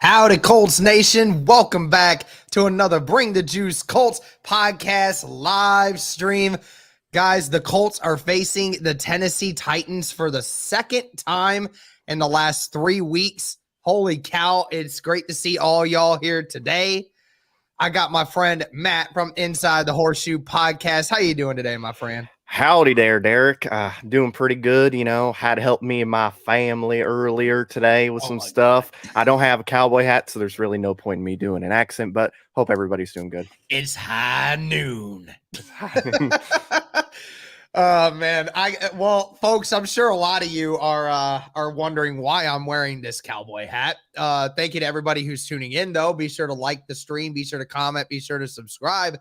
Howdy, Colts Nation. Welcome back to another Bring the Juice Colts podcast live stream. Guys, the Colts are facing the Tennessee Titans for the second time in the last 3 weeks. Holy cow, it's great to see all y'all here today. I got my friend Matt from Inside the Horseshoe podcast. How you doing today, my friend? Howdy there, Derek. Doing pretty good. Had to help me and my family earlier today with some stuff. God. I don't have a cowboy hat, so there's really no point in me doing an accent, but hope everybody's doing good. It's high noon. Oh man, well, folks, I'm sure a lot of you are wondering why I'm wearing this cowboy hat. Thank you to everybody who's tuning in, though. Be sure to like the stream, be sure to comment, be sure to subscribe.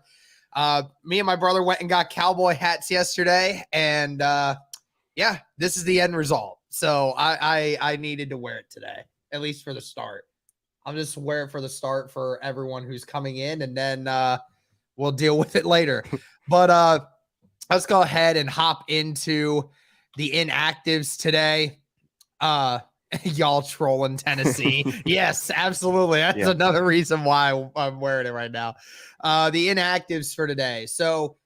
Me and my brother went and got cowboy hats yesterday, and yeah, this is the end result. So I needed to wear it today, at least for the start. I'll just wear it for the start for everyone who's coming in, and then we'll deal with it later. But let's go ahead and hop into the inactives today. Y'all trolling Tennessee. Yes, absolutely. That's another reason why I'm wearing it right now. The inactives for today. So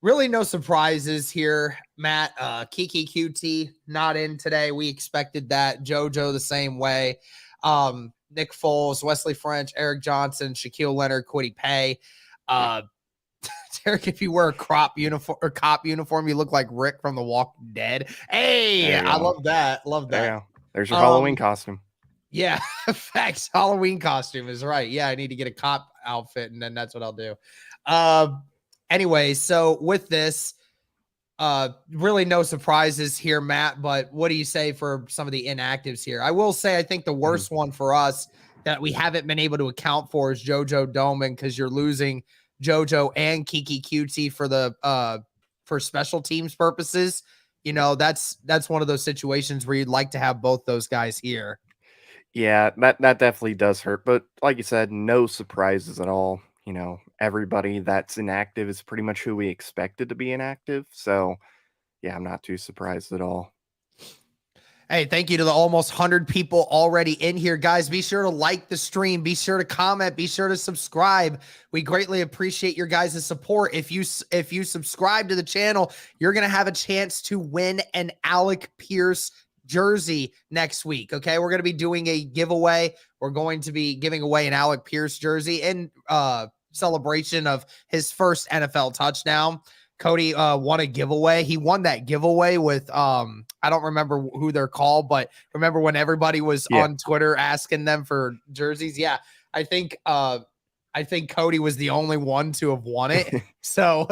really no surprises here, Matt. Kiki QT not in today. We expected that. JoJo the same way. Nick Foles, Wesley French, Eric Johnson, Shaquille Leonard, Kwity Paye. Derek, if you wear a cop uniform, you look like Rick from The Walking Dead. Hey, I love that. Love that. There's your Halloween costume. Yeah, facts. Halloween costume is right. Yeah, I need to get a cop outfit, and then that's what I'll do. Anyway, so with this, really no surprises here, Matt, but what do you say for some of the inactives here? I will say I think the worst one for us that we haven't been able to account for is JoJo Domann, because you're losing JoJo and Kiki QT for the for special teams purposes. That's one of those situations where you'd like to have both those guys here. Yeah, that definitely does hurt. But like you said, no surprises at all. Everybody that's inactive is pretty much who we expected to be inactive. So, yeah, I'm not too surprised at all. Hey, thank you to the almost 100 people already in here. Guys, be sure to like the stream. Be sure to comment. Be sure to subscribe. We greatly appreciate your guys' support. If you subscribe to the channel, you're going to have a chance to win an Alec Pierce jersey next week. Okay, we're going to be doing a giveaway. We're going to be giving away an Alec Pierce jersey in celebration of his first NFL touchdown. Cody won a giveaway. He won that giveaway with I don't remember who they're called, but remember when everybody was on Twitter asking them for jerseys? Yeah, I think Cody was the only one to have won it. So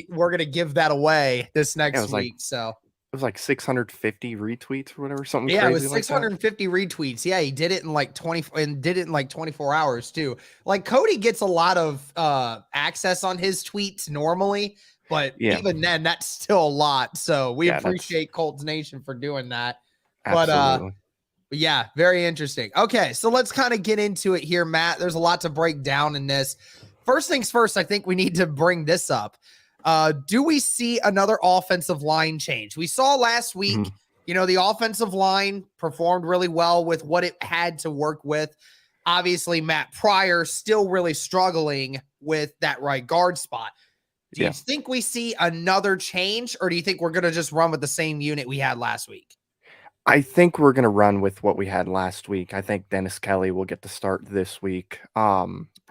we're gonna give that away this next week. It was like 650 retweets or whatever, something crazy. Yeah, it was 650 retweets. Yeah, he did it in like 24 hours too. Like Cody gets a lot of access on his tweets normally, but even then, that's still a lot. So we appreciate Colts Nation for doing that. Absolutely. But yeah, very interesting. Okay, so let's kind of get into it here, Matt. There's a lot to break down in this. First things first, I think we need to bring this up. Do we see another offensive line change? We saw last week, the offensive line performed really well with what it had to work with. Obviously, Matt Pryor still really struggling with that right guard spot. Do you think we see another change, or do you think we're going to just run with the same unit we had last week? I think we're going to run with what we had last week. I think Dennis Kelly will get the start this week.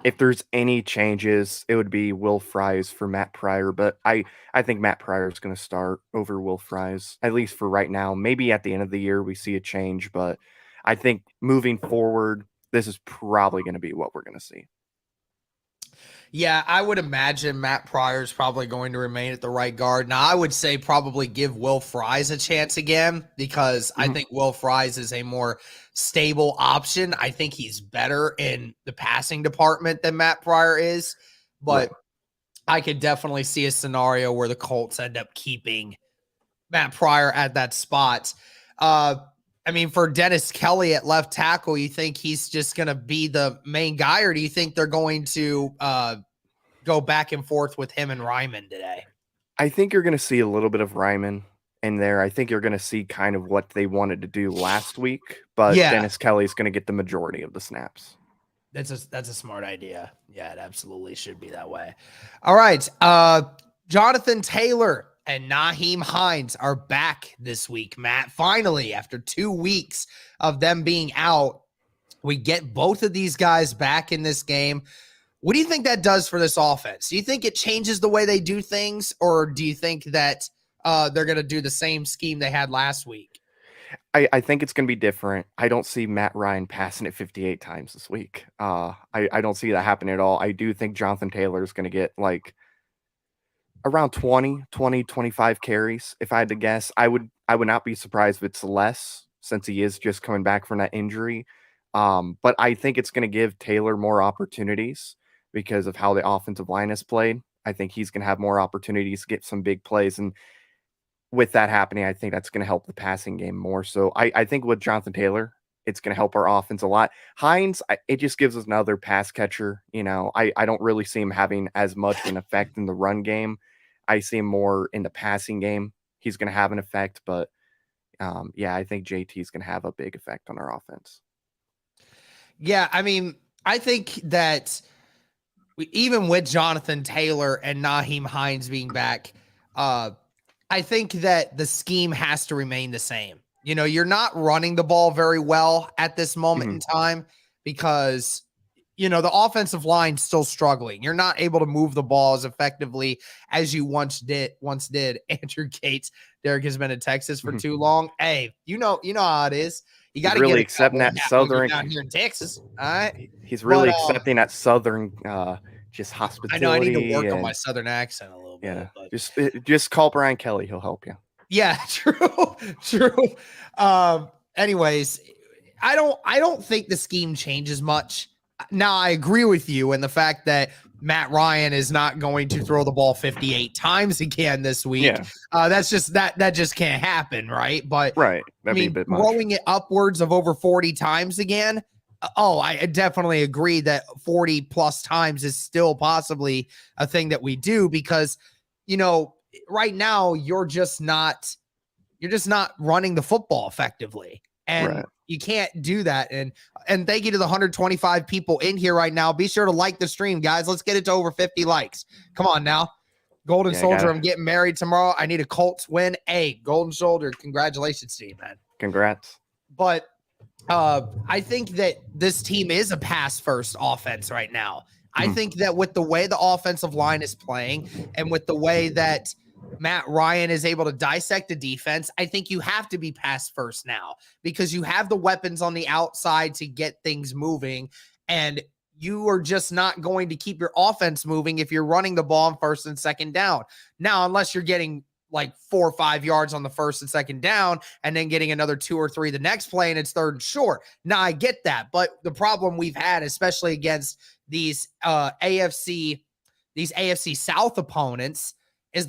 If there's any changes, it would be Will Fries for Matt Pryor, but I think Matt Pryor is going to start over Will Fries, at least for right now. Maybe at the end of the year we see a change, but I think moving forward, this is probably going to be what we're going to see. Yeah, I would imagine Matt Pryor is probably going to remain at the right guard. Now, I would say probably give Will Fries a chance again, because I think Will Fries is a more stable option. I think he's better in the passing department than Matt Pryor is, but I could definitely see a scenario where the Colts end up keeping Matt Pryor at that spot. I mean, for Dennis Kelly at left tackle, you think he's just going to be the main guy, or do you think they're going to go back and forth with him and Ryman today? I think you're going to see a little bit of Ryman in there. I think you're going to see kind of what they wanted to do last week, but Yeah, Dennis Kelly's going to get the majority of the snaps. that's a smart idea. Yeah, it absolutely should be that way. All right. Jonathan Taylor and Naheem Hines are back this week, Matt. Finally, after 2 weeks of them being out, we get both of these guys back in this game. What do you think that does for this offense? Do you think it changes the way they do things, or do you think that they're going to do the same scheme they had last week? I think it's going to be different. I don't see Matt Ryan passing it 58 times this week. I don't see that happening at all. I do think Jonathan Taylor is going to get like around 25 carries. If I had to guess, I would not be surprised if it's less since he is just coming back from that injury. But I think it's going to give Taylor more opportunities because of how the offensive line has played. I think he's going to have more opportunities to get some big plays. And with that happening, I think that's going to help the passing game more. So I think with Jonathan Taylor, it's going to help our offense a lot. Hines, it just gives us another pass catcher. I don't really see him having as much an effect in the run game. I see him more in the passing game. He's going to have an effect, but yeah, I think JT is going to have a big effect on our offense. Yeah, I mean, I think that even with Jonathan Taylor and Naheem Hines being back, I think that the scheme has to remain the same. You're not running the ball very well at this moment in time because, the offensive line's still struggling. You're not able to move the ball as effectively as you once did. Andrew Gates, Derek has been in Texas for too long. Hey, you know how it is. You got to really get accepting that Southern down here in Texas. All right. He's really accepting that Southern just hospitality. I know I need to work on my Southern accent a little bit. Yeah, but just call Brian Kelly. He'll help you. Yeah, true. Anyways, I don't think the scheme changes much. Now, I agree with you in the fact that Matt Ryan is not going to throw the ball 58 times again this week. Yeah. That's just that just can't happen, right? But right, that'd be a bit much. Throwing it upwards of over 40 times again. I definitely agree that 40 plus times is still possibly a thing that we do because, right now you're just not running the football effectively. And you can't do that. And thank you to the 125 people in here right now. Be sure to like the stream, guys. Let's get it to over 50 likes. Come on now. Golden Soldier, I'm getting married tomorrow. I need a Colts win. Hey, Golden Soldier, congratulations to you, man. Congrats. But I think that this team is a pass-first offense right now. I think that with the way the offensive line is playing and with the way that Matt Ryan is able to dissect the defense, I think you have to be pass first now because you have the weapons on the outside to get things moving, and you are just not going to keep your offense moving if you're running the ball on first and second down. Now, unless you're getting like 4 or 5 yards on the first and second down and then getting another 2 or 3 the next play and it's third and short. Now, I get that, but the problem we've had, especially against these AFC South opponents, is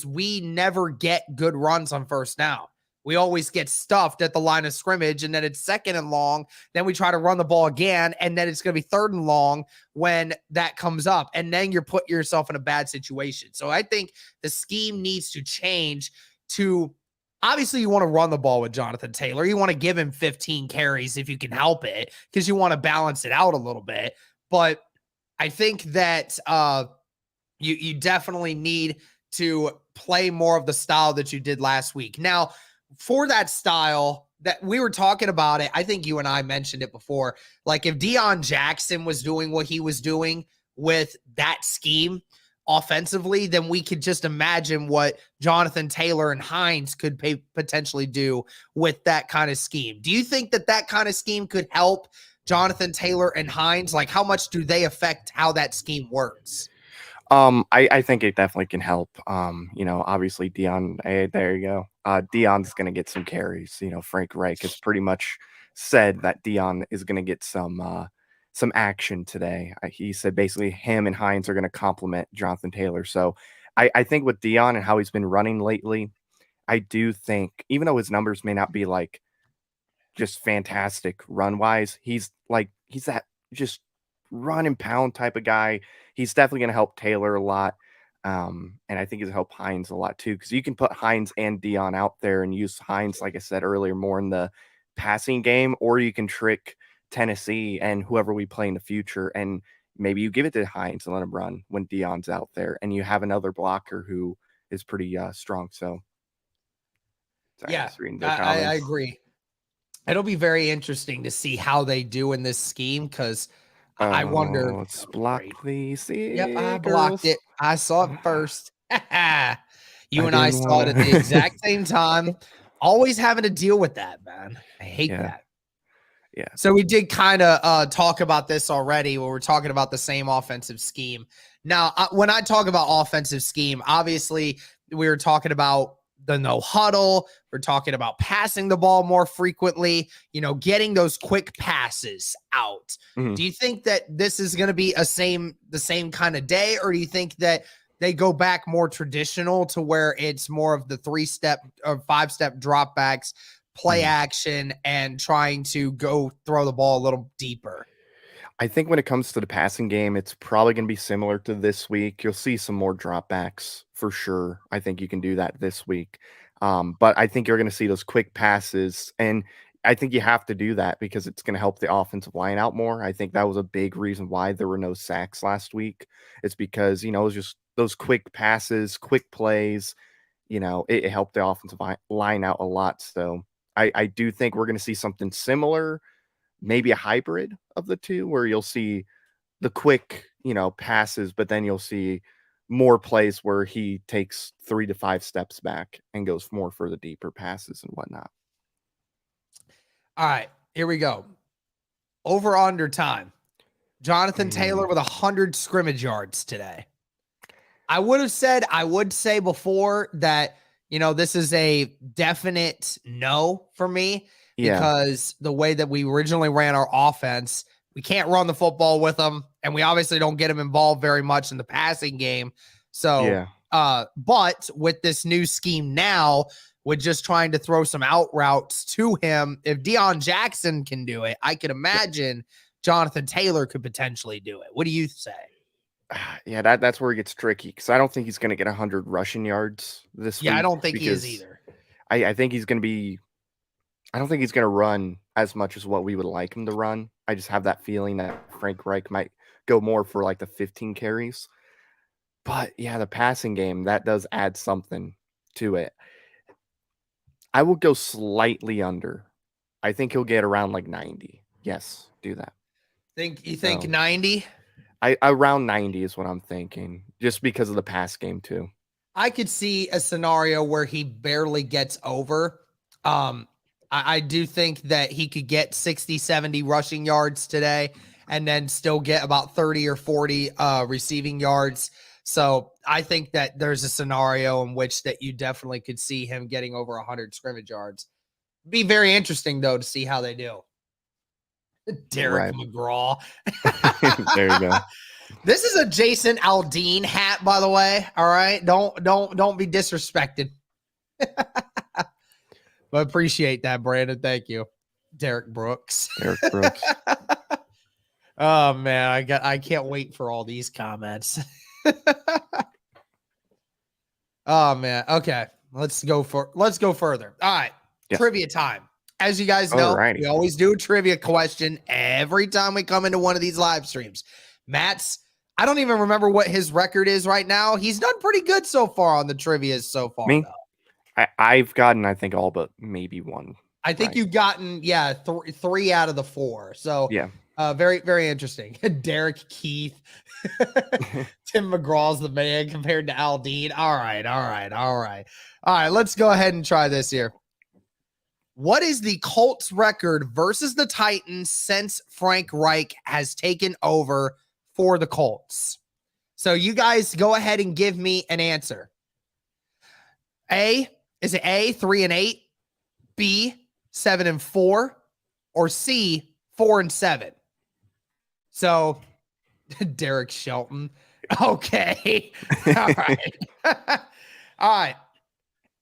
we never get good runs on first down. We always get stuffed at the line of scrimmage, and then it's second and long. Then we try to run the ball again, and then it's going to be third and long when that comes up. And then you're putting yourself in a bad situation. So I think the scheme needs to change to, obviously, you want to run the ball with Jonathan Taylor. You want to give him 15 carries if you can help it because you want to balance it out a little bit. But I think that you definitely need to play more of the style that you did last week. Now, for that style that we were talking about it, I think you and I mentioned it before. Like if Deion Jackson was doing what he was doing with that scheme offensively, then we could just imagine what Jonathan Taylor and Hines could potentially do with that kind of scheme. Do you think that kind of scheme could help Jonathan Taylor and Hines? Like how much do they affect how that scheme works? I think it definitely can help. Obviously Deion, there you go. Deion's going to get some carries. Frank Reich has pretty much said that Deion is going to get some action today. He said basically him and Hines are going to complement Jonathan Taylor. So I think with Deion and how he's been running lately, I do think even though his numbers may not be like just fantastic run wise, he's that just run and pound type of guy. He's definitely going to help Taylor a lot. And I think it'll help Hines a lot too, because you can put Hines and Dion out there and use Hines, like I said earlier, more in the passing game, or you can trick Tennessee and whoever we play in the future, and maybe you give it to Hines and let him run when Dion's out there, and you have another blocker who is pretty strong. So, sorry, I Yeah, was reading the I comments. agree. It'll be very interesting to see how they do in this scheme because I wonder. Let's Oh, block great. these Yep, I blocked girls. it. I saw it first. You I and I didn't saw want it at the exact to. same time. Always having to deal with that, man. I hate Yeah, that. yeah. So we did kind of talk about this already when we're talking about the same offensive scheme. Now, when I talk about offensive scheme, obviously we were talking about the no huddle. We're talking about passing the ball more frequently, getting those quick passes out. Mhm. Do you think that this is going to be the same kind of day, or do you think that they go back more traditional to where it's more of the 3-step or 5-step dropbacks, play Mhm. action, and trying to go throw the ball a little deeper? I think when it comes to the passing game, it's probably going to be similar to this week. You'll see some more dropbacks for sure. I think you can do that this week. But I think you're going to see those quick passes. And I think you have to do that because it's going to help the offensive line out more. I think that was a big reason why there were no sacks last week. It's because, it was just those quick passes, quick plays, it helped the offensive line out a lot. So I do think we're going to see something similar, maybe a hybrid of the two, where you'll see the quick, passes, but then you'll see more plays where he takes 3 to 5 steps back and goes more for the deeper passes and whatnot. All right, here we go. Over under time. Jonathan Taylor Mm, with 100 scrimmage yards today. I would say before that, this is a definite no for me yeah, because the way that we originally ran our offense, we can't run the football with them, and we obviously don't get him involved very much in the passing game. So, yeah, but with this new scheme now, with just trying to throw some out routes to him, if Deion Jackson can do it, I could yeah. imagine Jonathan Taylor could potentially do it. What do you say? Yeah, that's where it gets tricky because I don't think he's going to get 100 rushing yards this Yeah, I week don't think he is because either. I think he's going to be. I don't think he's going to run as much as what we would like him to run. I just have that feeling that Frank Reich might go more for like the 15 carries. But yeah, the passing game, that does add something to it. I will go slightly under. I think he'll get around like 90. Yes, do that. You think So 90? I around 90 is what I'm thinking, just because of the pass game too. I could see a scenario where he barely gets over. I do think that he could get 60, 70 rushing yards today and then still get about 30 or 40 receiving yards. So I think that there's a scenario in which that you definitely could see him getting over 100 scrimmage yards. Be very interesting, though, to see how they do. Derek Right. McGraw. There you go. This is a Jason Aldean hat, by the way. All right. Don't be disrespected. But appreciate that, Brandon. Thank you. Derek Brooks. Derek Brooks. Oh man, I can't wait for all these comments. Oh man. Okay. Let's go further. All right. Yes. Trivia time. As you guys know, Alrighty. we always do a trivia question every time we come into one of these live streams. Matt's, I don't even remember what his record is right now. He's done pretty good so far on the trivia so far, Me? though. I've gotten, I think, all but maybe one. I think Right. you've gotten, three out of the four. So Yeah. very, very interesting. Derek Keith. Tim McGraw's the man compared to Aldean. All right. Let's go ahead and try this here. What is the Colts record versus the Titans since Frank Reich has taken over for the Colts? So you guys go ahead and give me an answer. Is it A, 3-8, B, 7-4, or C, 4-7? So Derek Shelton. Okay. All right. All right.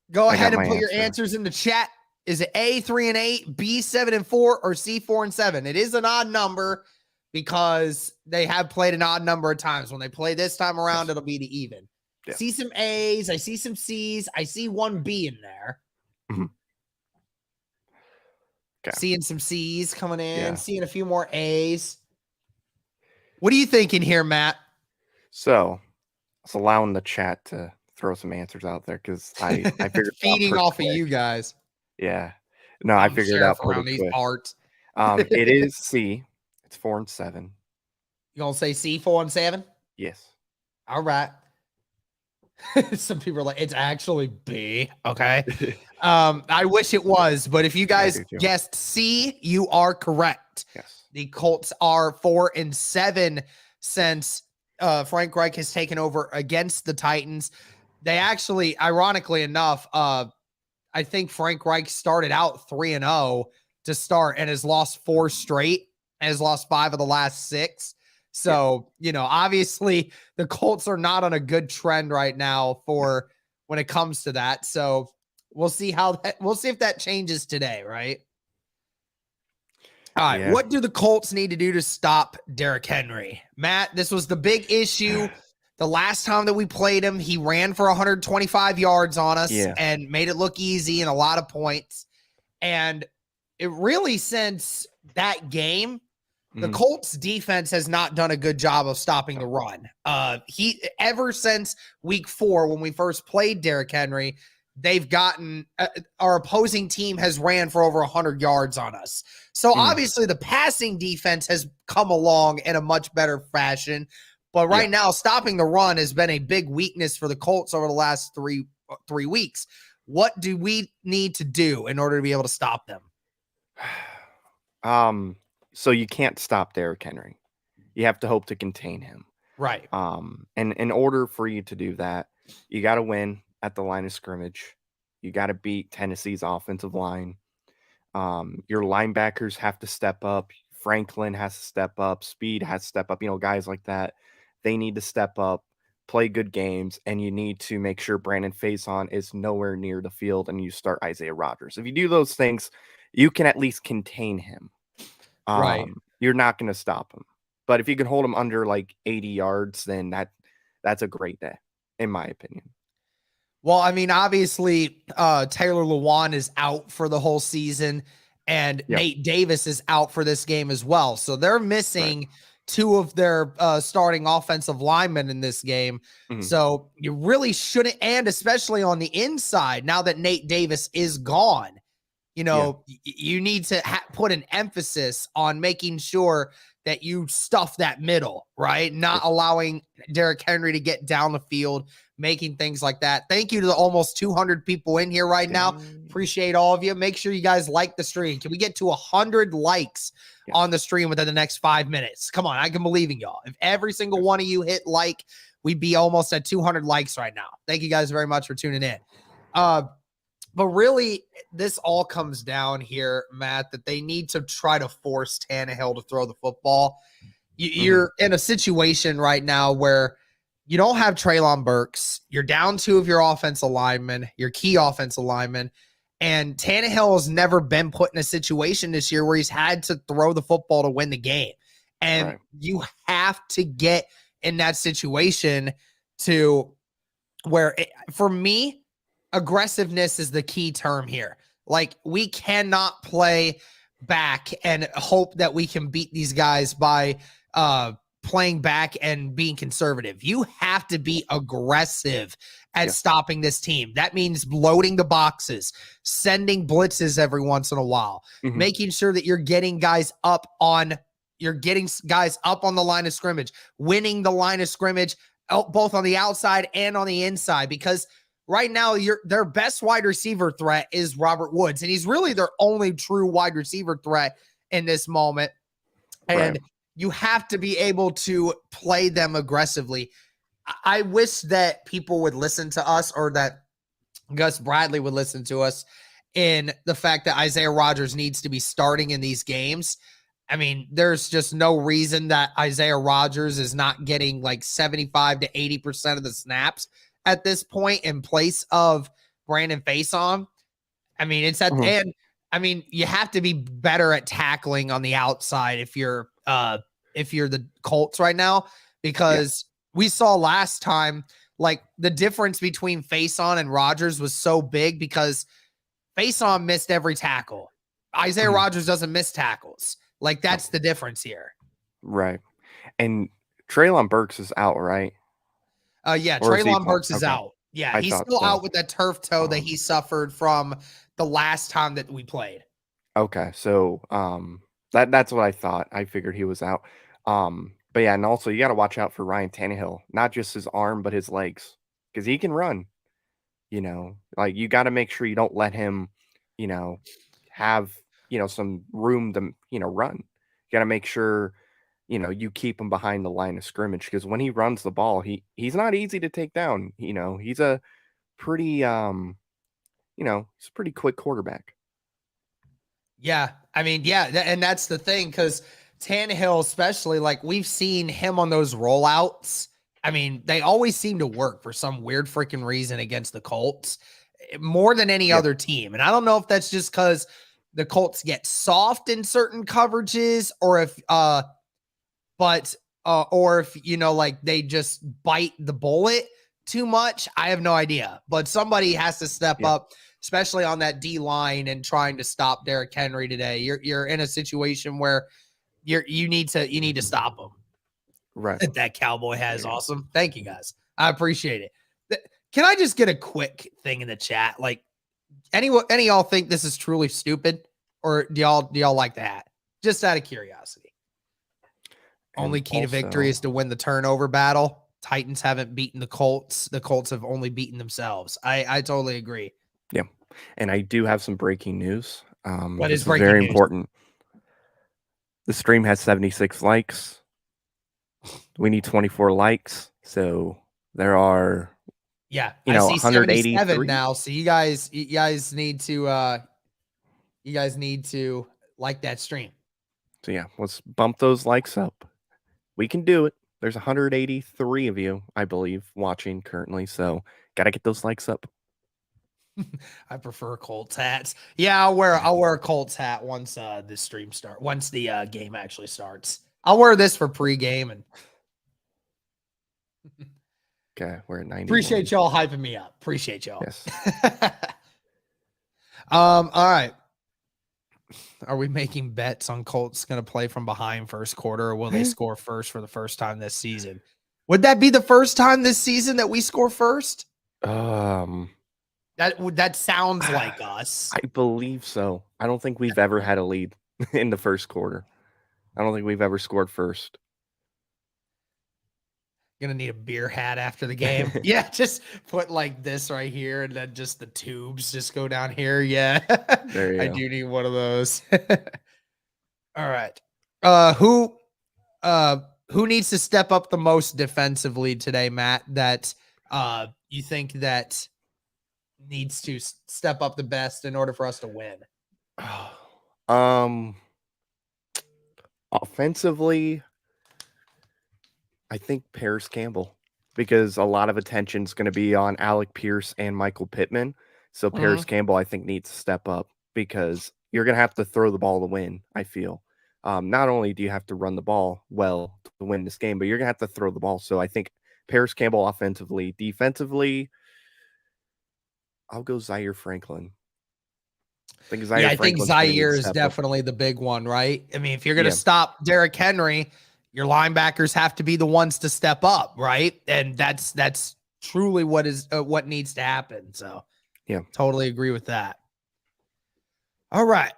Go I got ahead and my put your answer. answers in the chat. Is it A, 3-8, B, 7-4, or C, 4-7? It is an odd number because they have played an odd number of times. When they play this time around, Yes. it'll be the even. Yeah. See some A's. I see some C's. I see one B in there. Mhm. Okay. Seeing some C's coming in, Yeah. seeing a few more A's. What are you thinking here, Matt? So it's allowing the chat to throw some answers out there because I figured it out Feeding pretty off of quick. you guys. Yeah. No, I I'm figured it sheriff out pretty around these quick. parts. It is C. It's 4 and 7. You gonna say C 4 and 7? Yes. All right. Some people are like, it's actually B. Okay. I wish it was, but if you I guys do too. guessed C, you are correct. Yes. The Colts are 4 and 7 since Frank Reich has taken over against the Titans. They actually, ironically enough, I think Frank Reich started out 3 and 0 to start and has lost 4 straight and has lost 5 of the last 6. So, obviously the Colts are not on a good trend right now for when it comes to that. So we'll see if that changes today, right? All right. Yeah. What do the Colts need to do to stop Derrick Henry? Matt, this was the big issue. The last time that we played him, he ran for 125 yards on us and made it look easy and a lot of points. And it really, since that game, the Colts defense has not done a good job of stopping the run. Ever since week 4, when we first played Derrick Henry, they've gotten our opposing team has ran for over 100 yards on us. So obviously the passing defense has come along in a much better fashion. But right now, stopping the run has been a big weakness for the Colts over the last three weeks. What do we need to do in order to be able to stop them? So you can't stop Derrick Henry. You have to hope to contain him. Right. And in order for you to do that, you got to win at the line of scrimmage. You got to beat Tennessee's offensive line. Your linebackers have to step up. Franklin has to step up. Speed has to step up. Guys like that, they need to step up, play good games, and you need to make sure Brandon Faison is nowhere near the field and you start Isaiah Rodgers. If you do those things, you can at least contain him. Right. You're not going to stop him. But if you can hold him under like 80 yards, then that's a great day, in my opinion. Well, I mean, obviously, Taylor Lewan is out for the whole season, and Nate Davis is out for this game as well. So they're missing 2 of their starting offensive linemen in this game. So you really shouldn't, and especially on the inside, now that Nate Davis is gone, you need to put an emphasis on making sure that you stuff that middle, right? Not allowing Derrick Henry to get down the field, making things like that. Thank you to the almost 200 people in here right now. Appreciate all of you. Make sure you guys like the stream. Can we get to 100 likes on the stream within the next 5 minutes? Come on, I can believe in y'all. If every single one of you hit like, we'd be almost at 200 likes right now. Thank you guys very much for tuning in. But really, this all comes down here, Matt, that they need to try to force Tannehill to throw the football. You're in a situation right now where you don't have Treylon Burks. You're down 2 of your offensive linemen, your key offensive linemen, and Tannehill has never been put in a situation this year where he's had to throw the football to win the game. And you have to get in that situation to where, for me, aggressiveness is the key term here. Like, we cannot play back and hope that we can beat these guys by playing back and being conservative. You have to be aggressive at stopping this team. That means loading the boxes, sending blitzes every once in a while, making sure that you're getting guys up on the line of scrimmage, winning the line of scrimmage, both on the outside and on the inside, because right now, their best wide receiver threat is Robert Woods, and he's really their only true wide receiver threat in this moment. And you have to be able to play them aggressively. I wish that people would listen to us, or that Gus Bradley would listen to us, in the fact that Isaiah Rodgers needs to be starting in these games. I mean, there's just no reason that Isaiah Rodgers is not getting like 75 to 80% of the snaps at this point in place of Brandon Faison. I mean, it's at and I mean, you have to be better at tackling on the outside if you're the Colts right now, because we saw last time like the difference between Faison and Rodgers was so big because Faison missed every tackle. Isaiah Rodgers doesn't miss tackles. Like that's the difference here. Right. And Treylon Burks is out, right? Yeah, Or is he Treylon playing? Burks is Okay. out. Yeah, I he's thought still so. out with that turf toe that he suffered from the last time that we played. Okay, so that's what I thought. I figured he was out. But yeah, and also you got to watch out for Ryan Tannehill, not just his arm but his legs, because he can run. You know, like you got to make sure you don't let him, you know, have some room to run. You got to make sure you keep him behind the line of scrimmage because when he runs the ball, he's not easy to take down. He's a pretty he's a pretty quick quarterback. Yeah, I mean, yeah, and that's the thing because Tannehill, especially, like we've seen him on those rollouts. I mean, they always seem to work for some weird freaking reason against the Colts more than any other team. And I don't know if that's just because the Colts get soft in certain coverages or if, or if, like they just bite the bullet too much. I have no idea, but somebody has to step up, especially on that D line and trying to stop Derrick Henry today. You're in a situation where you need to stop him. Right. That Cowboy hat is awesome. Thank you guys. I appreciate it. Can I just get a quick thing in the chat? Like any of y'all think this is truly stupid or do y'all like the hat? Just out of curiosity. And only key to victory is to win the turnover battle. Titans haven't beaten the Colts. The Colts have only beaten themselves. I totally agree. Yeah. And I do have some breaking news. What this is breaking very news? important. The stream has 76 likes. We need 24 likes. So there are I see 183 77 now. So you guys need to like that stream. So yeah, let's bump those likes up. We can do it. There's 183 of you, I believe, watching currently. So gotta get those likes up. I prefer Colts hats. Yeah, I'll wear a Colts hat once this stream once the game actually starts. I'll wear this for pregame and okay, we're at 90. Appreciate y'all hyping me up. Appreciate y'all. Yes. All right. Are we making bets on Colts going to play from behind first quarter, or will they score first for the first time this season? Would that be the first time this season that we score first? That sounds like us. I believe so. I don't think we've ever had a lead in the first quarter. I don't think we've ever scored first. Gonna need a beer hat after the game. Yeah, just put like this right here, and then just the tubes just go down here. Yeah, there you I go. do need one of those. All right. Who needs to step up the most defensively today, Matt? That you think that needs to step up the best in order for us to win? Offensively, I think Paris Campbell, because a lot of attention is going to be on Alec Pierce and Michael Pittman. So Paris Campbell, I think, needs to step up because you're going to have to throw the ball to win, I feel. Not only do you have to run the ball well to win this game, but you're going to have to throw the ball. So I think Paris Campbell offensively. Defensively, I'll go Zaire Franklin. I think Zaire is definitely the big one, right? I mean, if you're going to stop Derrick Henry, your linebackers have to be the ones to step up, right? And that's truly what needs to happen. So, yeah, totally agree with that. All right,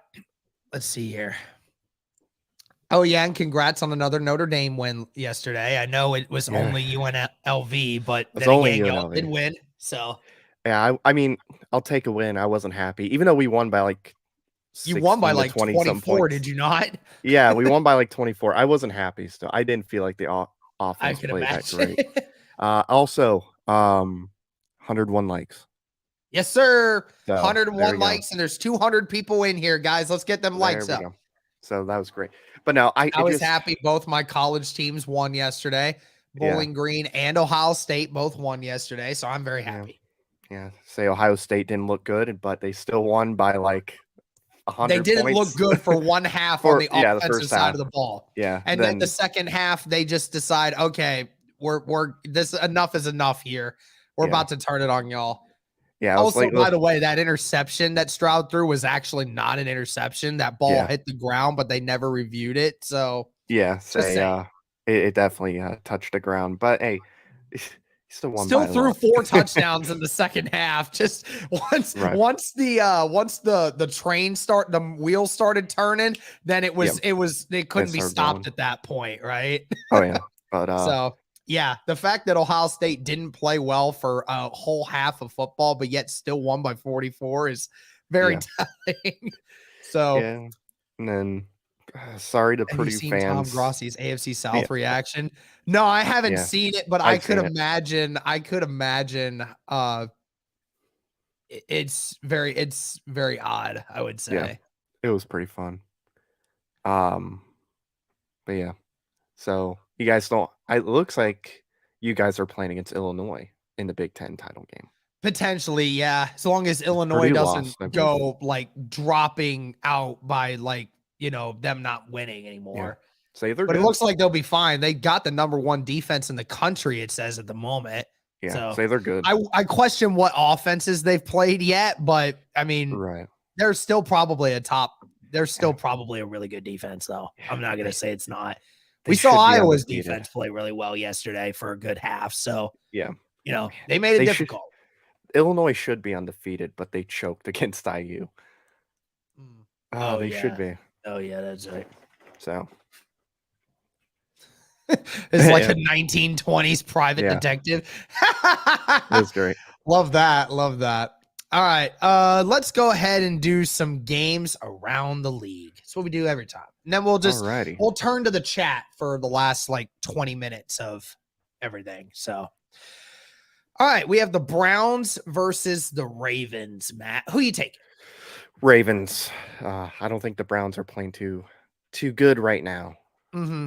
let's see here. Oh yeah, and congrats on another Notre Dame win yesterday. I know it was only UNLV, but then again, y'all did win. So yeah, I mean, I'll take a win. I wasn't happy, even though we won by like. You won by like 24, did you not? Yeah, we won by like 24. I wasn't happy still. I didn't feel like the offense played that great. Also, 101 likes. Yes, sir. So, 101 likes, and there's 200 people in here, guys. Let's get them likes up. So that was great. But no, I was happy. Both my college teams won yesterday. Bowling Green and Ohio State both won yesterday, so I'm very happy. Yeah. Say Ohio State didn't look good, but they still won by like 100 They didn't points. look good for one half on the offensive side of the ball. Yeah. And then the second half, they just decide, okay, we're this enough is enough here. We're about to turn it on y'all. Yeah. I was Also, like, by the way, that interception that Stroud threw was actually not an interception. That ball hit the ground, but they never reviewed it. So yeah, just saying. it definitely touched the ground. But hey, he still won Still by a threw lot. 4 touchdowns in the second half. Just once the train the wheels started turning, then it was they couldn't be stopped at that point, right? Oh yeah. But so yeah, the fact that Ohio State didn't play well for a whole half of football, but yet still won by 44 is very telling. So yeah, and then sorry to have you Purdue seen Tom fans. Grossi's AFC South reaction? No, I haven't seen it, but I could imagine. It's very odd, I would say. Yeah, it was pretty fun. But yeah, so you guys don't. It looks like you guys are playing against Illinois in the Big Ten title game. Potentially, yeah. As long as Illinois Purdue doesn't lost, I believe. go like dropping out by like them not winning anymore. Say they're But good. it looks like they'll be fine. They got the number 1 defense in the country, it says at the moment. Yeah, so say they're good. I question what offenses they've played yet, but I mean, they're still probably they're still probably a really good defense, though. I'm not gonna say it's not. We saw Iowa's defense play really well yesterday for a good half. So yeah, they made it difficult. Illinois should be undefeated, but they choked against IU. They should be. Oh yeah, that's right. So it's like a 1920s private detective. That's great. Love that. All right. Let's go ahead and do some games around the league. That's what we do every time. And then we'll turn to the chat for the last like 20 minutes of everything. So all right, we have the Browns versus the Ravens. Matt, who you taking? Ravens. I don't think the Browns are playing too good right now. Mm-hmm.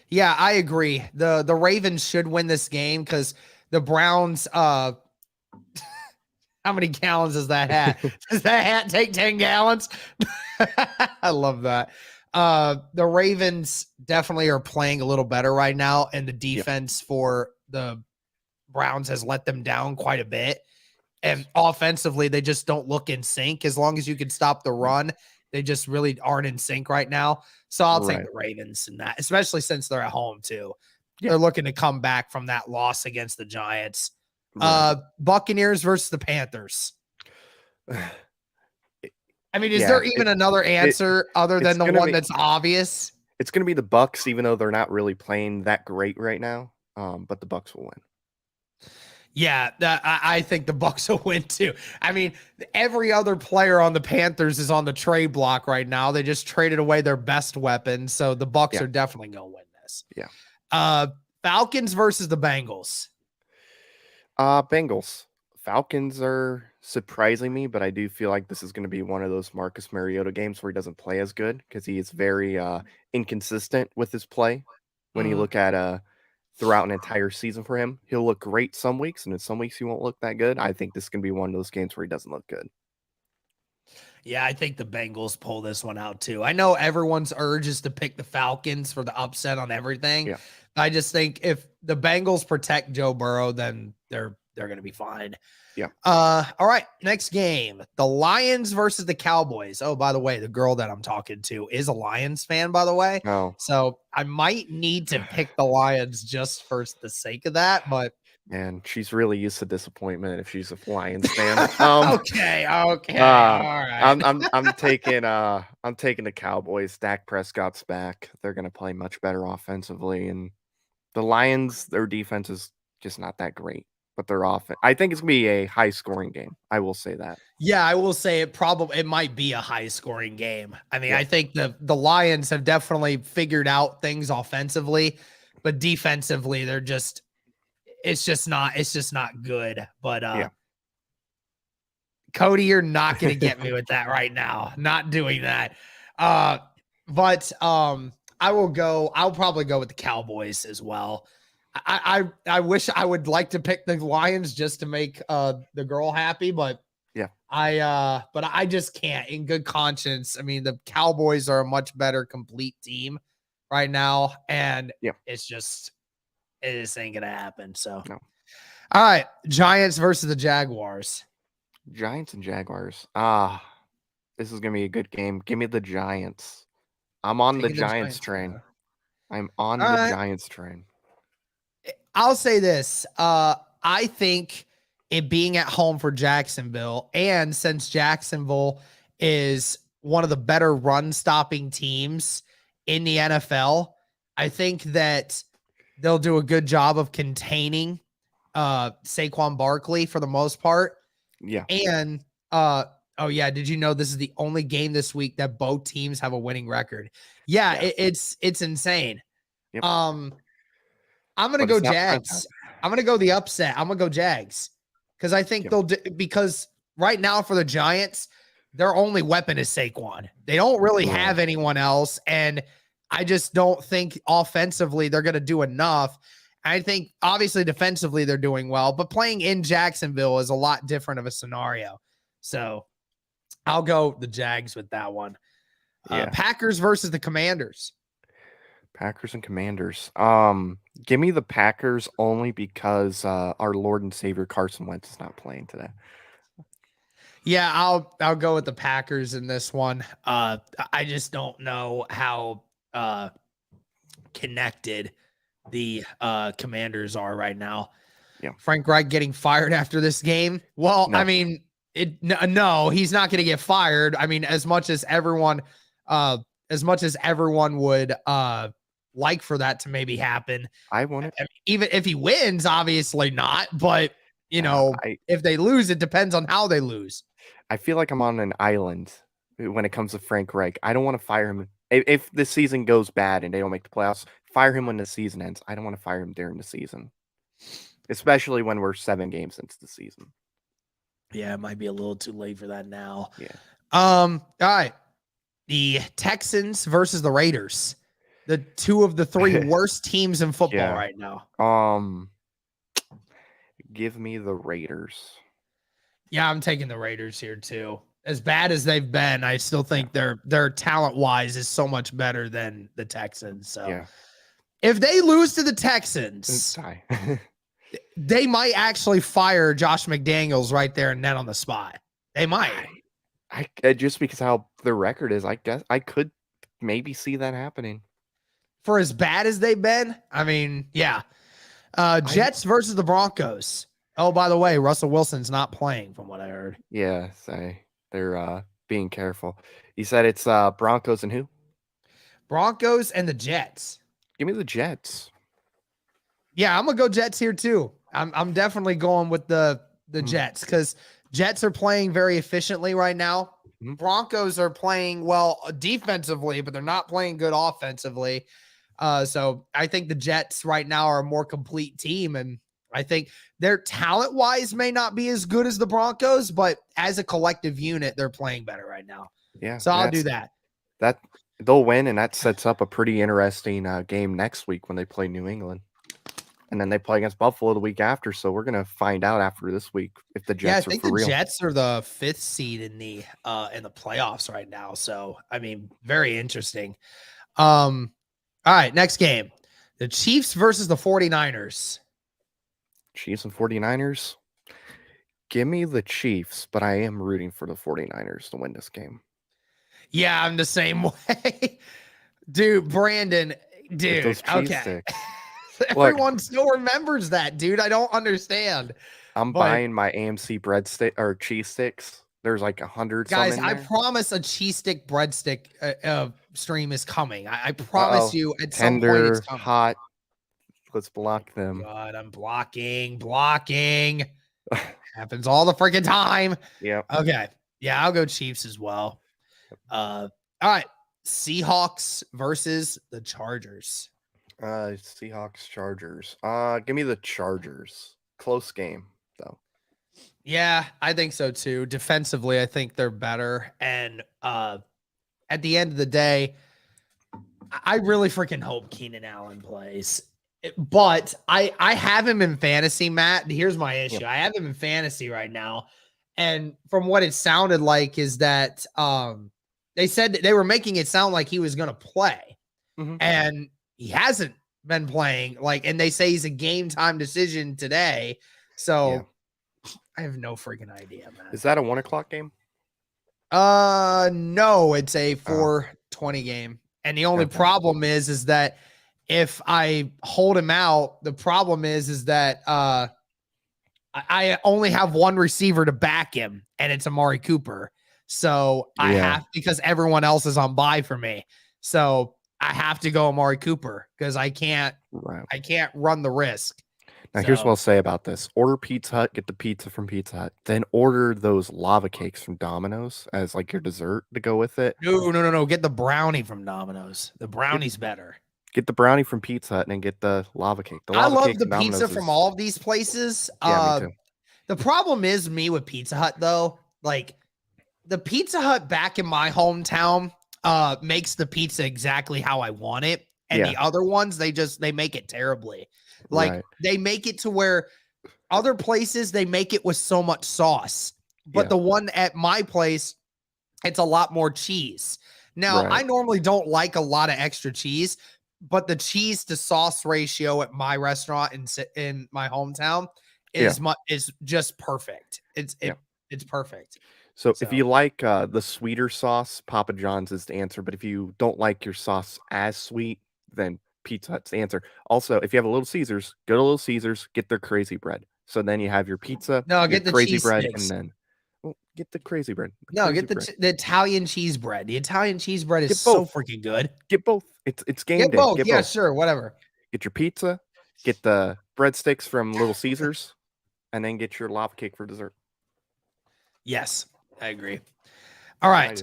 Yeah, I agree. The Ravens should win this game because the Browns. How many gallons does that hat? Does that hat take 10 gallons? I love that. The Ravens definitely are playing a little better right now, and the defense for the Browns has let them down quite a bit. And offensively, they just don't look in sync. As long as you can stop the run, they just really aren't in sync right now. So I'll take the Ravens in that, especially since they're at home too. Yeah. They're looking to come back from that loss against the Giants. Buccaneers versus the Panthers. I mean, is there even another answer other than the one that's obvious? It's going to be the Bucs, even though they're not really playing that great right now. But the Bucs will win. Yeah, I think the Bucs will win too. I mean, every other player on the Panthers is on the trade block right now. They just traded away their best weapon, so the Bucs are definitely going to win this. Yeah. Falcons versus the Bengals. Bengals. Falcons are surprising me, but I do feel like this is going to be one of those Marcus Mariota games where he doesn't play as good because he is very inconsistent with his play. When you look at throughout an entire season for him, he'll look great some weeks, and in some weeks he won't look that good. I think this is going to be one of those games where he doesn't look good. Yeah, I think the Bengals pull this one out too. I know everyone's urge is to pick the Falcons for the upset on everything. Yeah. I just think if the Bengals protect Joe Burrow, then they're going to be fine. Yeah. All right, next game. The Lions versus the Cowboys. Oh, by the way, the girl that I'm talking to is a Lions fan, by the way. Oh. So I might need to pick the Lions just for the sake of that, but man, she's really used to disappointment if she's a Lions fan. Okay. All right. I'm taking the Cowboys. Dak Prescott's back. They're gonna play much better offensively, and the Lions, their defense is just not that great. But their offense, I think it's gonna be a high scoring game. I will say that. Yeah, I will say it might be a high scoring game. I mean, I think the Lions have definitely figured out things offensively, but defensively, it's just not good. But Cody, you're not going to get me with that right now. Not doing that. But I'll probably go with the Cowboys as well. I wish I would like to pick the Lions just to make the girl happy, but I just can't in good conscience. I mean, the Cowboys are a much better complete team right now, and it's just it just ain't gonna happen. So, No. All right, Giants versus the Jaguars. Giants and Jaguars. This is gonna be a good game. Give me the Giants. I'm on the Taking the Giants Giants. train. I'm on All the right. Giants train. I'll say this. I think it being at home for Jacksonville, and since Jacksonville is one of the better run stopping teams in the NFL, I think that they'll do a good job of containing Saquon Barkley for the most part. Yeah. And oh yeah, did you know this is the only game this week that both teams have a winning record? Yeah, Yeah. it's insane. Yep. I'm gonna But go it's not prime time. Jags. I'm gonna go the upset. I'm gonna go Jags because I think Yep. they'll because right now for the Giants, their only weapon is Saquon. They don't really Right. have anyone else, and I just don't think offensively they're gonna do enough. I think obviously defensively they're doing well, but playing in Jacksonville is a lot different of a scenario. So I'll go the Jags with that one. Yeah. Packers versus the Commanders. Packers and Commanders. Give me the Packers only because our Lord and Savior Carson Wentz is not playing today. Yeah, I'll go with the Packers in this one. I just don't know how connected the Commanders are right now. Yeah. Frank Reich getting fired after this game. Well, No. I mean, no, he's not going to get fired. I mean, as much as everyone would like for that to maybe happen. I want it. Even if he wins, obviously not. But you know, if they lose, it depends on how they lose. I feel like I'm on an island when it comes to Frank Reich. I don't want to fire him. If the season goes bad and they don't make the playoffs, fire him when the season ends. I don't want to fire him during the season, especially when we're 7 games into the season. Yeah, it might be a little too late for that now. Yeah. All right. The Texans versus the Raiders. The 2 of the 3 worst teams in football right now. Give me the Raiders. Yeah, I'm taking the Raiders here too. As bad as they've been, I still think their talent-wise is so much better than the Texans. So if they lose to the Texans, they might actually fire Josh McDaniels right there and then on the spot. They might. I just because how the record is, I guess I could maybe see that happening. For as bad as they've been, I mean, yeah. Jets versus the Broncos. Oh, by the way, Russell Wilson's not playing from what I heard. Yeah, they're being careful. You said it's Broncos and who? Broncos and the Jets. Give me the Jets. Yeah, I'm gonna go Jets here too. I'm definitely going with the Jets because Jets are playing very efficiently right now. Broncos are playing well defensively, but they're not playing good offensively. So I think the Jets right now are a more complete team, and I think their talent-wise may not be as good as the Broncos, but as a collective unit, they're playing better right now. Yeah, so I'll do that. That they'll win, and that sets up a pretty interesting game next week when they play New England. And then they play against Buffalo the week after, so we're gonna find out after this week if the Jets are for real. I think the Jets are the 5th seed in the playoffs right now. So I mean, very interesting. All right, next game. The Chiefs versus the 49ers. Chiefs and 49ers. Give me the Chiefs, but I am rooting for the 49ers to win this game. Yeah, I'm the same way. Dude, Brandon, dude, okay. Everyone still remembers that, dude. I don't understand. I'm buying my AMC breadstick or cheese sticks. There's like 100. Guys, I promise a cheese stick breadstick stream is coming. I promise you at some point it's coming. Hot. Let's block them. God, I'm blocking. Happens all the freaking time. Yeah. Okay. Yeah, I'll go Chiefs as well. All right. Seahawks versus the Chargers. Seahawks, Chargers. Give me the Chargers. Close game, though. Yeah, I think so too. Defensively, I think they're better. And at the end of the day, I really freaking hope Keenan Allen plays. But I have him in fantasy, Matt. Here's my issue. I have him in fantasy right now. And from what it sounded like is that they said that they were making it sound like he was going to play. And he hasn't been playing. Like, and they say he's a game time decision today. So I have no freaking idea, man. Is that a 1:00 game? No, it's a 4:20 game. And the only problem is that if I hold him out, the problem is that I only have one receiver to back him, and it's Amari Cooper. So I have, because everyone else is on bye for me. So I have to go Amari Cooper because I can't run the risk. Now, here's what I'll say about this. Order Pizza Hut, get the pizza from Pizza Hut. Then order those lava cakes from Domino's as like your dessert to go with it. No. Get the brownie from Domino's. The brownie's better. Get the brownie from Pizza Hut and then get the lava cake. I love the pizza from all of these places. Yeah, me too. The problem is me with Pizza Hut, though. Like, the Pizza Hut back in my hometown makes the pizza exactly how I want it. And the other ones, they make it terribly. Like, they make it to where other places, they make it with so much sauce. But the one at my place, it's a lot more cheese. Now, I normally don't like a lot of extra cheese, but the cheese to sauce ratio at my restaurant in my hometown is just perfect. It's perfect. So if you like the sweeter sauce, Papa John's is the answer. But if you don't like your sauce as sweet, then Pizza Hut's the answer. Also, if you have a Little Caesars, go to Little Caesars, get their crazy bread. So then you have your pizza, get the crazy cheese bread, sticks. and then get the crazy bread. Get the Italian cheese bread. The Italian cheese bread is so freaking good. Get both. It's game get day. Both. Get yeah, both. Sure, whatever. Get your pizza, get the breadsticks from Little Caesars, and then get your lava cake for dessert. Yes, I agree. All right.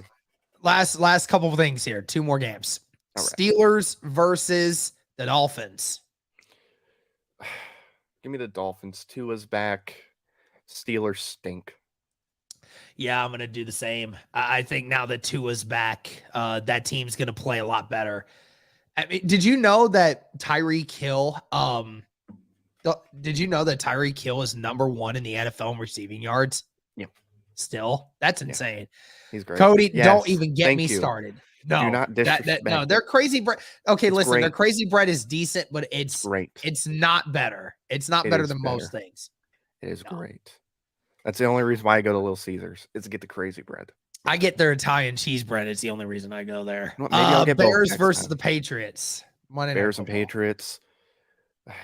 Last couple of things here. 2 more games. Steelers versus the Dolphins. Give me the Dolphins. Tua's back. Steelers stink. Yeah, I'm going to do the same. I think now that Tua's back, that team's going to play a lot better. I mean, did you know that Tyreek Hill is number 1 in the NFL in receiving yards? Yeah. Still? That's insane. He's great. Cody, don't even get me started. No, do not disrespect. No, their crazy bread. Okay, listen, their crazy bread is decent, but it's great. It's not better. It's not better than most things. It is great. That's the only reason why I go to Little Caesars is to get the crazy bread. I get their Italian cheese bread. It's the only reason I go there. Well, maybe I'll get Bears versus the Patriots. Bears and Patriots. Give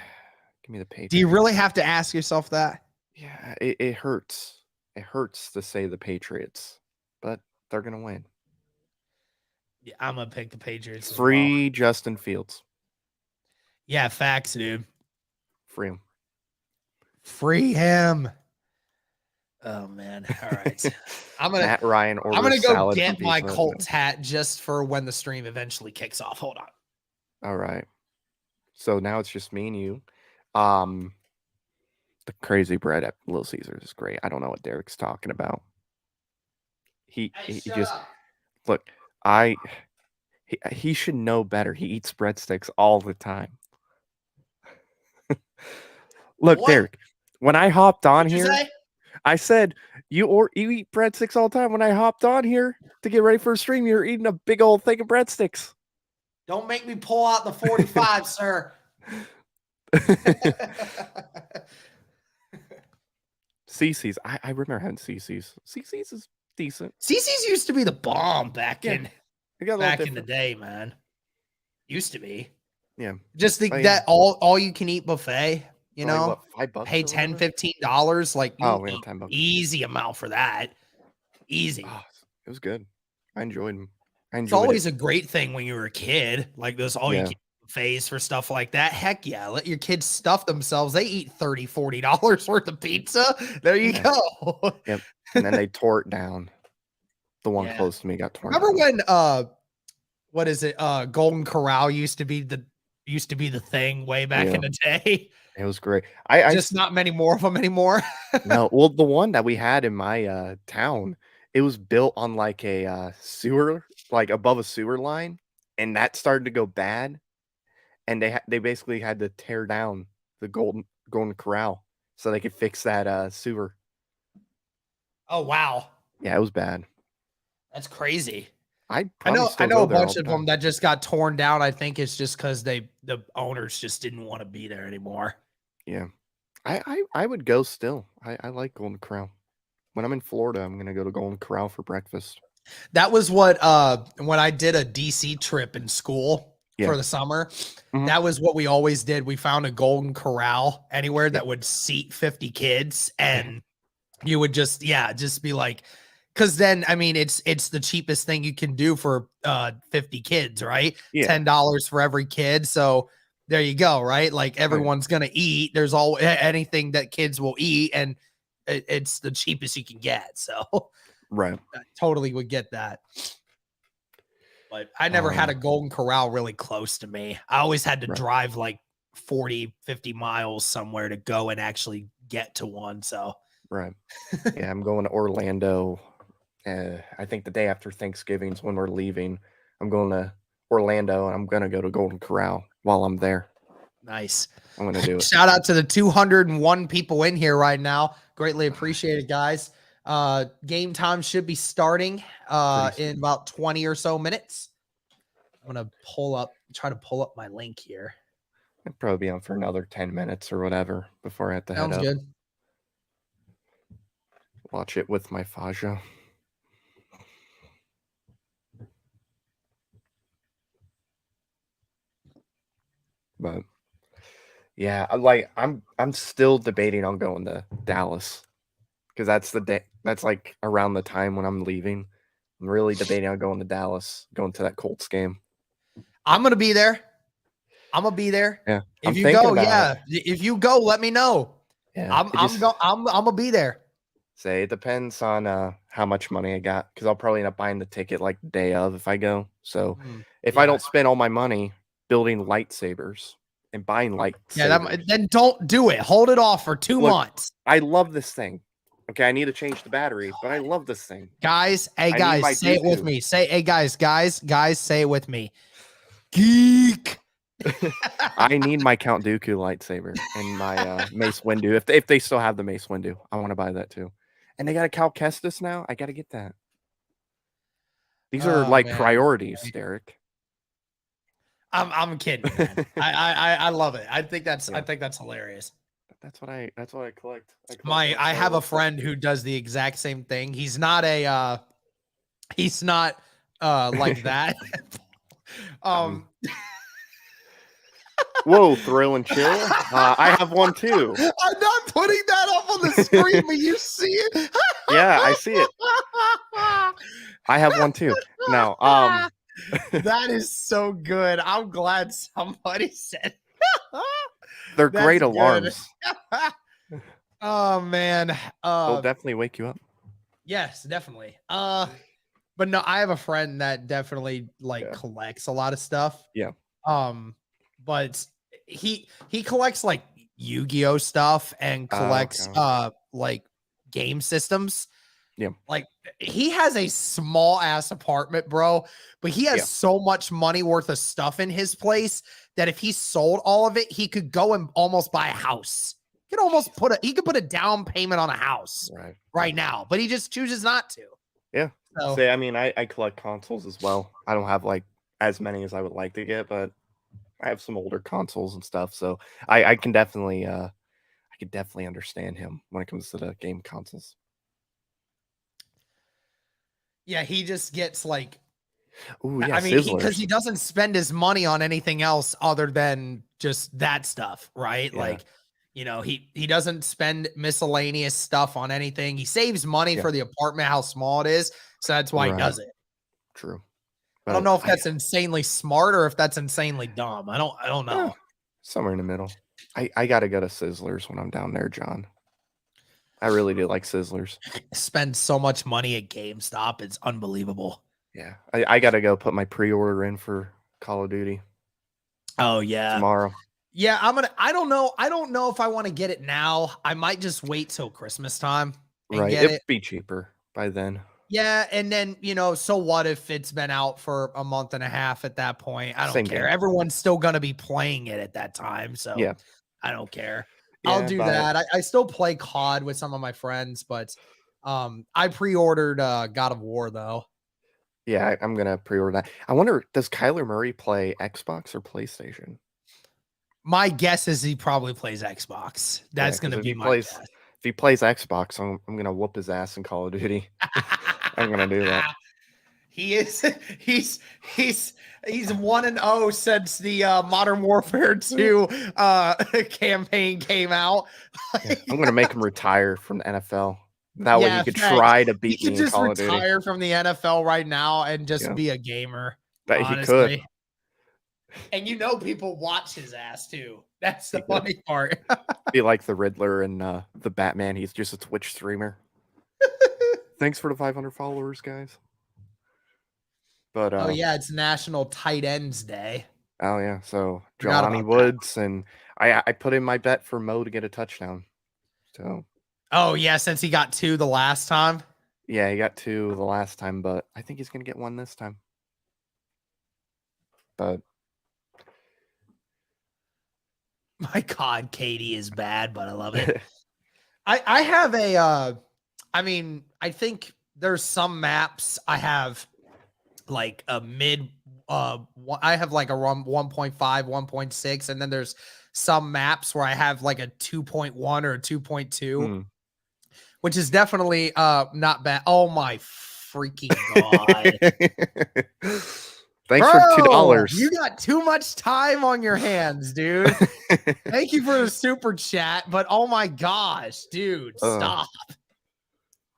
me the Patriots. Do you really have to ask yourself that? Yeah, it hurts. It hurts to say the Patriots, but they're gonna win. Yeah, I'm gonna pick the Patriots. Free Justin Fields. Yeah, facts, dude. Free him. Free him. Oh man! All right, Matt Ryan. I'm gonna go get my Colts hat just for when the stream eventually kicks off. Hold on. All right. So now it's just me and you. The crazy bread at Little Caesars is great. I don't know what Derek's talking about. He just look. He should know better. He eats breadsticks all the time. Look, Derek. When I hopped on here. I said, you eat breadsticks all the time. When I hopped on here to get ready for a stream, you're eating a big old thing of breadsticks. Don't make me pull out the 45, sir. CC's. I remember having CC's. CC's is decent. CC's used to be the bomb back in the day, man. Used to be. Yeah. Just think that all you can eat buffet. You know, like what, $5 pay $10, $15, like $10. Easy amount for that. Easy. Oh, it was good. I enjoyed them. It's always a great thing when you were a kid, like those all you can buffets for stuff like that. Heck yeah, let your kids stuff themselves. They eat $30, $40 worth of pizza. There you go. Yep. And then they tore it down. The one close to me got torn. Remember when what is it? Golden Corral used to be the thing way back in the day. It was great. Just not many more of them anymore. No, well, the one that we had in my town, it was built on like a sewer, like above a sewer line, and that started to go bad, and they basically had to tear down the Golden Corral so they could fix that sewer. Oh wow! Yeah, it was bad. That's crazy. I'd I probably know I still know go a there all bunch the of them time. that just got torn down. I think it's just because the owners just didn't want to be there anymore. Yeah. I would go still. I like Golden Corral. When I'm in Florida, I'm gonna go to Golden Corral for breakfast. That was what when I did a DC trip in school Yeah. for the summer, Mhm. that was what we always did. We found a Golden Corral anywhere Yeah. that would seat 50 kids, Yeah. and you would just be like, because then I mean it's the cheapest thing you can do for 50 kids, right? Yeah. $10 for every kid. So there you go, right? Like Oh, yeah. everyone's gonna eat. There's all anything that kids will eat, and it's the cheapest you can get. So Right. I totally would get that. But I never had a Um, Golden Corral really close to me. I always had to right. drive like 40, 50 miles somewhere to go and actually get to one. So Right. Yeah, I'm going to Orlando. I think the day after Thanksgiving is when we're leaving. I'm going to Orlando, and I'm gonna go to Golden Corral while I'm there. nice. I'm gonna do it. Shout out to the 201 people in here right now. Greatly appreciate it, guys. Game time should be starting Pretty in soon. about 20 or so minutes. I'm gonna try to pull up my link here. I'd probably be on for another 10 minutes or whatever before I have to head Sounds up. good. Watch it with my Faja. But yeah, I'm still debating on going to Dallas because that's the day. That's like around the time when I'm leaving. I'm really debating on going to Dallas, going to that Colts game. I'm gonna be there. I'm gonna be there. Yeah, I'm If you thinking go, about it. yeah. If you go, let me know. Yeah, it just I'm gonna be there. say it depends on how much money I got because I'll probably end up buying the ticket like the day of if I go. So if I Yeah. don't spend all my money building lightsabers and buying Yeah, lightsabers, then don't do it. Hold it off for 2 look, months. I love this thing. Okay, I need to change the battery, but I love this thing. Guys, hey I need guys, my say it with Dooku. me. Say, hey guys, say it with me. Geek. I need my Count Dooku lightsaber and my Mace Windu. If they still have the Mace Windu, I want to buy that too. And they got a Cal Kestis now. I got to get that. These are Oh like man. priorities, Derek. I'm kidding, man. I love it. I think Yeah, that's hilarious. that's what I collect. I collect My all I Star have a Wars stuff friend too. who does the exact same thing. He's not like that. Um, um whoa, thrill and chill. I have one too. I'm not putting that up on the screen, but you see it. Yeah, I see it. I have one too. Now, That is so good. I'm glad somebody said they're that's great good. alarms. Oh man. They'll definitely wake you up. Yes, definitely. But no, I have a friend that definitely like Yeah, collects a lot of stuff. yeah. But he collects like Yu-Gi-Oh stuff and collects Okay. like game systems. Yeah, Like he has a small ass apartment, bro, but he has yeah. so much money worth of stuff in his place that if he sold all of it, he could go and almost buy a house. He could put a down payment on a house Right. right now, but he just chooses not to. Yeah. So Say, I mean, I collect consoles as well. I don't have like as many as I would like to get, but I have some older consoles and stuff, so I can definitely I could definitely understand him when it comes to the game consoles. yeah, he just gets like Oh yeah, I mean, because Sizzlers. he doesn't spend his money on anything else other than just that stuff, right? Yeah, Like, he doesn't spend miscellaneous stuff on anything. He saves money yeah. for the apartment, how small it is, so that's why he Right. does it. True. I don't But know if that's insanely smart or if that's insanely dumb. I don't eh, know. somewhere in the middle. I gotta go to Sizzlers when I'm down there, John. I really do like Sizzlers. Spend so much money at GameStop, it's unbelievable. Yeah, I gotta go put my pre-order in for Call of Duty Oh yeah. tomorrow. Yeah, I don't know. I don't know if I want to get it now. I might just wait till Christmas time and Right, get it'd it. be cheaper by then. Yeah, and then, so what if it's been out for a month and a half at that point? I don't Same care. game. Everyone's still gonna be playing it at that time, so Yeah, I don't care. I'll yeah, do but that. I still play COD with some of my friends, but I pre-ordered God of War though. Yeah, I'm gonna pre-order that. I wonder, does Kyler Murray play Xbox or PlayStation? My guess is he probably plays Xbox. Yeah, That's because gonna if be he my plays if he plays Xbox, I'm gonna whoop his ass in Call of Duty. I'm gonna do that. guess. He is he's he's he's 1-0 since the Modern Warfare 2 campaign came out. Yeah, I'm gonna make him retire from the NFL. That way he Yeah, could thanks. try to He beat could me in just Call of Duty. retire from the NFL right now and just Yeah, be a gamer, that he could. honestly. And people watch his ass too. That's the He could funny part. be like the Riddler and the Batman. He's just a Twitch streamer. Thanks for the 500 followers, guys. But Oh yeah, it's National Tight Ends Day. oh yeah, so Forgot Jelani about that. Woods, and I put in my bet for Mo to get a touchdown. So Oh yeah, since he got 2 the last time. yeah, he got 2 the last time, but I think he's gonna get 1 this time. But My God, Katie is bad, but I love it. I have a I think there's some maps I have like a mid I have like a 1.5, 1.6, and then there's some maps where I have like a 2.1 or a 2.2, which is definitely not bad. Oh my freaking God. Thanks Bro, for $2. you got too much time on your hands, dude. Thank you for the super chat, but oh my gosh, dude, stop.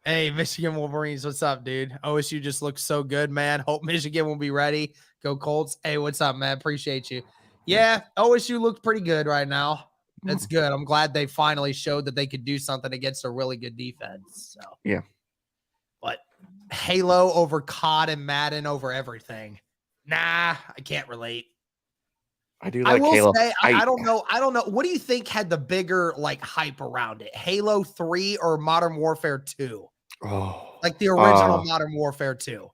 Hey, Michigan Wolverines, what's up, dude? OSU just looks so good, man. Hope Michigan will be ready. Go Colts. Hey, what's up, man? Appreciate you. Yeah, OSU looked pretty good right now. That's good. I'm glad they finally showed that they could do something against a really good defense. So Yeah. But Halo over COD and Madden over everything. Nah, I can't relate. I do like Halo. Say, I don't know. I don't know. What do you think had the bigger like hype around it? Halo 3 or Modern Warfare 2? Oh, like the original Modern Warfare 2.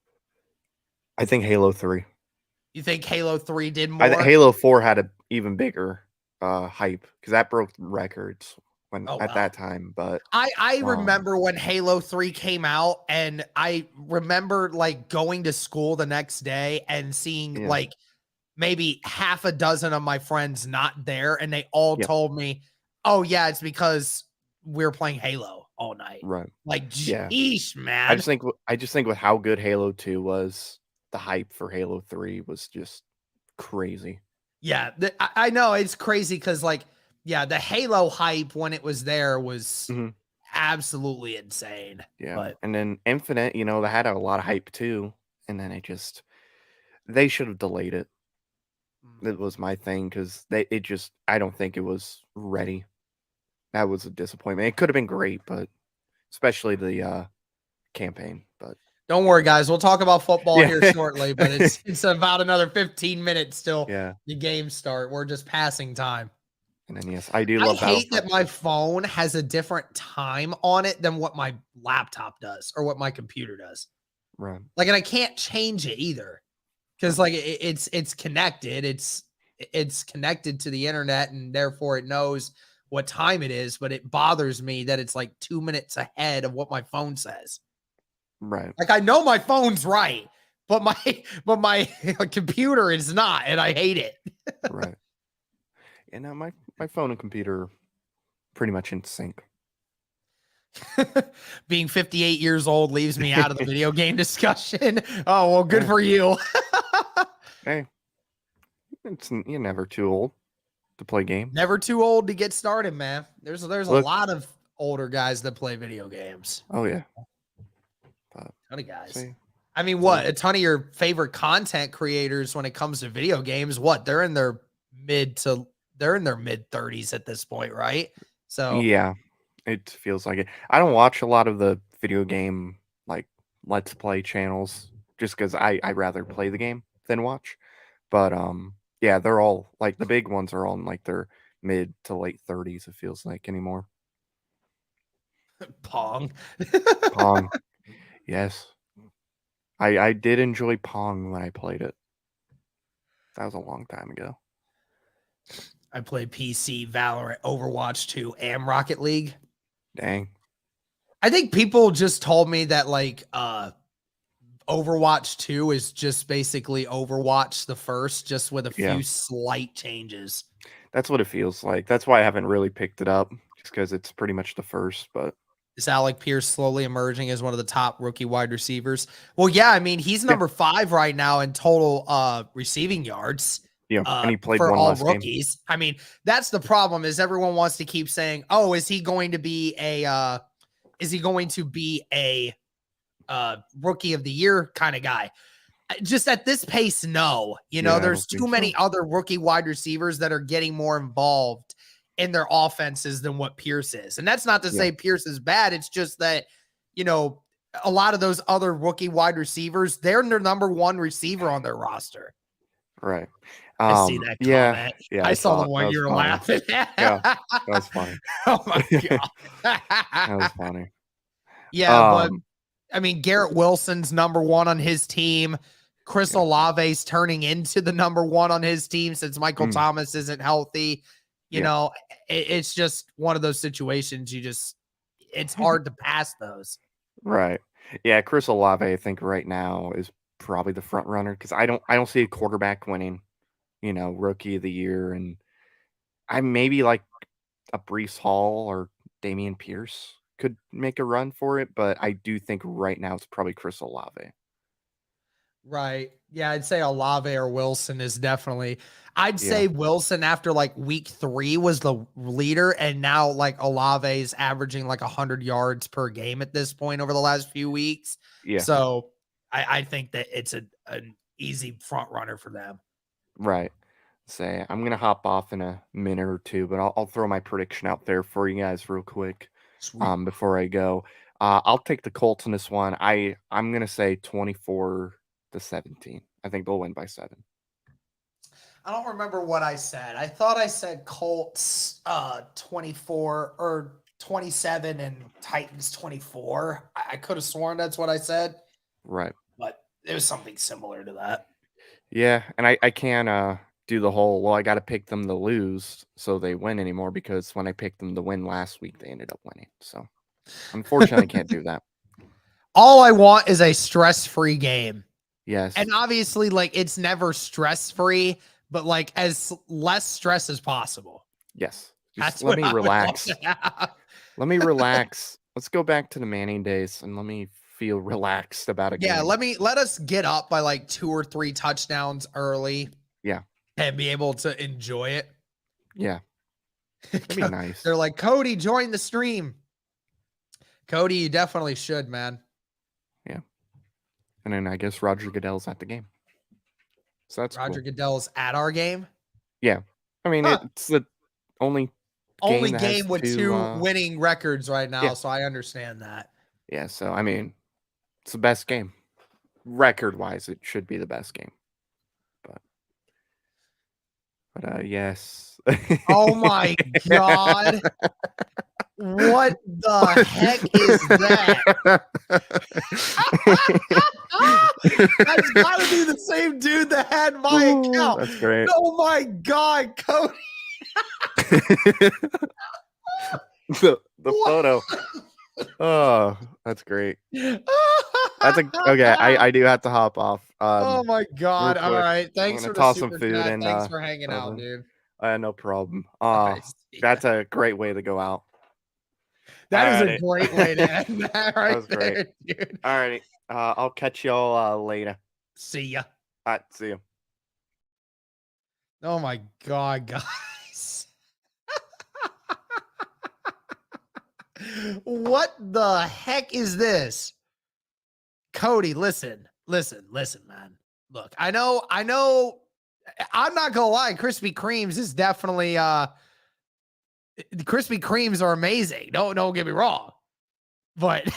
I think Halo 3. You think Halo 3 did more? I think Halo 4 had an even bigger hype because that broke records at that time. But I remember when Halo 3 came out, and I remember like going to school the next day and seeing like maybe half a dozen of my friends not there, and they all told me, "Oh yeah, it's because we're playing Halo all night." Right. Like, geesh, man. I just think with how good Halo 2 was, the hype for Halo 3 was just crazy. Yeah, I know it's crazy because like, yeah, the Halo hype when it was there was absolutely insane. Yeah, and then Infinite, they had a lot of hype too, and then they should have delayed it. That was my thing because I don't think it was ready. That was a disappointment. It could have been great, but especially the campaign. But don't worry, guys. We'll talk about football here shortly, but it's about another 15 minutes till the games start. We're just passing time. And then yes, I do love. I hate that my phone has a different time on it than what my laptop does or what my computer does. Right. Like, and I can't change it either because like it's connected. It's connected to the internet, and therefore it knows what time it is. But it bothers me that it's like 2 minutes ahead of what my phone says. Right. Like, I know my phone's right, but my computer is not, and I hate it. Right. And now my phone and computer are pretty much in sync. Being 58 years old leaves me out of the video game discussion. Oh, well, good for you. Hey, you're never too old to play games. Never too old to get started, man. There's a lot of older guys that play video games. Oh yeah. A ton of guys. I mean, what? A ton of your favorite content creators when it comes to video games, what? They're in their mid 30s at this point, right? So yeah, it feels like it. I don't watch a lot of the video game like let's play channels just because I'd rather play the game than watch. But yeah, they're all like the big ones are all in like their mid to late 30s, it feels like anymore. Pong. Pong. Yes. I did enjoy Pong when I played it. That was a long time ago. I played PC, Valorant, Overwatch 2, and Rocket League. Dang. I think people just told me that like Overwatch 2 is just basically Overwatch the first, just with a Yeah, few slight changes. that's what it feels like. That's why I haven't really picked it up, just because it's pretty much the first. But Is Alec Pierce slowly emerging as one of the top rookie wide receivers? Well, yeah, I mean, he's yeah, number 5 right now in total receiving yards yeah, and he played for one all less game. rookies. I mean, that's the problem is everyone wants to keep saying, "Oh, is he going to be a rookie of the year kind of guy?" Just at this pace, no. Yeah, I There's don't too think many so. other rookie wide receivers that are getting more involved in their offenses than what Pierce is. And that's not to Yeah, say Pierce is bad. It's just that, you know, a lot of those other rookie wide receivers, they're their number one receiver on their roster. right. I see that Yeah, comment. yeah, I I saw the saw it. That one was you were funny. laughing Yeah, at. that was funny. Oh my That was God. funny. Yeah, but Um, I mean, Garrett Wilson's number one on his team. Chris yeah. Olave's turning into the number one on his team since Michael Mm, Thomas isn't healthy. yeah. It's just one of those situations it's hard to pass those. Right. Yeah, Chris Olave, I think right now is probably the front runner because I don't see a quarterback winning, rookie of the year, and I maybe like a Brees Hall or Damian Pierce could make a run for it, but I do think right now it's probably Chris Olave. Right. Yeah, I'd say Olave or Wilson is definitely. I'd Yeah, say Wilson after like week 3 was the leader, and now like Olave is averaging like 100 yards per game at this point over the last few weeks. yeah, So I think that it's an easy front runner for them. right. Say I'm gonna hop off in a minute or two, but I'll throw my prediction out there for you guys real quick. Sweet. Before I go, I'll take the Colts in this one. I'm gonna say 24-17. I think they'll win by 7. I don't remember what I said. I thought I said Colts 24 or 27 and Titans 24. I could have sworn that's what I said, Right. but it was something similar to that. Yeah, and I can't do the whole, well, I got to pick them to lose so they win anymore because when I picked them to win last week, they ended up winning. So unfortunately, I can't do that. All I want is a stress-free game. Yes, And obviously, like, it's never stress-free, but like as less stress as possible. yes. Just That's let what me I would love relax. to have. Let me relax. Let's go back to the Manning days and let me feel relaxed about a Yeah, game. let us get up by like 2 or 3 touchdowns early Yeah, and be able to enjoy it. yeah. That'd be nice. They're like, Cody, join the stream. Cody, you definitely should, man. Yeah. And then I guess Roger Goodell's at the game. So that's Roger cool. Goodell's at our game. Yeah. I mean, Huh. it's the only Only game that has game with 2 2 winning records right now, yeah. so I understand that. Yeah, so I mean, it's the best game. Record-wise, it should be the best game. But yes. Oh my god. What the heck is that? That's got to be the same dude that had my Ooh, account. that's great. Oh my god, Cody. The What? photo. Oh, that's great. That's okay. I do have to hop off. Oh my Real god. All quick. right. I'm Thanks gonna for the toss some super food chat. in Thanks for hanging out, oven. dude. No problem. All right. That's a great way to go out. That is a Alrighty. great way to end that right was there, great. dude. Alrighty. I'll catch y'all later. See ya. All right, see you. Oh my god, guys. What the heck is this? Cody, listen, man. Look, I know, I'm not gonna lie, Krispy Kremes is definitely the Krispy Kremes are amazing. Don't get me wrong. But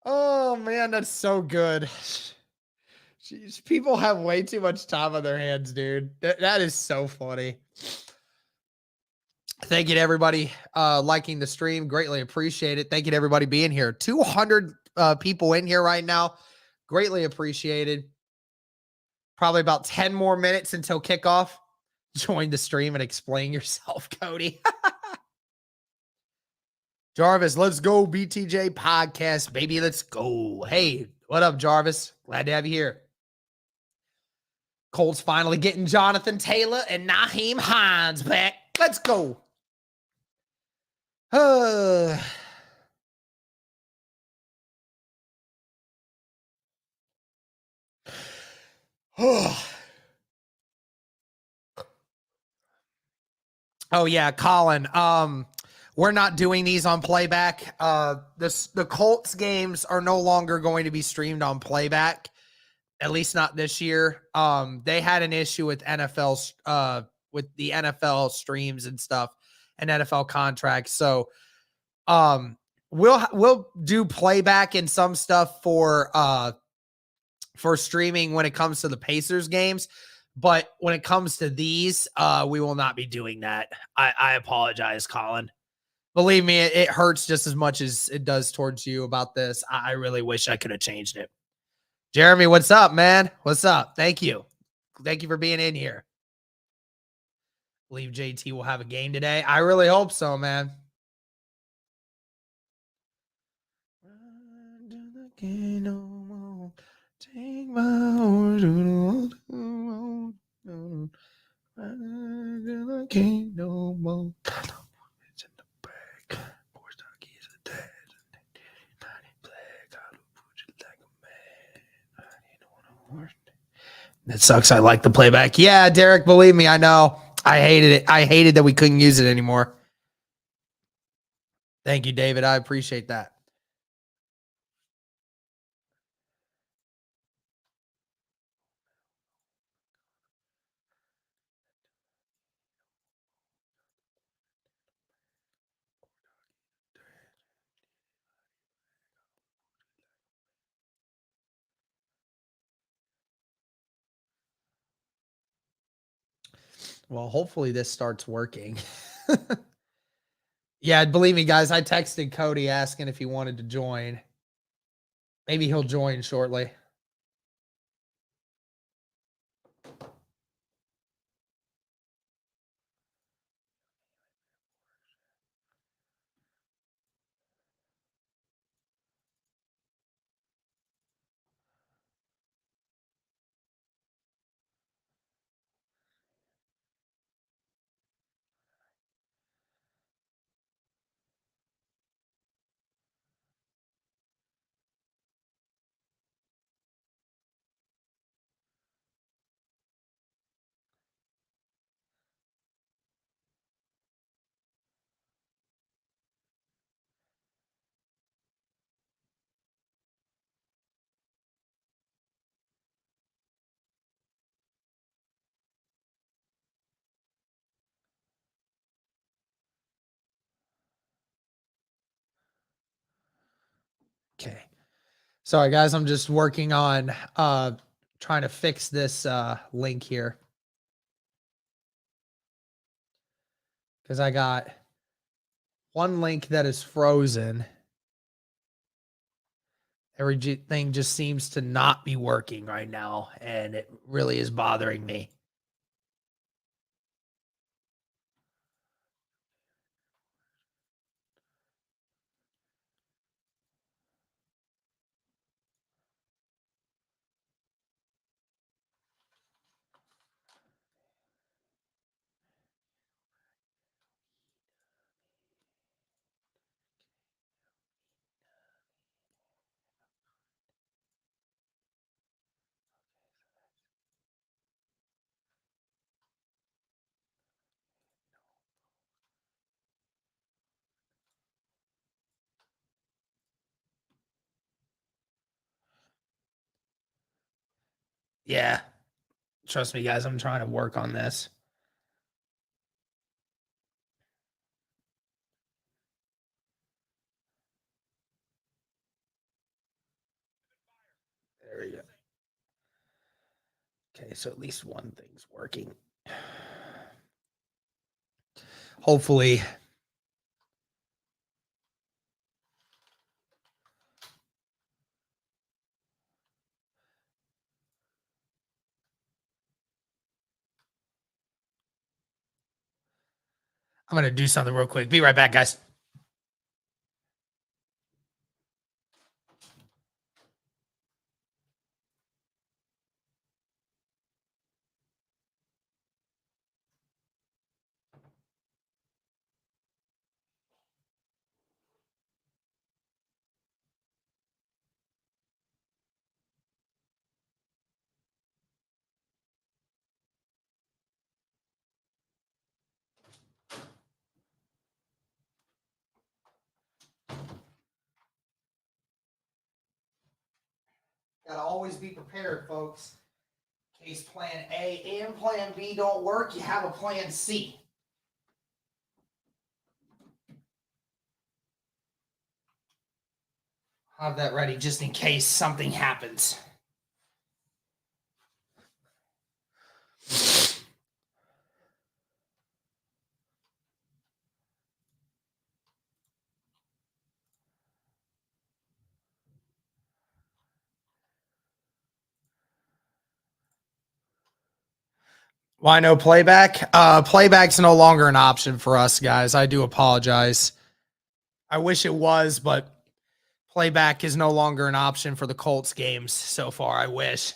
oh man, that's so good. Jeez, people have way too much time on their hands, dude. That is so funny. Thank you to everybody liking the stream. Greatly appreciate it. Thank you to everybody being here. 200 people in here right now. Greatly appreciated. Probably about 10 more minutes until kickoff. Join the stream and explain yourself, Cody. Jarvis, let's go. BTJ podcast, baby. Let's go. Hey, what up, Jarvis? Glad to have you here. Colts finally getting Jonathan Taylor and Naheem Hines back. Let's go. Oh yeah, Colin. We're not doing these on playback. The Colts games are no longer going to be streamed on playback, at least not this year. They had an issue with with the NFL streams and stuff and NFL contracts. So we'll do playback and some stuff for streaming when it comes to the Pacers games. But when it comes to these, we will not be doing that. I apologize, Colin. Believe me, it hurts just as much as it does towards you about this. I really wish I could have changed it. Jeremy, what's up, man? What's up? Thank you. Thank you for being in here. Believe JT will have a game today. I really hope so, man. Take my horse to the road. I can't no more. It's in the back. Horse dog is a dad. That sucks. I like the playback. Yeah, Derek, believe me, I know. I hated it. I hated that we couldn't use it anymore. Thank you, David. I appreciate that. Well, hopefully this starts working. Yeah, believe me, guys, I texted Cody asking if he wanted to join. Maybe he'll join shortly. Okay. Sorry, guys. I'm just working on trying to fix this link here. Because I got one link that is frozen. Everything just seems to not be working right now, and it really is bothering me. Yeah. Trust me, guys. I'm trying to work on this. There we go. Okay, so at least one thing's working. Hopefully. I'm going to do something real quick. Be right back, guys. Gotta always be prepared, folks. In case plan A and plan B don't work, you have a plan C. Have that ready just in case something happens. Why no playback? Playback's no longer an option for us, guys. I do apologize. I wish it was, but playback is no longer an option for the Colts games so far. I wish.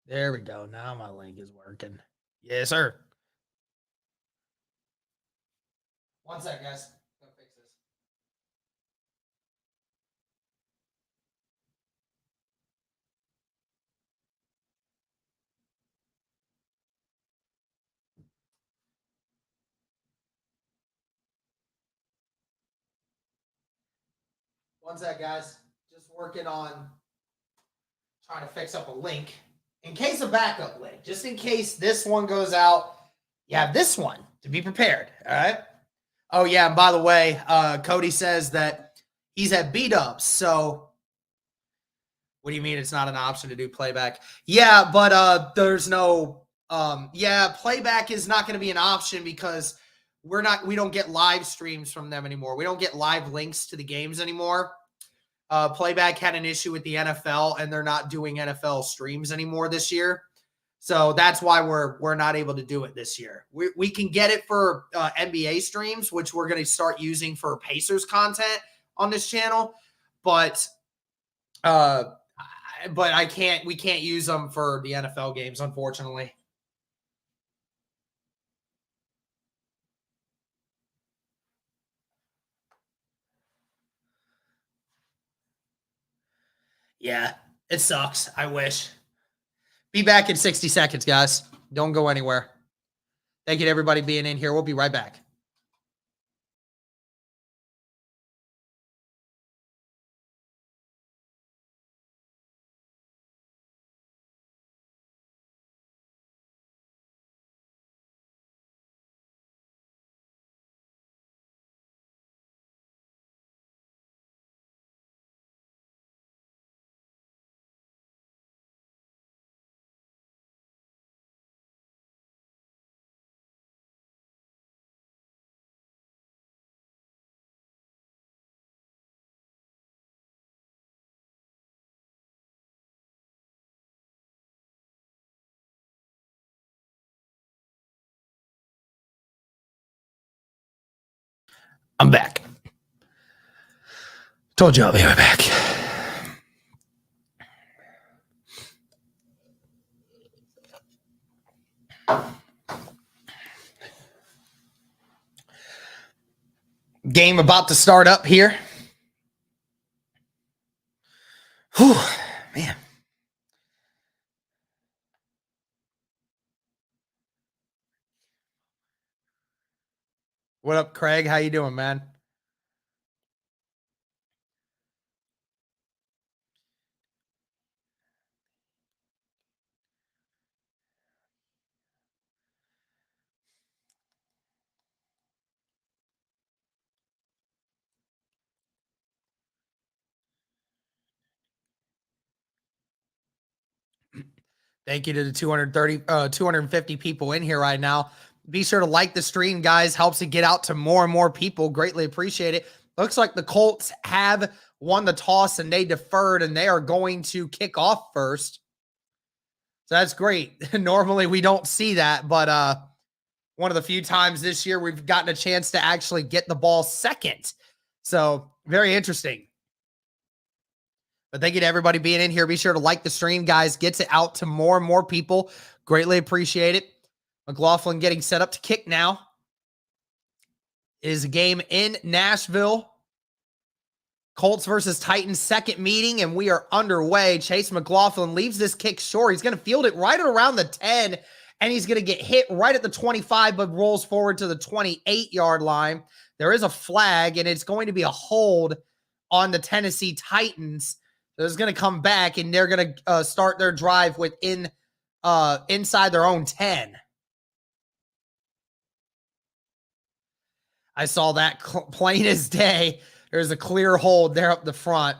There we go. Now my link is working. Yes, sir. One sec, guys. Go fix this. One sec, guys. Just working on trying to fix up a link in case a backup link, just in case this one goes out. You have this one to be prepared. All right. Oh yeah, and by the way, Cody says that he's at B-dubs. So what do you mean it's not an option to do playback? Yeah, but there's no playback is not going to be an option because we don't get live streams from them anymore. We don't get live links to the games anymore. Playback had an issue with the NFL and they're not doing NFL streams anymore this year. So that's why we're not able to do it this year. We can get it for NBA streams, which we're going to start using for Pacers content on this channel, but we can't use them for the NFL games, unfortunately. Yeah, it sucks. I wish. Be back in 60 seconds, guys. Don't go anywhere. Thank you to everybody being in here. We'll be right back. I'm back. Told you I'll be right back. Game about to start up here. Whew, man. What up, Craig? How you doing, man? Thank you to the 250 people in here right now. Be sure to like the stream, guys. Helps it get out to more and more people. Greatly appreciate it. Looks like the Colts have won the toss and they deferred and they are going to kick off first. So that's great. Normally we don't see that, but one of the few times this year we've gotten a chance to actually get the ball second. So very interesting. But thank you to everybody being in here. Be sure to like the stream, guys. Gets it out to more and more people. Greatly appreciate it. McLaughlin getting set up to kick now. It is a game in Nashville. Colts versus Titans second meeting, and we are underway. Chase McLaughlin leaves this kick short. He's going to field it right at around the 10, and he's going to get hit right at the 25, but rolls forward to the 28-yard line. There is a flag, and it's going to be a hold on the Tennessee Titans. So it's going to come back, and they're going to start their drive inside their own 10. I saw that plain as day. There's a clear hold there up the front.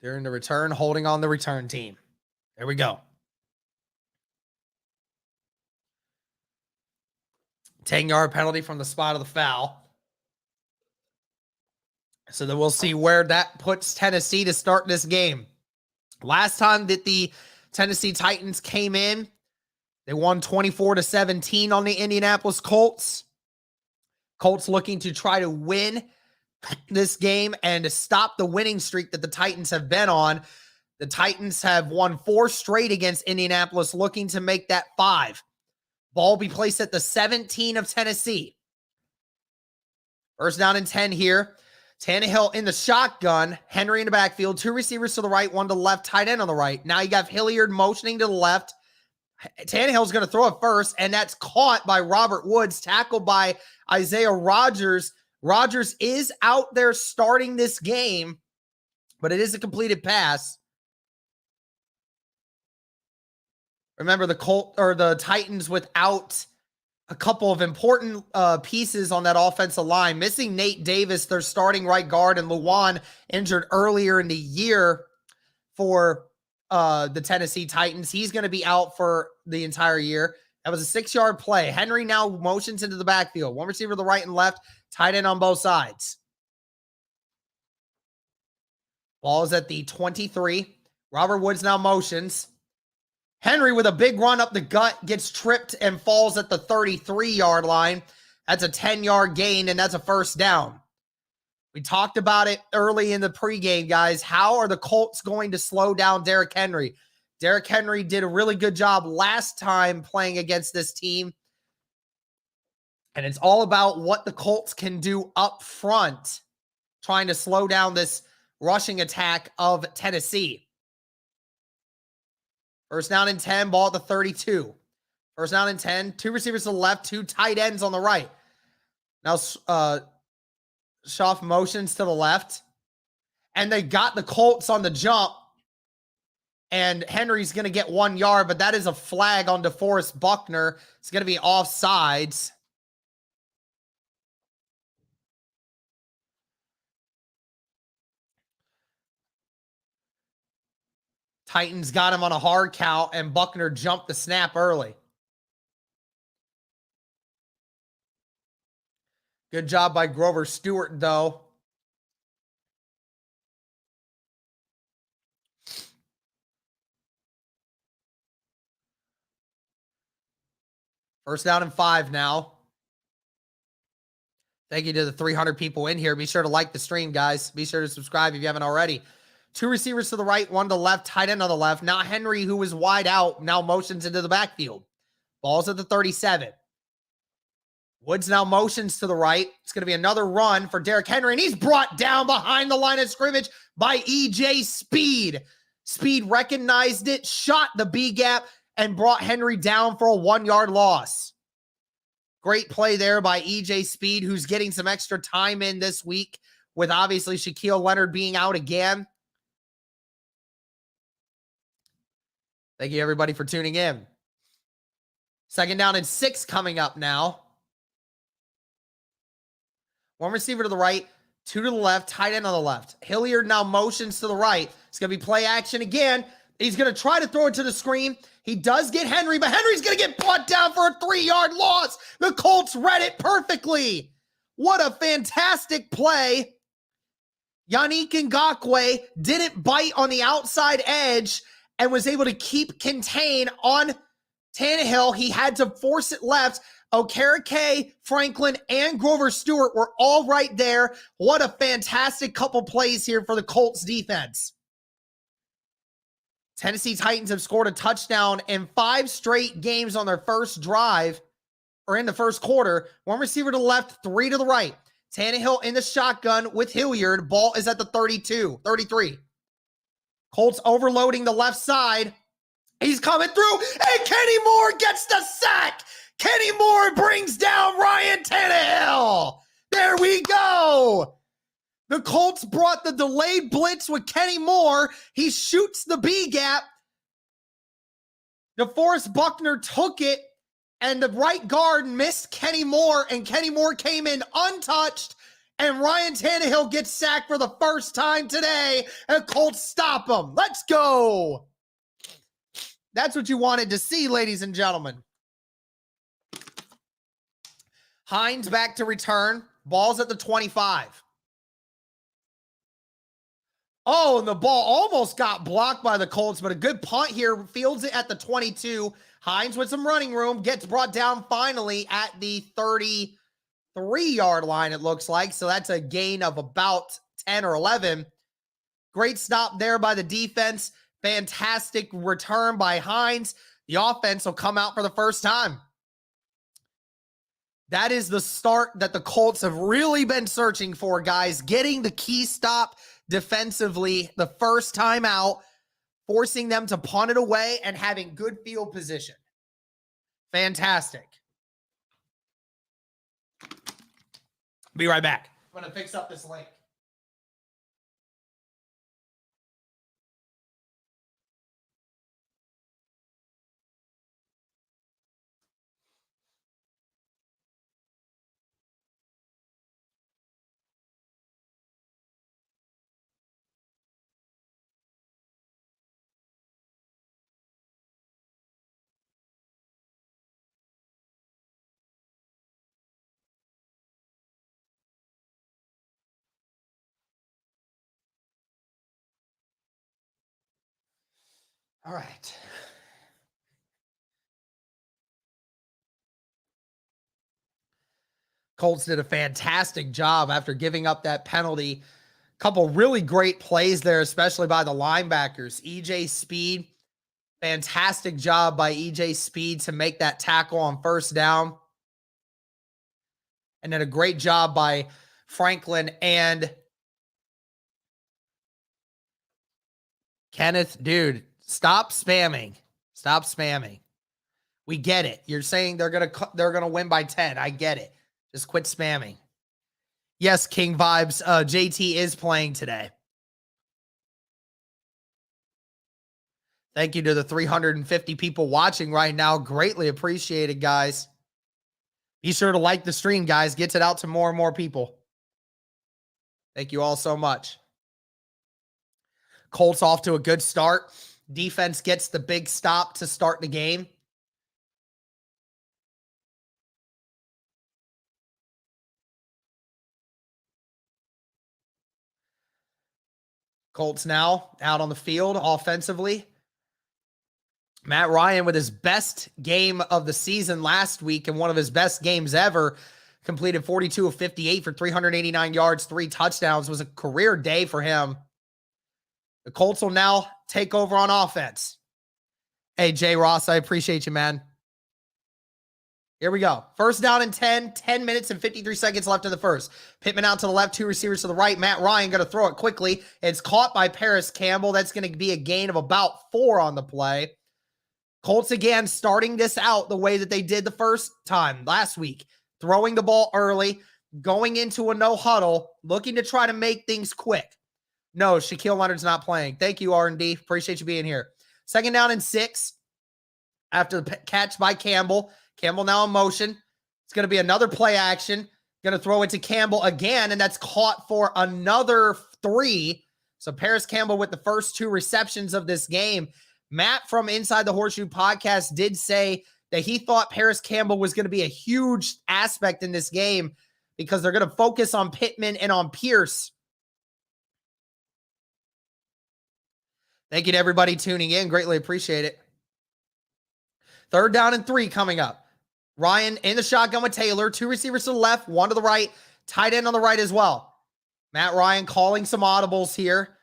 They're in the return, holding on the return team. There we go. 10-yard penalty from the spot of the foul. So then we'll see where that puts Tennessee to start this game. Last time that the Tennessee Titans came in, they won 24-17 on the Indianapolis Colts. Colts looking to try to win this game and to stop the winning streak that the Titans have been on. The Titans have won 4 straight against Indianapolis, looking to make that 5. Ball be placed at the 17 of Tennessee. First down and 10 here. Tannehill in the shotgun. Henry in the backfield. 2 receivers to the right, 1 to the left, tight end on the right. Now you got Hilliard motioning to the left. Tannehill's going to throw it first, and that's caught by Robert Woods, tackled by Isaiah Rodgers. Rodgers is out there starting this game, but it is a completed pass. Remember, the Titans without a couple of important pieces on that offensive line. Missing Nate Davis, their starting right guard, and Luwan injured earlier in the year for the Tennessee Titans. He's going to be out for the entire year. That was a 6-yard play. Henry now motions into the backfield. 1 receiver to the right and left, tight end on both sides. Ball is at the 23. Robert Woods now motions. Henry with a big run up the gut gets tripped and falls at the 33-yard line. That's a 10-yard gain, and that's a first down. We talked about it early in the pregame, guys. How are the Colts going to slow down Derrick Henry? Derrick Henry did a really good job last time playing against this team. And it's all about what the Colts can do up front, trying to slow down this rushing attack of Tennessee. First down and 10, ball at the 32. First down and 10, 2 receivers to the left, 2 tight ends on the right. Now, Schaff motions to the left, and they got the Colts on the jump, and Henry's going to get 1 yard, but that is a flag on DeForest Buckner. It's going to be offsides. Titans got him on a hard count, and Buckner jumped the snap early. Good job by Grover Stewart, though. First down and 5 now. Thank you to the 300 people in here. Be sure to like the stream, guys. Be sure to subscribe if you haven't already. 2 receivers to the right, 1 to the left, tight end on the left. Now Henry, who was wide out, now motions into the backfield. Ball's at the 37. Woods now motions to the right. It's going to be another run for Derrick Henry, and he's brought down behind the line of scrimmage by E.J. Speed. Speed recognized it, shot the B-gap, and brought Henry down for a 1-yard loss. Great play there by E.J. Speed, who's getting some extra time in this week with obviously Shaquille Leonard being out again. Thank you, everybody, for tuning in. Second down and 6 coming up now. 1 receiver to the right, 2 to the left, tight end on the left. Hilliard now motions to the right. It's going to be play action again. He's going to try to throw it to the screen. He does get Henry, but Henry's going to get brought down for a 3-yard loss. The Colts read it perfectly. What a fantastic play. Yannick Ngakoue didn't bite on the outside edge and was able to contain on Tannehill. He had to force it left. Okereke, Franklin, and Grover Stewart were all right there. What a fantastic couple plays here for the Colts defense. Tennessee Titans have scored a touchdown in 5 straight games on their first drive or in the first quarter. 1 receiver to the left, 3 to the right. Tannehill in the shotgun with Hilliard. Ball is at the 33. Colts overloading the left side. He's coming through, and Kenny Moore gets the sack. Kenny Moore brings down Ryan Tannehill. There we go. The Colts brought the delayed blitz with Kenny Moore. He shoots the B gap. DeForest Buckner took it, and the right guard missed Kenny Moore, and Kenny Moore came in untouched, and Ryan Tannehill gets sacked for the first time today, and Colts stop him. Let's go. That's what you wanted to see, ladies and gentlemen. Hines back to return. Ball's at the 25. Oh, and the ball almost got blocked by the Colts, but a good punt here. Fields it at the 22. Hines with some running room. Gets brought down finally at the 33-yard line, it looks like. So that's a gain of about 10 or 11. Great stop there by the defense. Fantastic return by Hines. The offense will come out for the first time. That is the start that the Colts have really been searching for, guys. Getting the key stop defensively the first time out, forcing them to punt it away and having good field position. Fantastic. Be right back. I'm going to fix up this link. All right. Colts did a fantastic job after giving up that penalty. Couple really great plays there, especially by the linebackers. EJ Speed, fantastic job by EJ Speed to make that tackle on first down. And then a great job by Franklin and Kenneth. Dude, stop spamming. Stop spamming. We get it. You're saying they're gonna win by 10. I get it. Just quit spamming. Yes, King Vibes. JT is playing today. Thank you to the 350 people watching right now. Greatly appreciated, guys. Be sure to like the stream, guys. Gets it out to more and more people. Thank you all so much. Colts off to a good start. Defense gets the big stop to start the game. Colts now out on the field offensively. Matt Ryan with his best game of the season last week and one of his best games ever. Completed 42 of 58 for 389 yards, 3 touchdowns. Was a career day for him. The Colts will now take over on offense. Hey, Jay Ross, I appreciate you, man. Here we go. First down and 10 minutes and 53 seconds left in the first. Pittman out to the left, 2 receivers to the right. Matt Ryan going to throw it quickly. It's caught by Paris Campbell. That's going to be a gain of about 4 on the play. Colts again starting this out the way that they did the first time last week. Throwing the ball early, going into a no huddle, looking to try to make things quick. No, Shaquille Leonard's not playing. Thank you, R&D. Appreciate you being here. Second down and 6 after the catch by Campbell. Campbell now in motion. It's going to be another play action. Going to throw it to Campbell again, and that's caught for another 3. So Paris Campbell with the first 2 receptions of this game. Matt from Inside the Horseshoe podcast did say that he thought Paris Campbell was going to be a huge aspect in this game because they're going to focus on Pittman and on Pierce. Thank you to everybody tuning in. Greatly appreciate it. Third down and 3 coming up. Ryan in the shotgun with Taylor. 2 receivers to the left, 1 to the right. Tight end on the right as well. Matt Ryan calling some audibles here.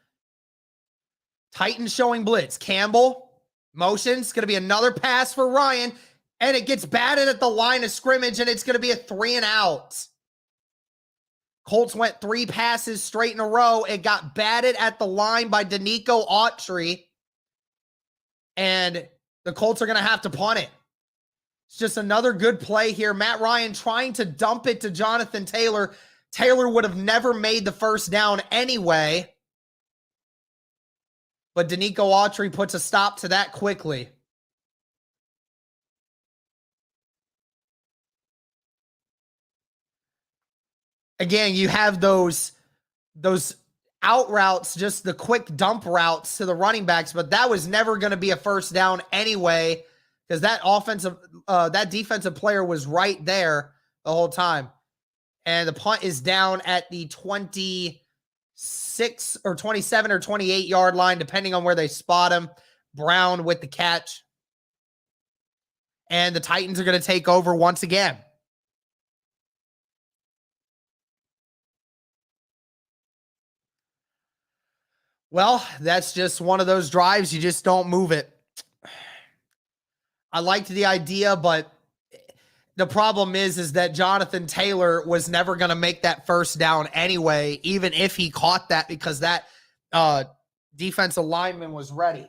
Titans showing blitz. Campbell, motions. Going to be another pass for Ryan. And it gets batted at the line of scrimmage, and it's going to be a 3-and-out. Colts went 3 passes straight in a row. It got batted at the line by Danico Autry. And the Colts are going to have to punt it. It's just another good play here. Matt Ryan trying to dump it to Jonathan Taylor. Taylor would have never made the first down anyway. But Danico Autry puts a stop to that quickly. Again, you have those out routes, just the quick dump routes to the running backs, but that was never going to be a first down anyway, because that defensive player was right there the whole time. And the punt is down at the 26 or 27 or 28 yard line, depending on where they spot him. Brown with the catch. And the Titans are going to take over once again. Well, that's just one of those drives. You just don't move it. I liked the idea, but the problem is that Jonathan Taylor was never going to make that first down anyway, even if he caught that, because that defensive lineman was ready.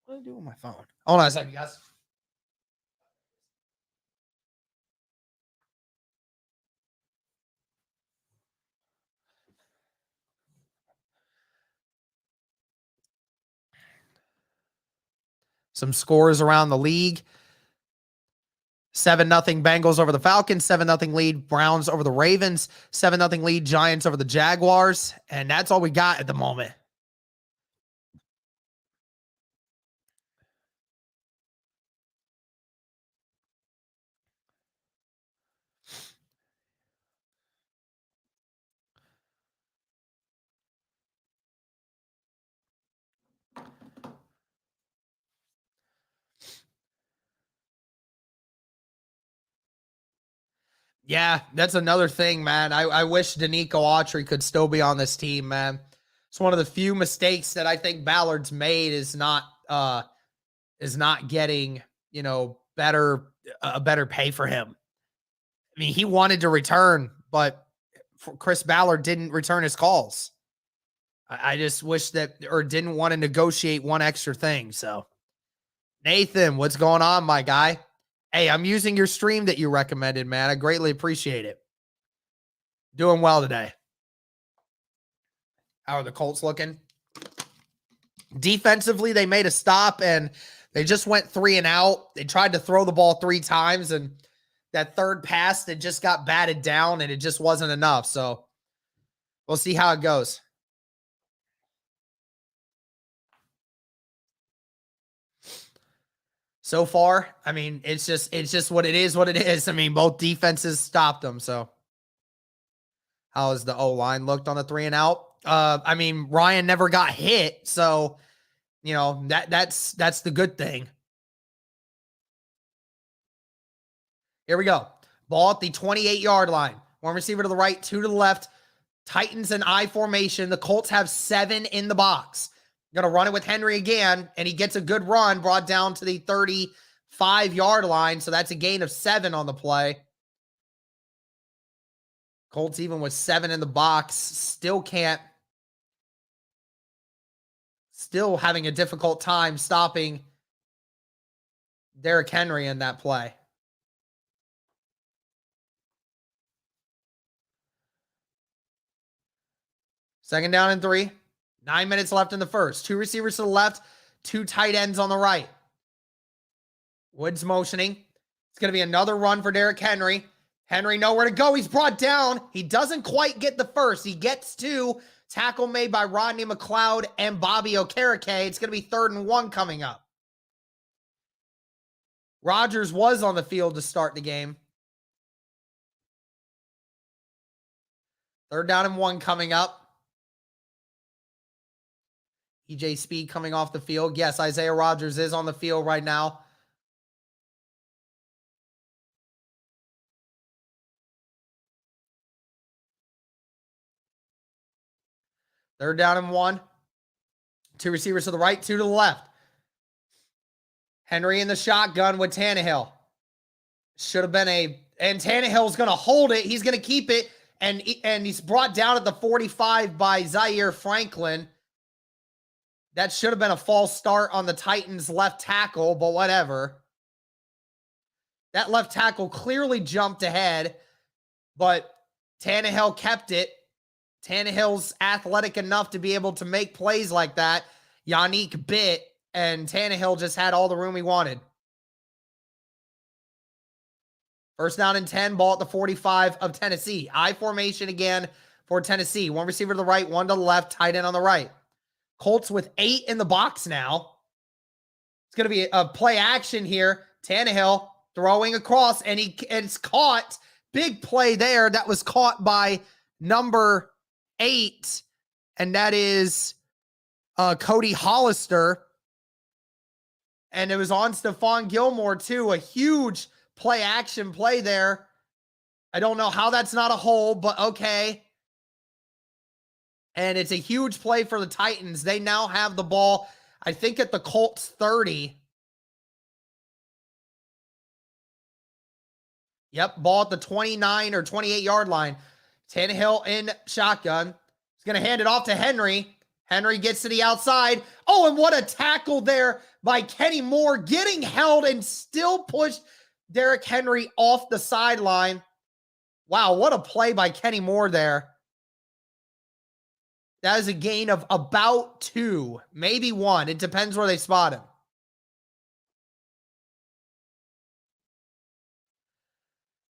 What do I do with my phone? Hold on a second, guys. Some scores around the league. 7-0 Bengals over the Falcons, 7-0 lead Browns over the Ravens, 7-0 lead Giants over the Jaguars, and that's all we got at the moment. Yeah, that's another thing, man. I wish Danico Autry could still be on this team, man. It's one of the few mistakes that I think Ballard's made is not getting, better pay for him. I mean, he wanted to return, but Chris Ballard didn't return his calls. I just wish or didn't want to negotiate one extra thing. So, Nathan, what's going on, my guy? Hey, I'm using your stream that you recommended, man. I greatly appreciate it. Doing well today. How are the Colts looking? Defensively, they made a stop and they just went 3-and-out. They tried to throw the ball 3 times, and that third pass that just got batted down, and it just wasn't enough. So we'll see how it goes. So far, I mean, it's just what it is. I mean, both defenses stopped them. So how has the O-line looked on the 3-and-out? I mean, Ryan never got hit, so that's the good thing. Here we go. Ball at the 28-yard line. One receiver to the right, 2 to the left. Titans and I formation. The Colts have 7 in the box. Going to run it with Henry again, and he gets a good run, brought down to the 35-yard line, so that's a gain of 7 on the play. Colts, even with 7 in the box, still having a difficult time stopping Derrick Henry in that play. Second down and 3. 9 minutes left in the first. 2 receivers to the left, 2 tight ends on the right. Woods motioning. It's going to be another run for Derrick Henry. Henry nowhere to go. He's brought down. He doesn't quite get the first. He gets 2. Tackle made by Rodney McLeod and Bobby Okereke. It's going to be 3rd and 1 coming up. Rodgers was on the field to start the game. 3rd down and 1 coming up. EJ Speed coming off the field. Yes, Isaiah Rodgers is on the field right now. Third down and 1. 2 receivers to the right, 2 to the left. Henry in the shotgun with Tannehill. Should have been and Tannehill's going to hold it. He's going to keep it. And he's brought down at the 45 by Zaire Franklin. That should have been a false start on the Titans left tackle, but whatever. That left tackle clearly jumped ahead, but Tannehill kept it. Tannehill's athletic enough to be able to make plays like that. Yannick bit, and Tannehill just had all the room he wanted. First down and 10, ball at the 45 of Tennessee. I formation again for Tennessee. One receiver to the right, one to the left, tight end on the right. Colts with 8 in the box now. It's going to be a play action here. Tannehill throwing across, and it's caught. Big play there. That was caught by number 8, and that is Cody Hollister. And it was on Stephon Gilmore, too. A huge play action play there. I don't know how that's not a hole, but okay. And it's a huge play for the Titans. They now have the ball, I think, at the Colts 30. Yep, ball at the 29 or 28-yard line. Tannehill in shotgun. He's going to hand it off to Henry. Henry gets to the outside. Oh, and what a tackle there by Kenny Moore, getting held and still pushed Derrick Henry off the sideline. Wow, what a play by Kenny Moore there. That is a gain of about 2, maybe 1. It depends where they spot him.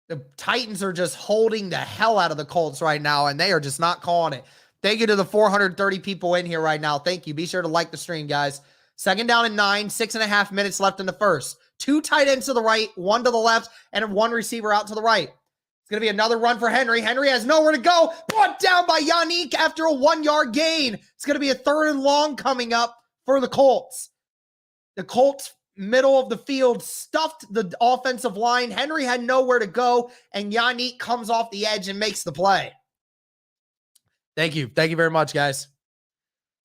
The Titans are just holding the hell out of the Colts right now, and they are just not calling it. Thank you to the 430 people in here right now. Thank you. Be sure to like the stream, guys. Second down and 9, 6.5 minutes left in the first. 2 tight ends to the right, 1 to the left, and 1 receiver out to the right. It's going to be another run for Henry. Henry has nowhere to go. Brought down by Yannick after a 1-yard gain. It's going to be a 3rd and long coming up for the Colts. The Colts, middle of the field, stuffed the offensive line. Henry had nowhere to go, and Yannick comes off the edge and makes the play. Thank you. Thank you very much, guys.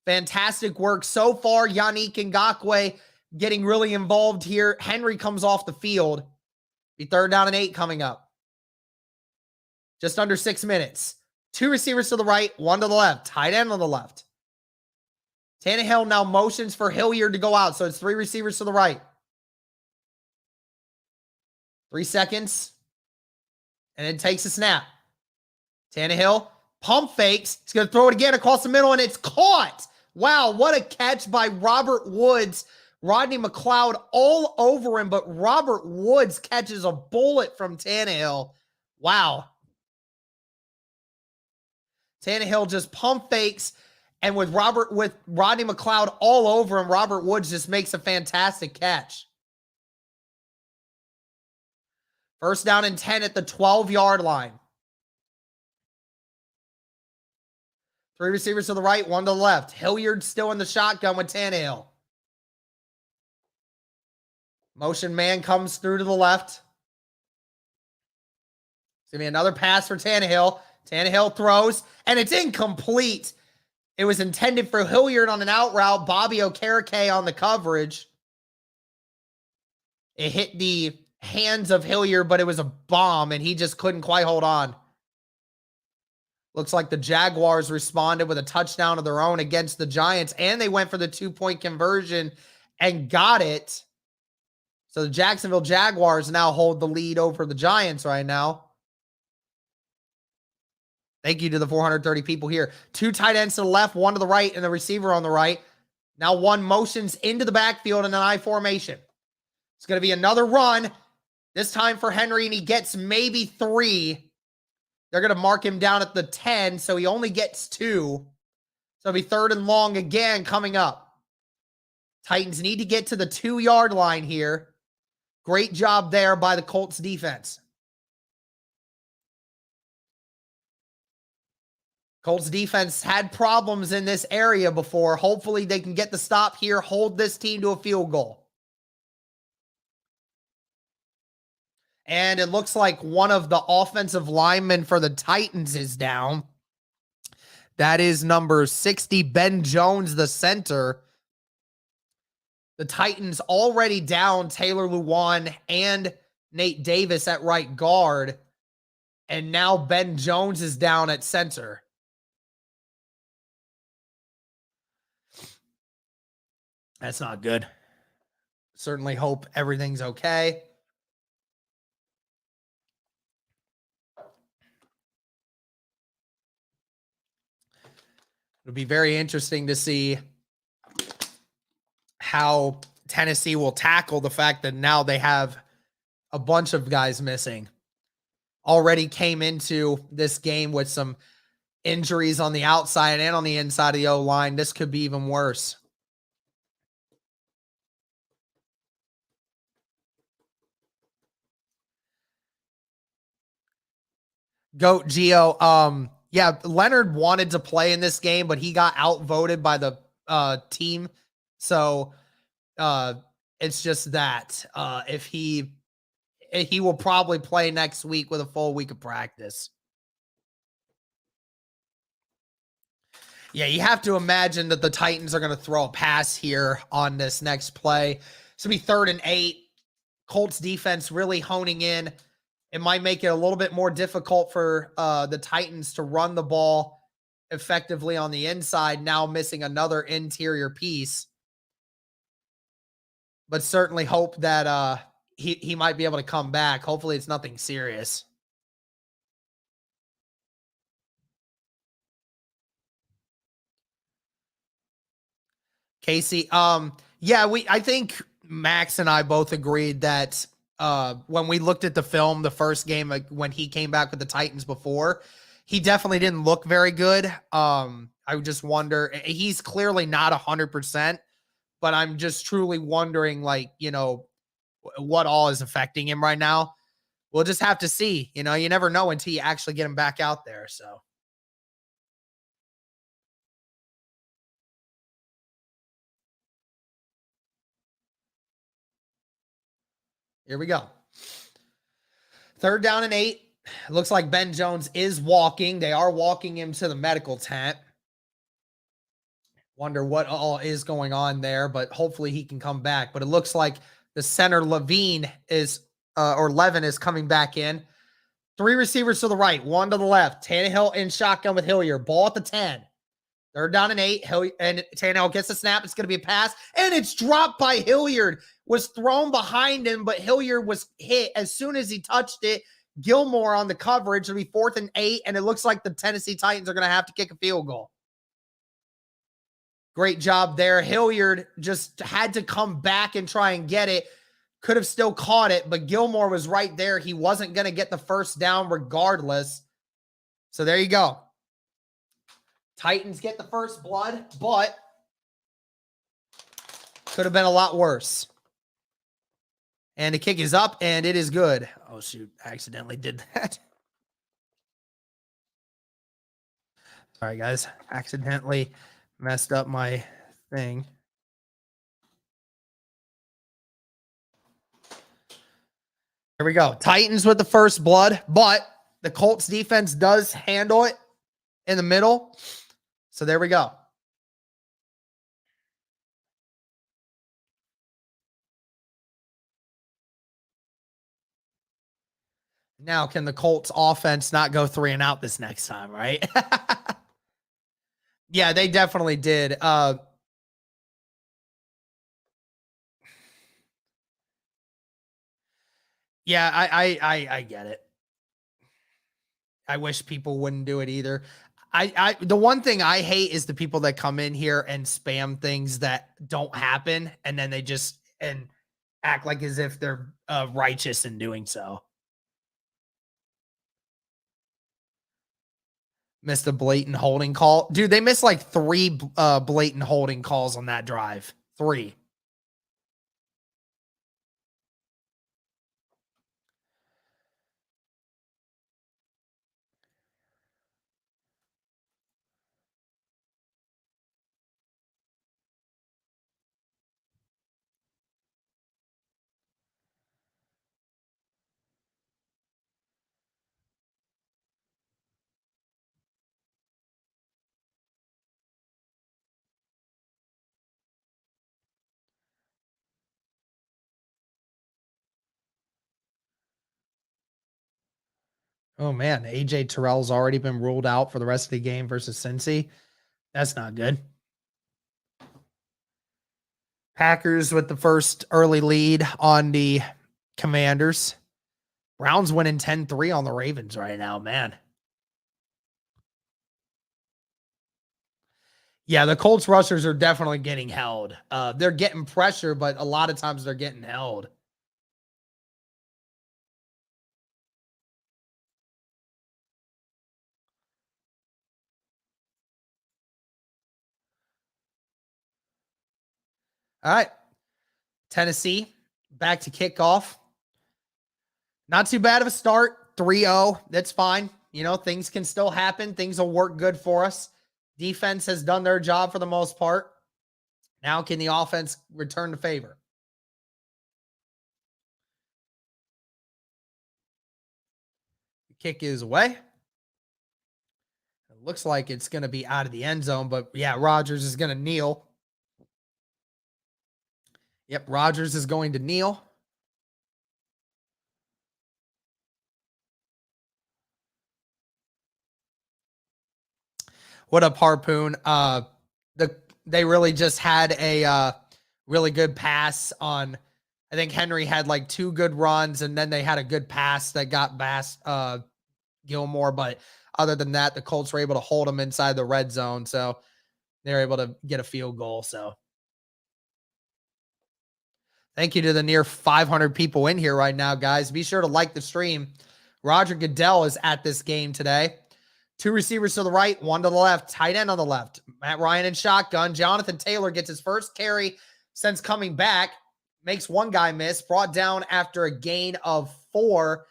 Fantastic work so far. Yannick Ngakoue getting really involved here. Henry comes off the field. Be 3rd down and 8 coming up. Just under 6 minutes. 2 receivers to the right, 1 to the left. Tight end on the left. Tannehill now motions for Hilliard to go out, so it's 3 receivers to the right. 3 seconds. And then takes a snap. Tannehill pump fakes. He's going to throw it again across the middle, and it's caught. Wow, what a catch by Robert Woods. Rodney McLeod all over him, but Robert Woods catches a bullet from Tannehill. Wow. Tannehill just pump fakes, and with Rodney McLeod all over him, Robert Woods just makes a fantastic catch. First down and 10 at the 12-yard line. 3 receivers to the right, 1 to the left. Hilliard still in the shotgun with Tannehill. Motion man comes through to the left. It's going to be another pass for Tannehill. Tannehill throws, and it's incomplete. It was intended for Hilliard on an out route. Bobby Okereke on the coverage. It hit the hands of Hilliard, but it was a bomb, and he just couldn't quite hold on. Looks like the Jaguars responded with a touchdown of their own against the Giants, and they went for the 2-point conversion and got it. So the Jacksonville Jaguars now hold the lead over the Giants right now. Thank you to the 430 people here. 2 tight ends to the left, 1 to the right, and the receiver on the right. Now 1 motions into the backfield in an I formation. It's going to be another run, this time for Henry, and he gets maybe 3. They're going to mark him down at the 10, so he only gets 2. So it'll be 3rd and long again coming up. Titans need to get to the 2-yard line here. Great job there by the Colts defense. Colts defense had problems in this area before. Hopefully they can get the stop here, hold this team to a field goal. And it looks like one of the offensive linemen for the Titans is down. That is number 60, Ben Jones, the center. The Titans already down Taylor Lewan and Nate Davis at right guard. And now Ben Jones is down at center. That's not good. Certainly hope everything's okay. It'll be very interesting to see how Tennessee will tackle the fact that now they have a bunch of guys missing. Already came into this game with some injuries on the outside and on the inside of the O-line. This could be even worse. Goat Geo. Yeah, Leonard wanted to play in this game, but he got outvoted by the team. So it's just that if he will probably play next week with a full week of practice. Yeah, you have to imagine that the Titans are going to throw a pass here on this next play. It's going to be 3rd and 8. Colts defense really honing in. It might make it a little bit more difficult for the Titans to run the ball effectively on the inside, now missing another interior piece. But certainly hope that he might be able to come back. Hopefully it's nothing serious. Casey, yeah, I think Max and I both agreed that when we looked at the film, the first game, like when he came back with the Titans before, he definitely didn't look very good. I just wonder, he's clearly not 100%, but I'm just truly wondering, like, what all is affecting him right now. We'll just have to see. You never know until you actually get him back out there. So here we go. 3rd down and 8. Looks like Ben Jones is walking. They are walking him to the medical tent. Wonder what all is going on there, but hopefully he can come back. But it looks like the center Levine is, or Levin is coming back in. 3 receivers to the right, 1 to the left. Tannehill in shotgun with Hilliard. Ball at the 10. 3rd down and 8. And Tannehill gets the snap. It's going to be a pass, and it's dropped by Hilliard. Was thrown behind him, but Hilliard was hit as soon as he touched it. Gilmore on the coverage. It'll be 4th and 8, and it looks like the Tennessee Titans are going to have to kick a field goal. Great job there. Hilliard just had to come back and try and get it. Could have still caught it, but Gilmore was right there. He wasn't going to get the first down regardless. So there you go. Titans get the first blood, but could have been a lot worse. And the kick is up, and it is good. Oh, shoot. I accidentally did that. Sorry, guys. Accidentally messed up my thing. Here we go. Titans with the first blood, but the Colts defense does handle it in the middle. So there we go. Now, can the Colts offense not go 3 and out this next time, right? Yeah, they definitely did. Yeah, I get it. I wish people wouldn't do it either. The one thing I hate is the people that come in here and spam things that don't happen, and then they just act like as if they're righteous in doing so. Missed a blatant holding call. Dude, they missed like 3 blatant holding calls on that drive. 3. Oh, man. AJ Terrell's already been ruled out for the rest of the game versus Cincy. That's not good. Packers with the first early lead on the Commanders. Browns winning 10-3 on the Ravens right now, man. Yeah, the Colts rushers are definitely getting held. They're getting pressure, but a lot of times they're getting held. All right. Tennessee, back to kickoff. Not too bad of a start. 3-0. That's fine. You know, things can still happen. Things will work good for us. Defense has done their job for the most part. Now, can the offense return the favor? The kick is away. It looks like it's going to be out of the end zone, but yeah, Rodgers is going to kneel. Yep, Rodgers is going to kneel. What up, Harpoon? They really just had a really good pass on. I think Henry had like 2 good runs, and then they had a good pass that got Gilmore. But other than that, the Colts were able to hold them inside the red zone, so they're able to get a field goal. So thank you to the near 500 people in here right now, guys. Be sure to like the stream. Roger Goodell is at this game today. 2 receivers to the right, 1 to the left, tight end on the left. Matt Ryan in shotgun. Jonathan Taylor gets his first carry since coming back. Makes 1 guy miss. Brought down after a gain of 4.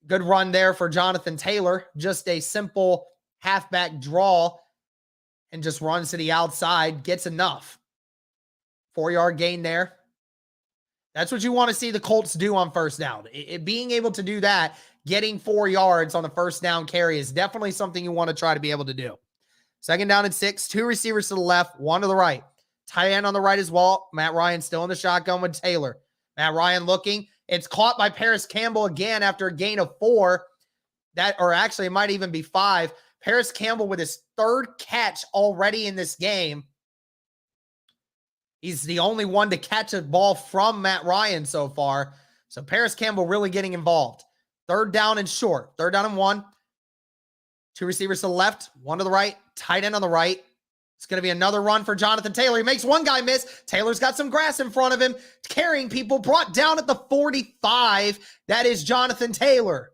Good run there for Jonathan Taylor. Just a simple halfback draw and just runs to the outside. Gets enough. 4-yard gain there. That's what you want to see the Colts do on first down. Being able to do that, getting 4 yards on the first down carry is definitely something you want to try to be able to do. 2nd down and 6, 2 receivers to the left, 1 to the right. Tight end on the right as well. Matt Ryan still in the shotgun with Taylor. Matt Ryan looking. It's caught by Paris Campbell again after a gain of 4. Or actually, it might even be 5. Paris Campbell with his 3rd catch already in this game. He's the only one to catch a ball from Matt Ryan so far. So Paris Campbell really getting involved. 3rd down and short. 3rd down and 1. 2 receivers to the left, 1 to the right. Tight end on the right. It's going to be another run for Jonathan Taylor. He makes 1 guy miss. Taylor's got some grass in front of him. Carrying people. Brought down at the 45. That is Jonathan Taylor.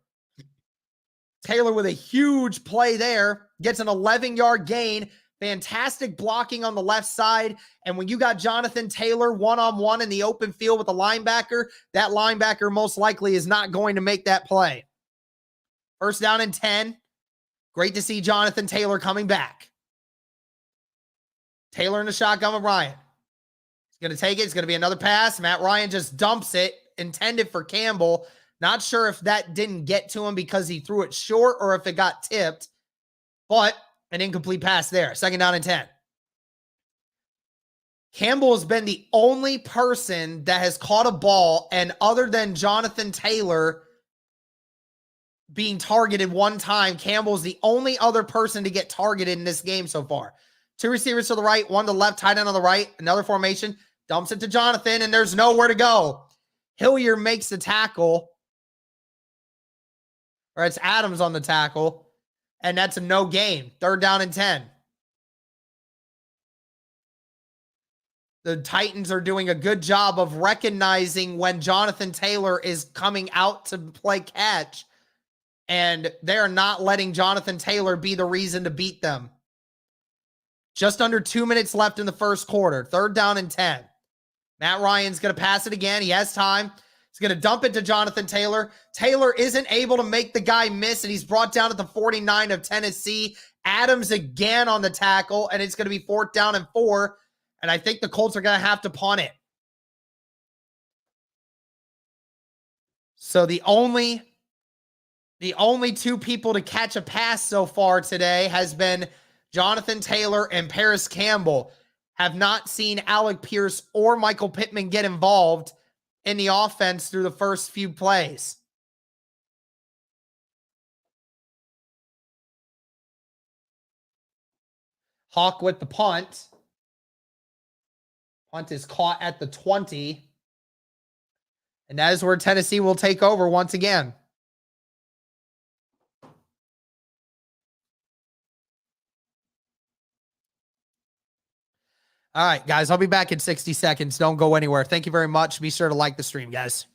Taylor with a huge play there. Gets an 11-yard gain. Fantastic blocking on the left side. And when you got Jonathan Taylor one-on-one in the open field with a linebacker, that linebacker most likely is not going to make that play. 1st down and 10. Great to see Jonathan Taylor coming back. Taylor in the shotgun with Ryan. He's going to take it. It's going to be another pass. Matt Ryan just dumps it, intended for Campbell. Not sure if that didn't get to him because he threw it short or if it got tipped, but an incomplete pass there. 2nd down and 10. Campbell has been the only person that has caught a ball, and other than Jonathan Taylor being targeted 1 time, Campbell's the only other person to get targeted in this game so far. 2 receivers to the right, 1 to the left, tight end on the right, another formation, dumps it to Jonathan, and there's nowhere to go. Hillier makes the tackle, or it's Adams on the tackle, and that's a no gain. 3rd down and 10. The Titans are doing a good job of recognizing when Jonathan Taylor is coming out to play catch, and they're not letting Jonathan Taylor be the reason to beat them. Just under 2 minutes left in the first quarter. 3rd down and 10. Matt Ryan's going to pass it again. He has time. He's going to dump it to Jonathan Taylor. Taylor isn't able to make the guy miss, and he's brought down at the 49 of Tennessee. Adams again on the tackle, and it's going to be 4th down and 4. And I think the Colts are going to have to punt it. So the only 2 people to catch a pass so far today has been Jonathan Taylor and Paris Campbell. Have not seen Alec Pierce or Michael Pittman get involved in the offense through the first few plays. Hawk with the punt. Punt is caught at the 20. And that is where Tennessee will take over once again. All right, guys, I'll be back in 60 seconds. Don't go anywhere. Thank you very much. Be sure to like the stream, guys.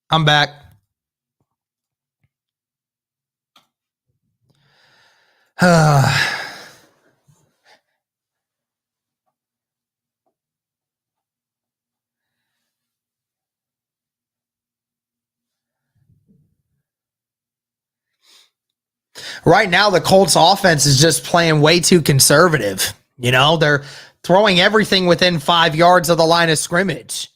I'm back. Right now, the Colts offense is just playing way too conservative. You know, they're throwing everything within 5 yards of the line of scrimmage.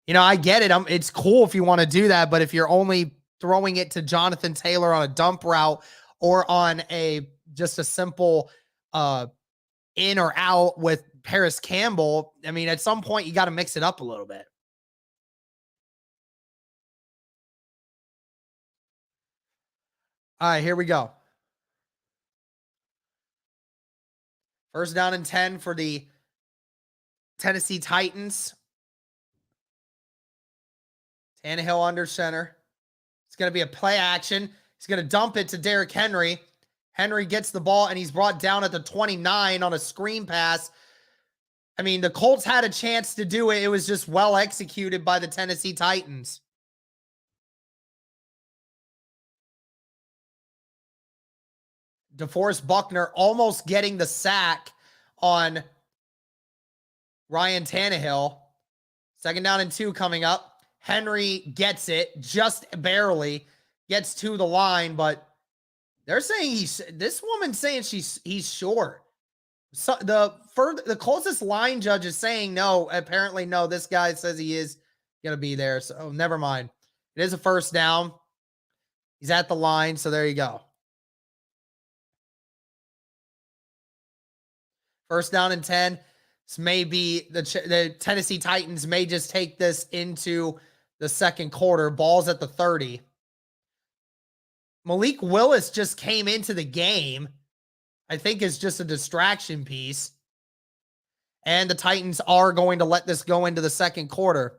You know, I get it. It's cool if you want to do that, but if you're only throwing it to Jonathan Taylor on a dump route or on just a simple in or out with Paris Campbell, I mean, at some point you got to mix it up a little bit. All right, here we go. First down and 10 for the Tennessee Titans. Tannehill under center. It's going to be a play action. He's going to dump it to Derrick Henry. Henry gets the ball, and he's brought down at the 29 on a screen pass. I mean, the Colts had a chance to do it. It was just well executed by the Tennessee Titans. DeForest Buckner almost getting the sack on Ryan Tannehill. Second down and 2 coming up. Henry gets it just barely, gets to the line, but they're saying this woman's saying he's short. So the closest line judge is saying no. Apparently, no. This guy says he is going to be there. So never mind. It is a first down. He's at the line. So there you go. First down and 10. This may be the Tennessee Titans may just take this into the second quarter. Ball's at the 30. Malik Willis just came into the game. I think is just a distraction piece. And the Titans are going to let this go into the second quarter.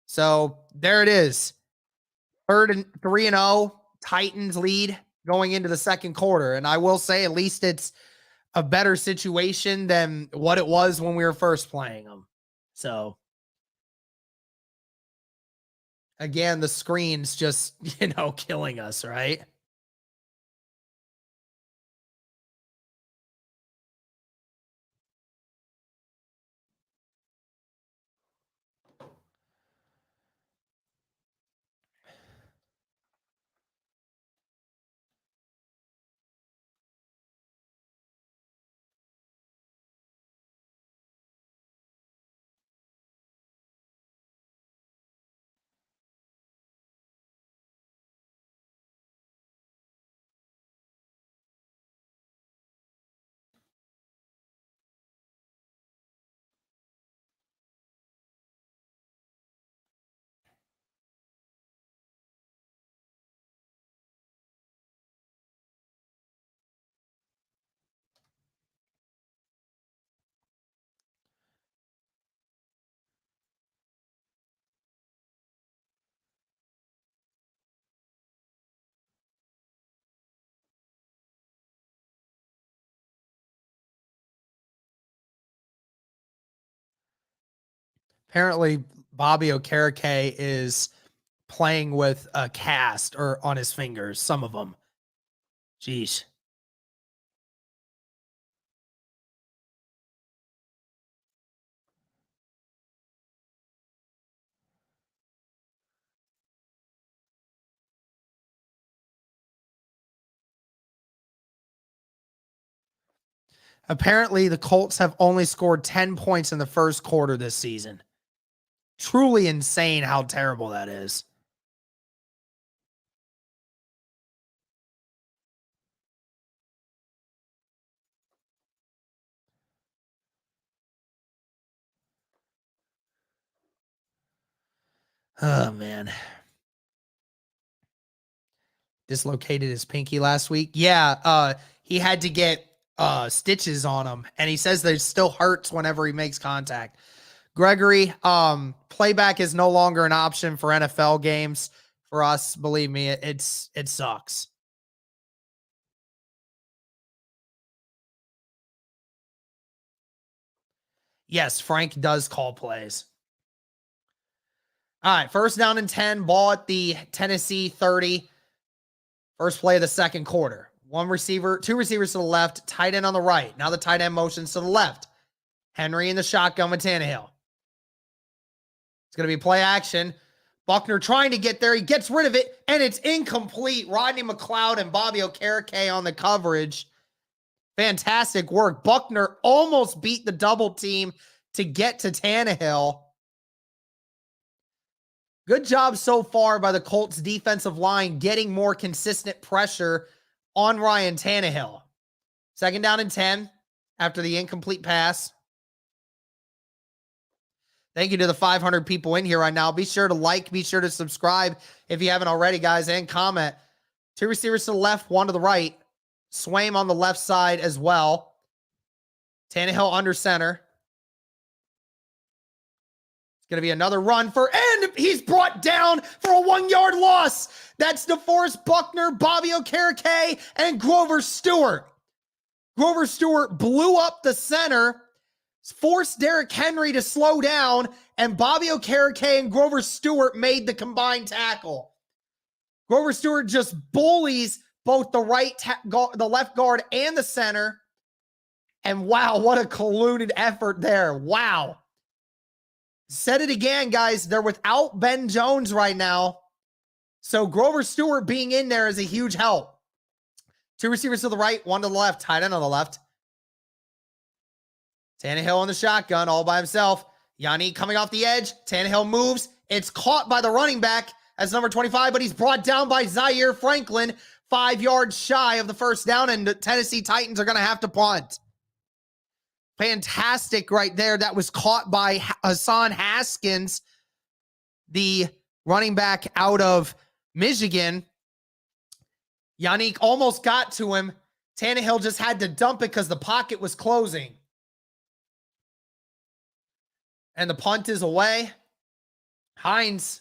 So there it is. 3-0 Titans lead going into the second quarter. And I will say at least it's a better situation than what it was when we were first playing them. So again, the screen's just, killing us, right? Apparently, Bobby Okereke is playing with a cast or on his fingers, some of them. Jeez. Apparently, the Colts have only scored 10 points in the first quarter this season. Truly insane how terrible that is. Oh, man. Dislocated his pinky last week. Yeah, he had to get stitches on him, and he says that it still hurts whenever he makes contact. Gregory, playback is no longer an option for NFL games for us. Believe me, it sucks. Yes, Frank does call plays. All right, first down and 10, ball at the Tennessee 30. First play of the second quarter. Two receivers to the left, tight end on the right. Now the tight end motions to the left. Henry in the shotgun with Tannehill. It's going to be play action. Buckner trying to get there. He gets rid of it, and it's incomplete. Rodney McLeod and Bobby Okereke on the coverage. Fantastic work. Buckner almost beat the double team to get to Tannehill. Good job so far by the Colts defensive line getting more consistent pressure on Ryan Tannehill. Second down and 10 after the incomplete pass. Thank you to the 500 people in here right now. Be sure to like, be sure to subscribe if you haven't already, guys, and comment. Two receivers to the left, one to the right. Swaim on the left side as well. Tannehill under center. It's going to be another run and he's brought down for a 1-yard loss. That's DeForest Buckner, Bobby Okereke, and Grover Stewart. Grover Stewart blew up the center, forced Derrick Henry to slow down, and Bobby Okereke and Grover Stewart made the combined tackle. Grover Stewart just bullies both the left guard and the center. And wow, what a colluded effort there. Wow. Said it again, guys. They're without Ben Jones right now. So Grover Stewart being in there is a huge help. Two receivers to the right, one to the left, tight end on the left. Tannehill on the shotgun all by himself. Yannick coming off the edge. Tannehill moves. It's caught by the running back as number 25, but he's brought down by Zaire Franklin, 5 yards shy of the first down, and the Tennessee Titans are going to have to punt. Fantastic right there. That was caught by Hassan Haskins, the running back out of Michigan. Yannick almost got to him. Tannehill just had to dump it because the pocket was closing. And the punt is away. Hines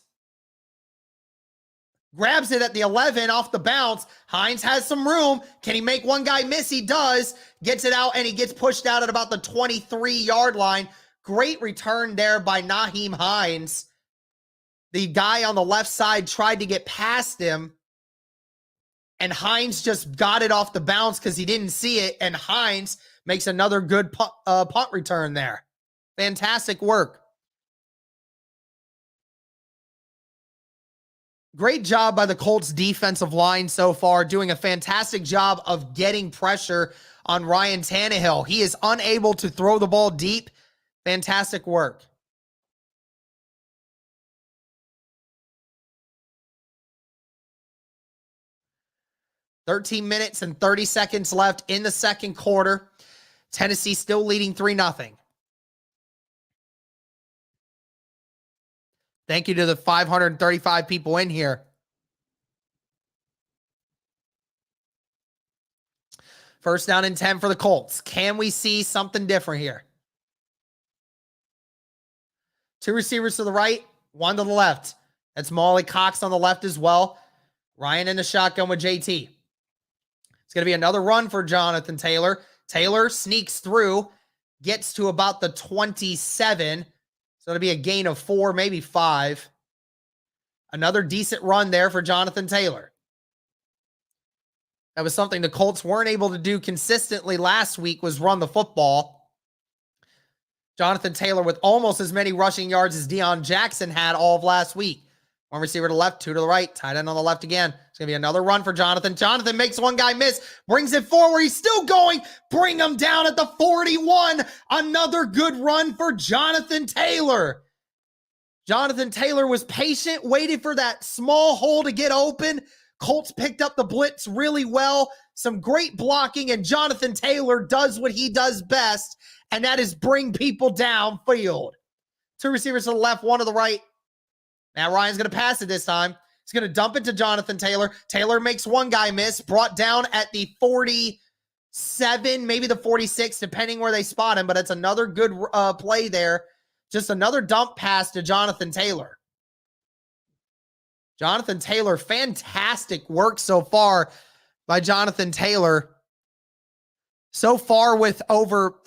grabs it at the 11 off the bounce. Hines has some room. Can he make one guy miss? He does. Gets it out, and he gets pushed out at about the 23-yard line. Great return there by Nyheim Hines. The guy on the left side tried to get past him, and Hines just got it off the bounce because he didn't see it, and Hines makes another good punt return there. Fantastic work. Great job by the Colts defensive line so far, doing a fantastic job of getting pressure on Ryan Tannehill. He is unable to throw the ball deep. Fantastic work. $13 minutes and 30 seconds left in the second quarter. Tennessee still leading 3-0. Thank you to the 535 people in here. First down and 10 for the Colts. Can we see something different here? Two receivers to the right, one to the left. That's Molly Cox on the left as well. Ryan in the shotgun with JT. It's going to be another run for Jonathan Taylor. Taylor sneaks through, gets to about the 27. So it'll be a gain of 4, maybe 5. Another decent run there for Jonathan Taylor. That was something the Colts weren't able to do consistently last week, was run the football. Jonathan Taylor with almost as many rushing yards as Deion Jackson had all of last week. One receiver to the left, 2 to the right, tight end on the left again. It's going to be another run for Jonathan. Jonathan makes one guy miss, brings it forward. He's still going. Bring him down at the 41. Another good run for Jonathan Taylor. Jonathan Taylor was patient, waited for that small hole to get open. Colts picked up the blitz really well. Some great blocking, and Jonathan Taylor does what he does best, and that is bring people downfield. 2 receivers to the left, 1 to the right. Matt Ryan's going to pass it this time. He's going to dump it to Jonathan Taylor. Taylor makes one guy miss, brought down at the 47, maybe the 46, depending where they spot him, but it's another good play there. Just another dump pass to Jonathan Taylor. Jonathan Taylor, fantastic work so far by Jonathan Taylor. So far with over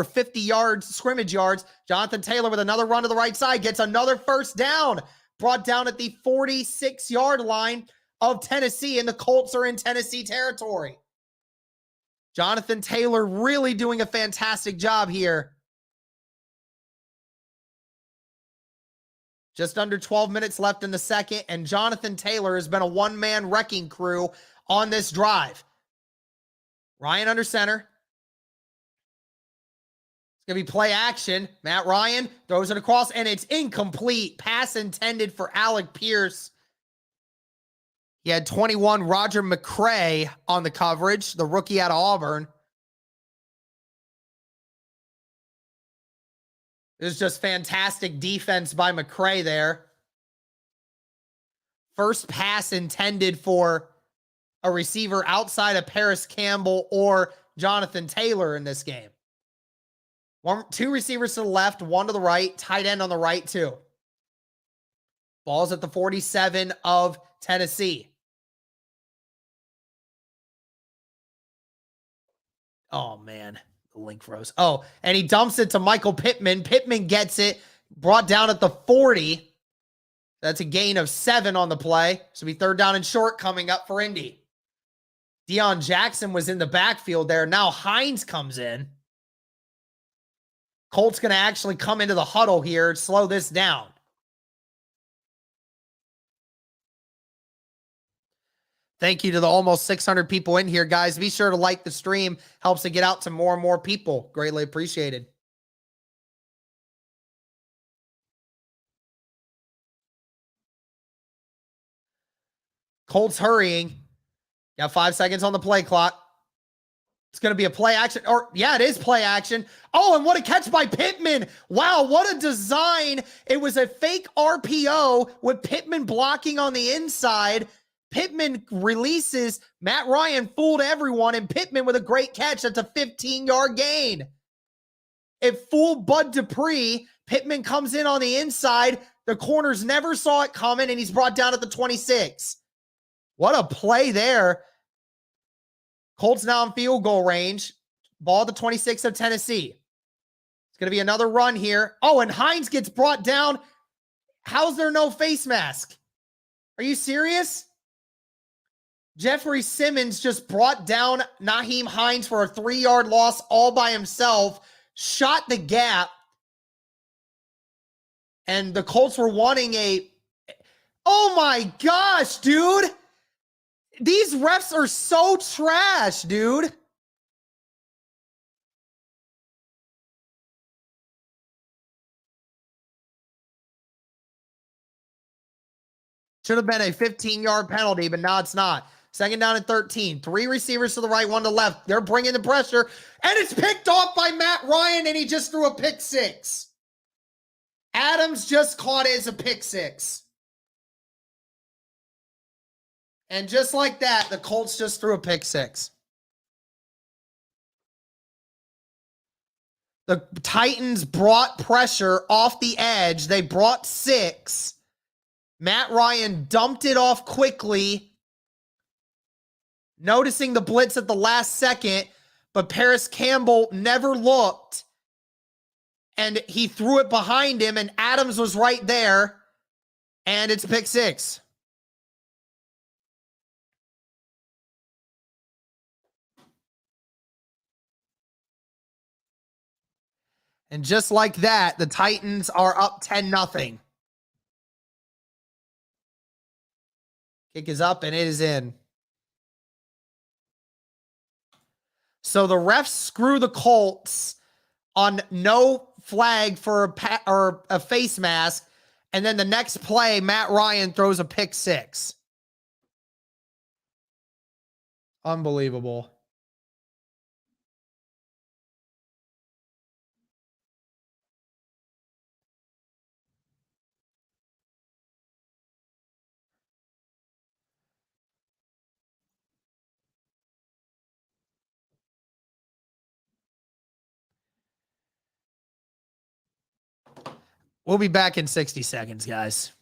50 yards, scrimmage yards, Jonathan Taylor with another run to the right side, gets another first down, brought down at the 46-yard line of Tennessee, and the Colts are in Tennessee territory. Jonathan Taylor really doing a fantastic job here. Just under 12 minutes left in the second, and Jonathan Taylor has been a one-man wrecking crew on this drive. Ryan under center. It's going to be play action. Matt Ryan throws it across, and it's incomplete. Pass intended for Alec Pierce. He had 21, Roger McCray on the coverage, the rookie out of Auburn. It was just fantastic defense by McCray there. First pass intended for a receiver outside of Paris Campbell or Jonathan Taylor in this game. 2 receivers to the left, 1 to the right, tight end on the right too. Ball's at the 47 of Tennessee. Oh, man. The link froze. Oh, and he dumps it to Michael Pittman. Pittman gets it, brought down at the 40. That's a gain of 7 on the play. So it'll be 3rd down and short coming up for Indy. Deion Jackson was in the backfield there. Now Hines comes in. Colts going to actually come into the huddle here, slow this down. Thank you to the almost 600 people in here, guys. Be sure to like the stream. Helps it get out to more and more people. Greatly appreciated. Colts hurrying. Got 5 seconds on the play clock. It's going to be a play action. Or, yeah, it is play action. Oh, and what a catch by Pittman. Wow, what a design. It was a fake RPO with Pittman blocking on the inside. Pittman releases. Matt Ryan fooled everyone, and Pittman with a great catch. That's a 15-yard gain. It fooled Bud Dupree. Pittman comes in on the inside. The corners never saw it coming, and he's brought down at the 26. What a play there. Colts now in field goal range. Ball at the 26 of Tennessee. It's going to be another run here. Oh, and Hines gets brought down. How's there no face mask? Are you serious? Jeffrey Simmons just brought down Nyheim Hines for a 3-yard loss all by himself, shot the gap, and the Colts were wanting a... Oh my gosh, dude! These refs are so trash, dude. Should have been a 15-yard penalty, but now it's not. 2nd down and 13. 3 receivers to the right, 1 to the left. They're bringing the pressure, and it's picked off by Matt Ryan, and he just threw a pick 6. Adams just caught it as a pick 6. And just like that, the Colts just threw a pick 6. The Titans brought pressure off the edge. They brought 6. Matt Ryan dumped it off quickly, noticing the blitz at the last second, but Paris Campbell never looked. and he threw it behind him, and Adams was right there, and it's a pick six. And just like that, the Titans are up 10-0. Kick is up, and it is in. So the refs screw the Colts on no flag for a face mask, and then the next play, Matt Ryan throws a pick six. Unbelievable. We'll be back in 60 seconds, guys.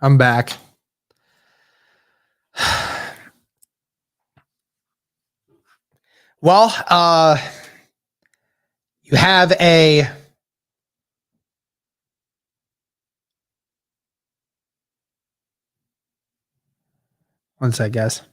I'm back. Well, you have a one sec, guys.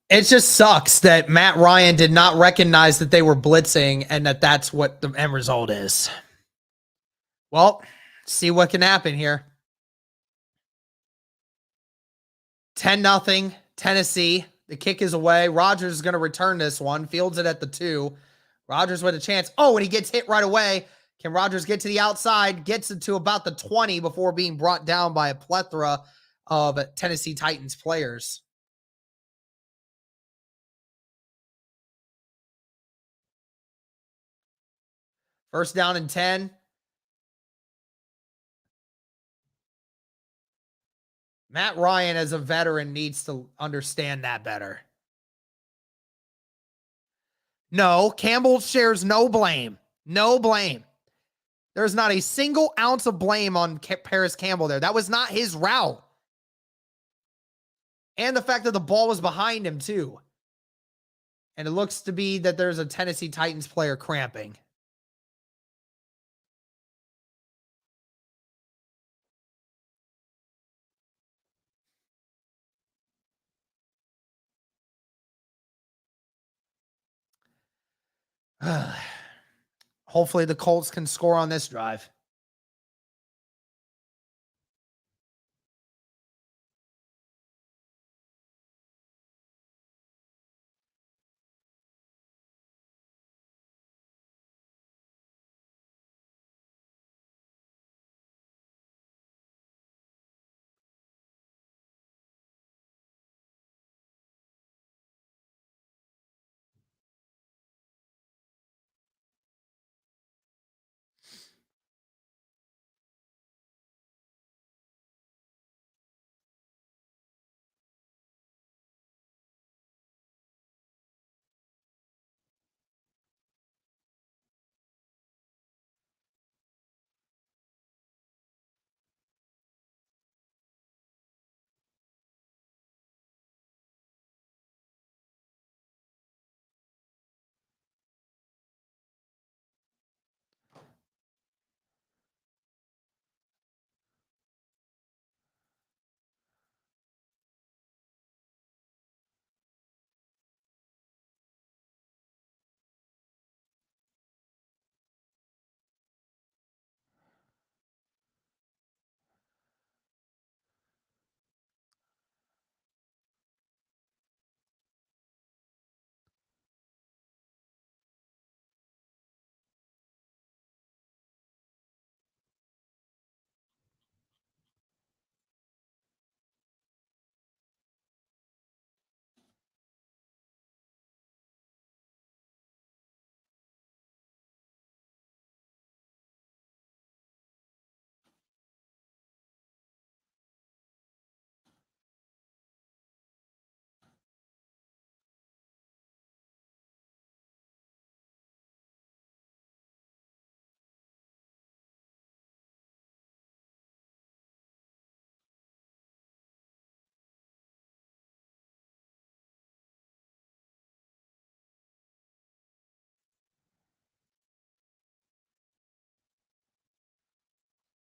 It just sucks that Matt Ryan did not recognize that they were blitzing and that that's what the end result is. Well, see what can happen here. 10-0, Tennessee. The kick is away. Rodgers is going to return this one. Fields it at the 2. Rodgers with a chance. Oh, and he gets hit right away. Can Rodgers get to the outside? Gets it to about the 20 before being brought down by a plethora of Tennessee Titans players. First down and 10. Matt Ryan, as a veteran, needs to understand that better. No, Campbell shares no blame. No blame. There's not a single ounce of blame on Paris Campbell there. That was not his route. And the fact that the ball was behind him, too. And it looks to be that there's a Tennessee Titans player cramping. Hopefully the Colts can score on this drive.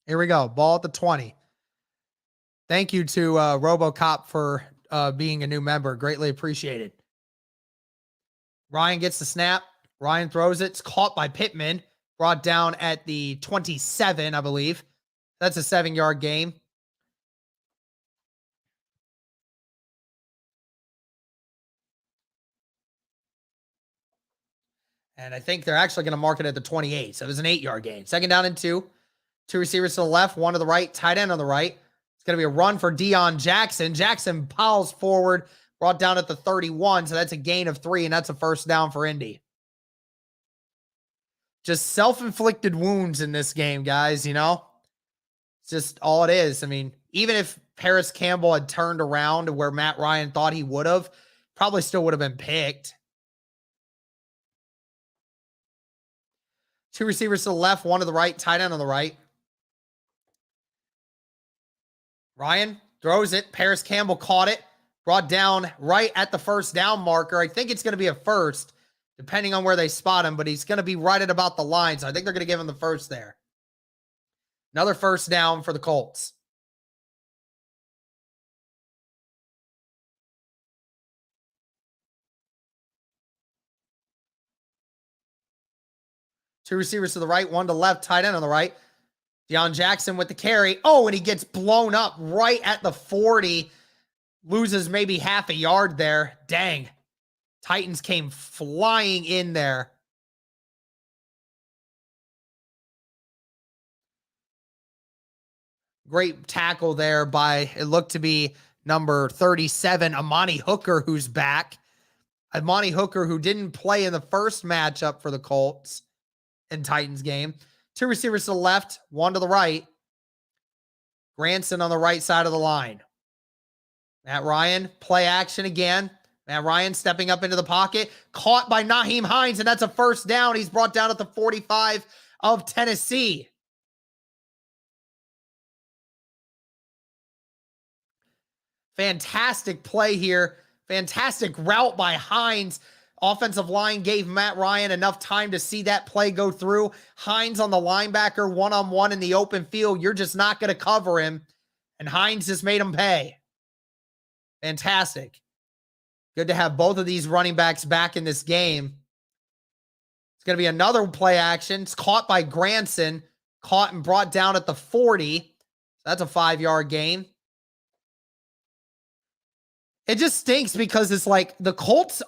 Here we go. Ball at the 20. Thank you to RoboCop for being a new member. Greatly appreciated. Ryan gets the snap. Ryan throws it. It's caught by Pittman. Brought down at the 27, I believe. That's a 7-yard gain. And I think they're actually going to mark it at the 28. So it was an 8-yard gain. 2nd down and 2. 2 receivers to the left, 1 to the right, tight end on the right. It's going to be a run for Deion Jackson. Jackson piles forward, brought down at the 31. So that's a gain of 3, and that's a 1st down for Indy. Just self-inflicted wounds in this game, guys, you know? It's just all it is. I mean, even if Paris Campbell had turned around to where Matt Ryan thought he would have, probably still would have been picked. 2 receivers to the left, 1 to the right, tight end on the right. Ryan throws it. Paris Campbell caught it. Brought down right at the 1st down marker. I think it's going to be a 1st, depending on where they spot him, but he's going to be right at about the line. So I think they're going to give him the 1st there. Another 1st down for the Colts. Two receivers to the right, 1 to the left, tight end on the right. Deion Jackson with the carry. Oh, and he gets blown up right at the 40. Loses maybe half a yard there. Dang. Titans came flying in there. Great tackle there by, it looked to be number 37, Amani Hooker, who's back. Amani Hooker, who didn't play in the first matchup for the Colts and Titans game. 2 receivers to the left, 1 to the right. Granson on the right side of the line. Matt Ryan, play action again. Matt Ryan stepping up into the pocket. Caught by Nyheim Hines, and that's a 1st down. He's brought down at the 45 of Tennessee. Fantastic play here. Fantastic route by Hines. Offensive line gave Matt Ryan enough time to see that play go through. Hines on the linebacker, one-on-one in the open field. You're just not going to cover him. And Hines just made him pay. Fantastic. Good to have both of these running backs back in this game. It's going to be another play action. It's caught by Granson. Caught and brought down at the 40. That's a 5-yard gain. It just stinks because it's like the Colts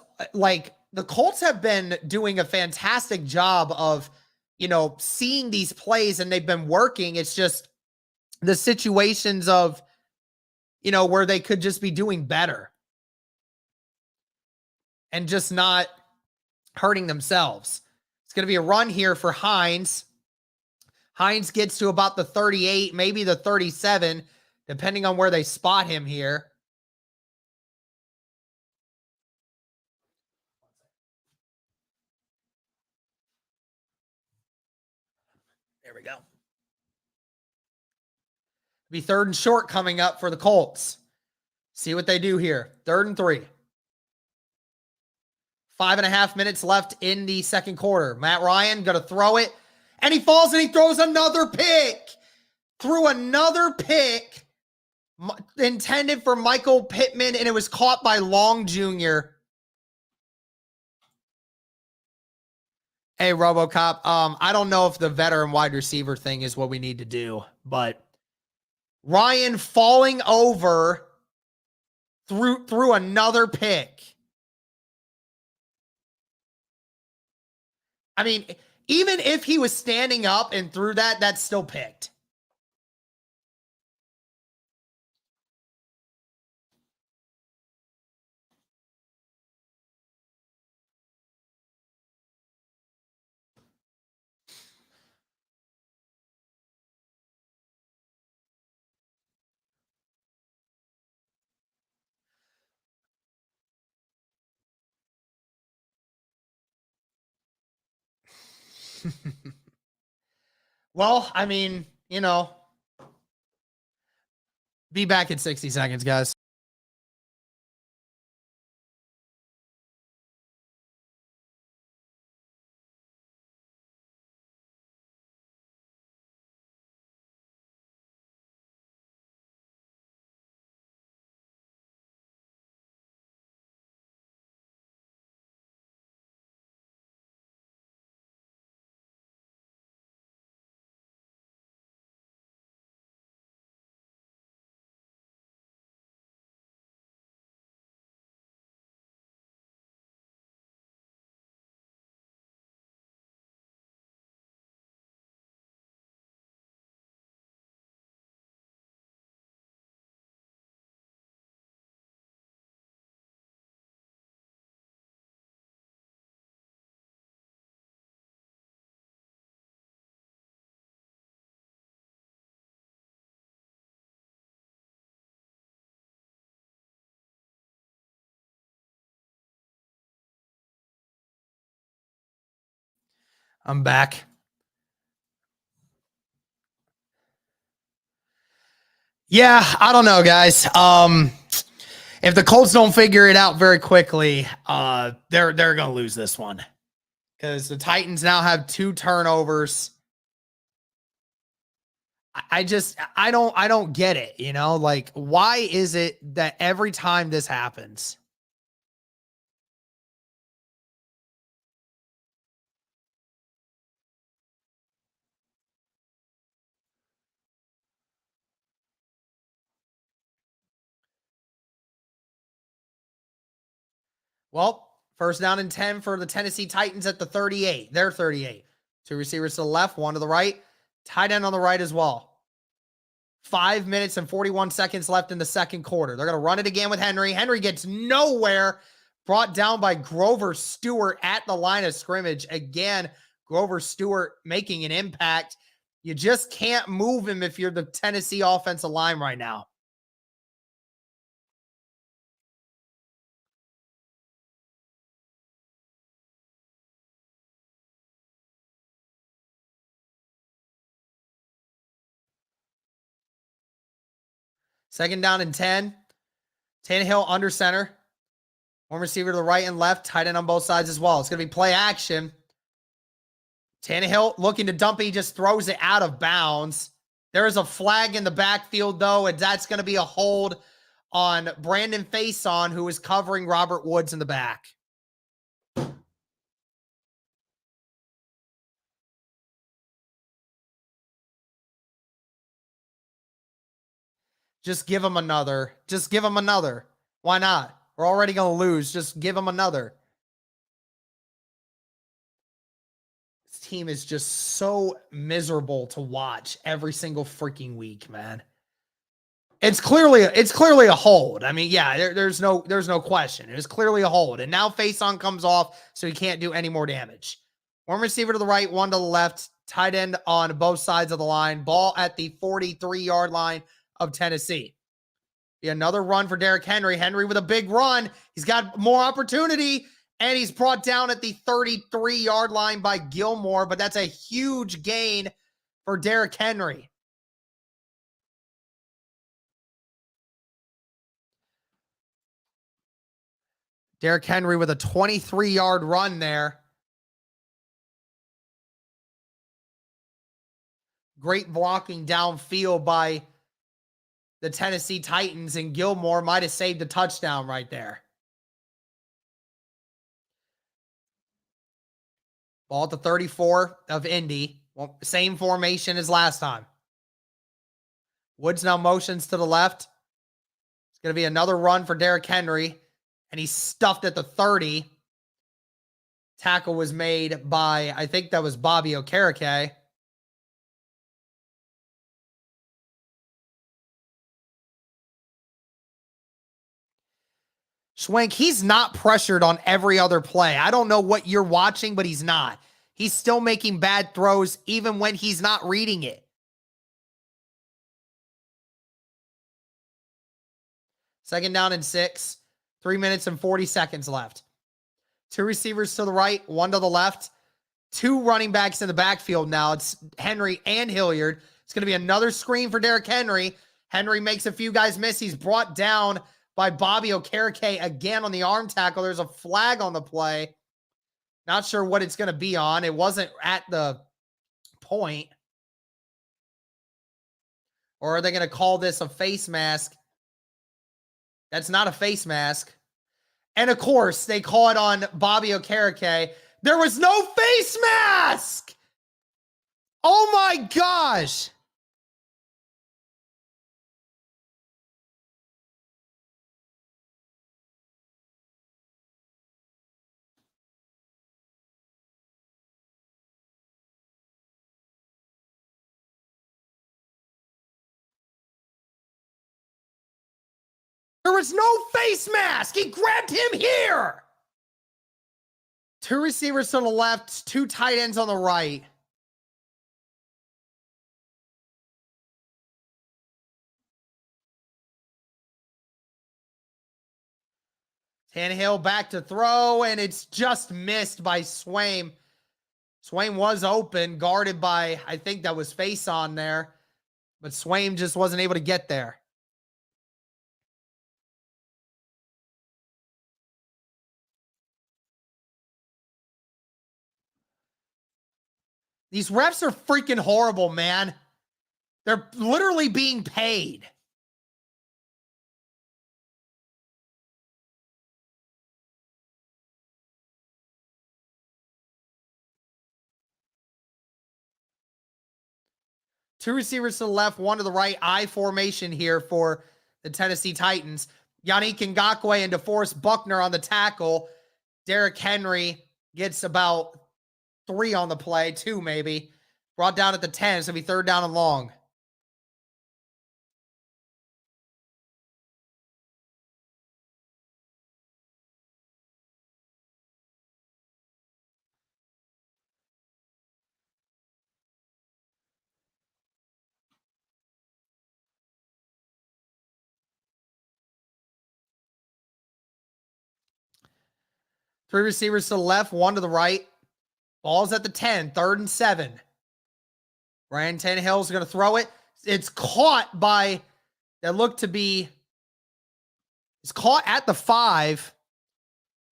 have been doing a fantastic job of, you know, seeing these plays, and they've been working. It's just the situations of, you know, where they could just be doing better and just not hurting themselves. It's going to be a run here for Hines. Hines gets to about the 38, maybe the 37, depending on where they spot him here. There we go. Be 3rd and short coming up for the Colts. See what they do here. 3rd and 3. 5.5 minutes left in the 2nd quarter. Matt Ryan going to throw it, and he falls and he throws another pick. Threw another pick intended for Michael Pittman, and it was caught by Long Jr. Hey, RoboCop, I don't know if the veteran wide receiver thing is what we need to do, but Ryan falling over threw another pick. I mean, even if he was standing up and threw that, that's still picked. Well, I mean, you know, be back in 60 seconds, guys. I'm back. Yeah, I don't know, guys. If the Colts don't figure it out very quickly, they're gonna lose this one because the Titans now have 2 turnovers. I don't get it. You know, like why is it that every time this happens? Well, first down and 10 for the Tennessee Titans at the 38. They're 38. 2 receivers to the left, 1 to the right. Tight end on the right as well. 5 minutes and 41 seconds left in the second quarter. They're going to run it again with Henry. Henry gets nowhere. Brought down by Grover Stewart at the line of scrimmage. Again, Grover Stewart making an impact. You just can't move him if you're the Tennessee offensive line right now. Second down and 10. Tannehill under center. 1 receiver to the right and left. Tight end on both sides as well. It's going to be play action. Tannehill looking to dump it. He just throws it out of bounds. There is a flag in the backfield, though, and that's going to be a hold on Brandon Faison, who is covering Robert Woods in the back. Just give him another. Just give him another. Why not? We're already going to lose. Just give him another. This team is just so miserable to watch every single freaking week, man. It's clearly a hold. I mean, yeah, there's no question. It was clearly a hold. And now Faison comes off, so he can't do any more damage. 1 receiver to the right, 1 to the left. Tight end on both sides of the line. Ball at the 43-yard line of Tennessee. Be another run for Derrick Henry. Henry with a big run. He's got more opportunity, and he's brought down at the 33-yard line by Gilmore, but that's a huge gain for Derrick Henry. Derrick Henry with a 23-yard run there. Great blocking downfield by the Tennessee Titans, and Gilmore might have saved a touchdown right there. Ball at the 34 of Indy. Well, same formation as last time. Woods now motions to the left. It's going to be another run for Derrick Henry, and he's stuffed at the 30. Tackle was made by, I think that was Bobby Okereke. Schwenk, he's not pressured on every other play. I don't know what you're watching, but he's not. He's still making bad throws even when he's not reading it. Second down and 6. 3 minutes and 40 seconds left. 2 receivers to the right, 1 to the left. 2 running backs in the backfield now. It's Henry and Hilliard. It's going to be another screen for Derrick Henry. Henry makes a few guys miss. He's brought down by Bobby Okereke again on the arm tackle. There's a flag on the play. Not sure what it's going to be on. It wasn't at the point. Or are they going to call this a face mask? That's not a face mask. And of course, they call it on Bobby Okereke. There was no face mask. Oh my gosh. There was no face mask. He grabbed him here. 2 receivers to the left, 2 tight ends on the right. Tannehill back to throw, and it's just missed by Swaim. Swaim was open, guarded by, I think that was face on there, but Swaim just wasn't able to get there. These refs are freaking horrible, man. They're literally being paid. Two receivers to the left, one to the right. I formation here for the Tennessee Titans. Yannick Ngakoue and DeForest Buckner on the tackle. Derrick Henry gets about 3 on the play, 2 maybe. Brought down at the 10. It's going to be 3rd down and long. Three receivers to the left, one to the right. Ball's at the 10, 3rd and 7. Ryan Tannehill's going to throw it. It's caught by, that looked to be, it's caught at the 5,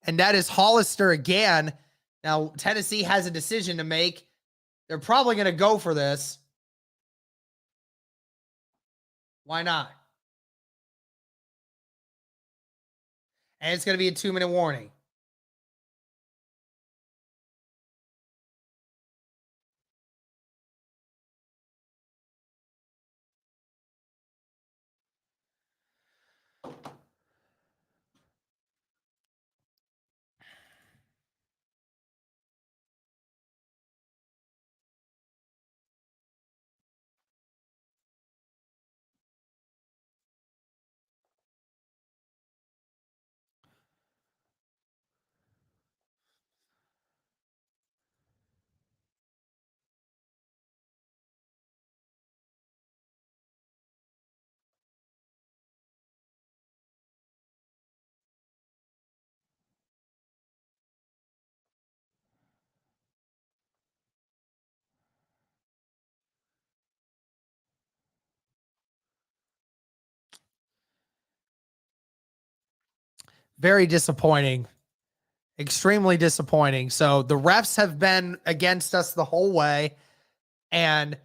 and that is Hollister again. Now, Tennessee has a decision to make. They're probably going to go for this. Why not? And it's going to be a 2-minute warning. Very disappointing. Extremely disappointing. So the refs have been against us the whole way. And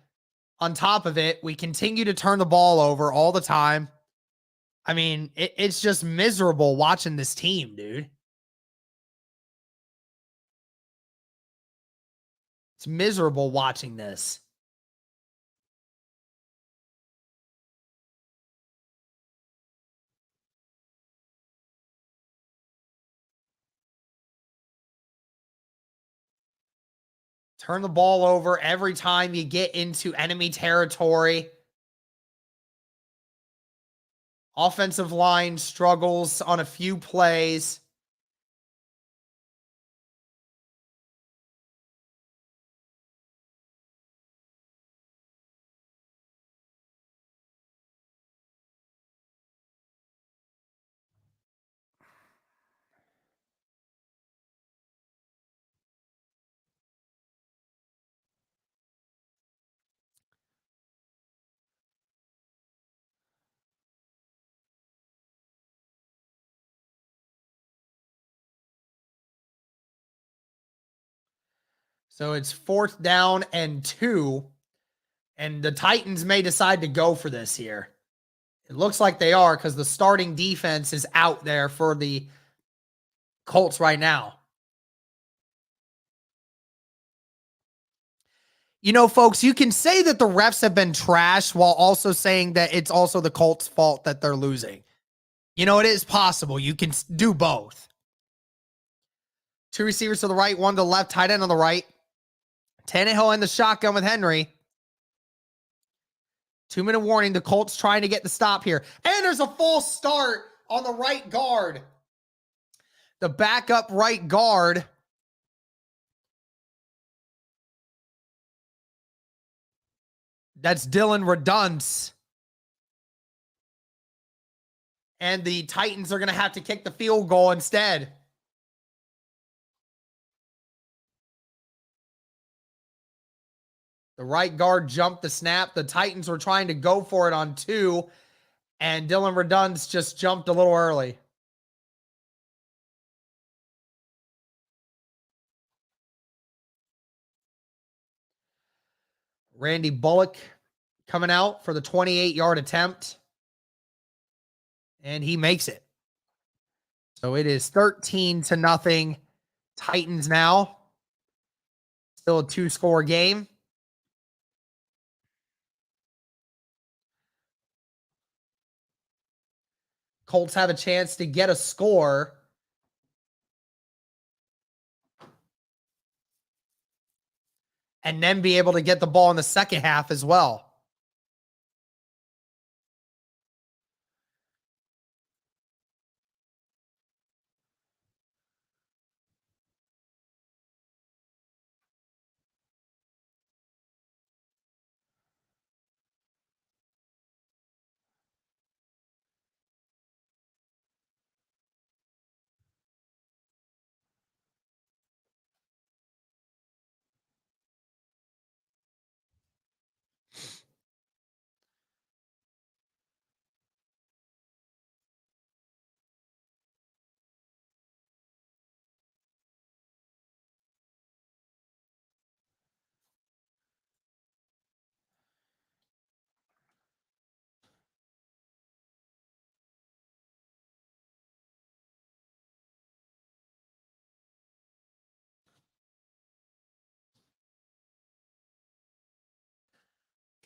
on top of it, we continue to turn the ball over all the time. I mean, it's just miserable watching this team, dude. It's miserable watching this. Turn the ball over every time you get into enemy territory. Offensive line struggles on a few plays. So it's 4th down and 2. And the Titans may decide to go for this here. It looks like they are because the starting defense is out there for the Colts right now. You know, folks, you can say that the refs have been trash while also saying that it's also the Colts' fault that they're losing. You know, it is possible. You can do both. 2 receivers to the right, 1 to the left, tight end on the right. Tannehill in the shotgun with Henry. 2-minute warning. The Colts trying to get the stop here. And there's a false start on the right guard. The backup right guard. That's Dylan Redunce. And the Titans are going to have to kick the field goal instead. The right guard jumped the snap. The Titans were trying to go for it on 2, and Dylan Redunds just jumped a little early. Randy Bullock coming out for the 28-yard attempt, and he makes it. So it is 13-0 Titans now. Still a 2-score game. Colts have a chance to get a score. And then be able to get the ball in the second half as well.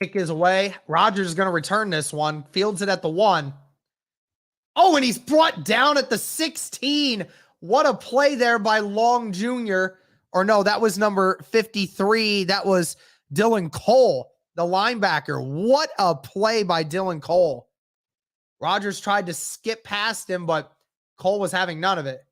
Kick is away. Rodgers is going to return this one. Fields it at the 1. Oh, and he's brought down at the 16. What a play there by Long Jr. Or no, that was number 53. That was Dylan Cole, the linebacker. What a play by Dylan Cole. Rodgers tried to skip past him, but Cole was having none of it.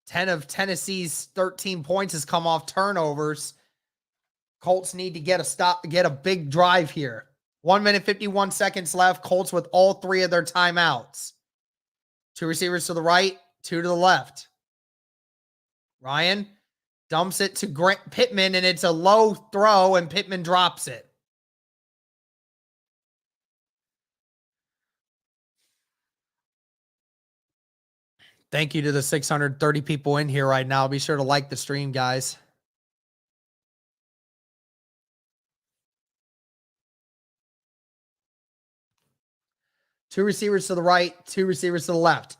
Ten of Tennessee's 13 points has come off turnovers. Colts need to get a big drive here. 1 minute, 51 seconds left. Colts with all 3 of their timeouts. 2 receivers to the right, 2 to the left. Ryan dumps it to Pittman, and it's a low throw, and Pittman drops it. Thank you to the 630 people in here right now. Be sure to like the stream, guys. Two receivers to the right, 2 receivers to the left.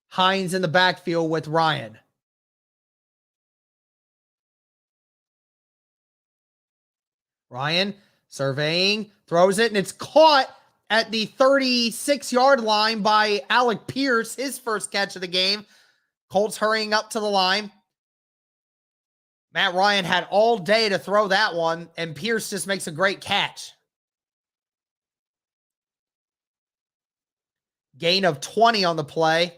Hines in the backfield with Ryan. Ryan surveying, throws it, and it's caught at the 36-yard line by Alec Pierce, his first catch of the game. Colts hurrying up to the line. Matt Ryan had all day to throw that one, and Pierce just makes a great catch. Gain of 20 on the play.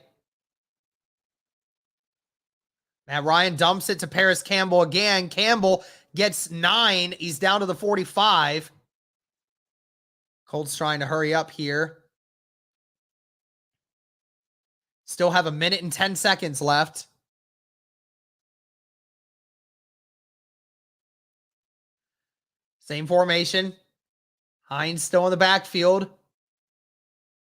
Matt Ryan dumps it to Paris Campbell again. Campbell gets 9. He's down to the 45. Colts trying to hurry up here. Still have 1 minute and 10 seconds left. Same formation. Hines still in the backfield.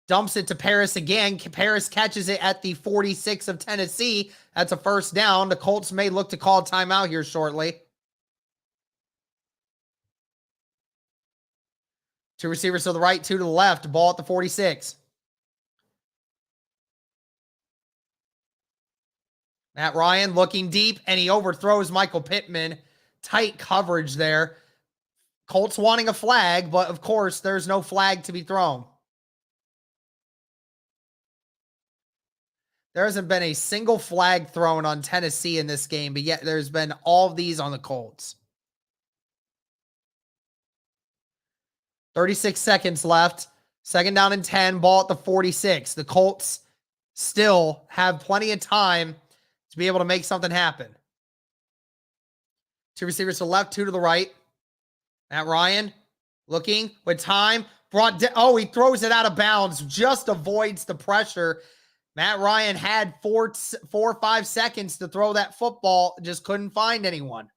Dumps it to Paris again. Paris catches it at the 46 of Tennessee. That's a first down. The Colts may look to call a timeout here shortly. 2 receivers to the right, 2 to the left. Ball at the 46. Matt Ryan looking deep, and he overthrows Michael Pittman. Tight coverage there. Colts wanting a flag, but of course, there's no flag to be thrown. There hasn't been a single flag thrown on Tennessee in this game, but yet there's been all of these on the Colts. 36 seconds left. 2nd down and 10. Ball at the 46. The Colts still have plenty of time to be able to make something happen. 2 receivers to the left, 2 to the right. Matt Ryan looking with time. He throws it out of bounds, just avoids the pressure. Matt Ryan had 4 or 5 seconds to throw that football, just couldn't find anyone.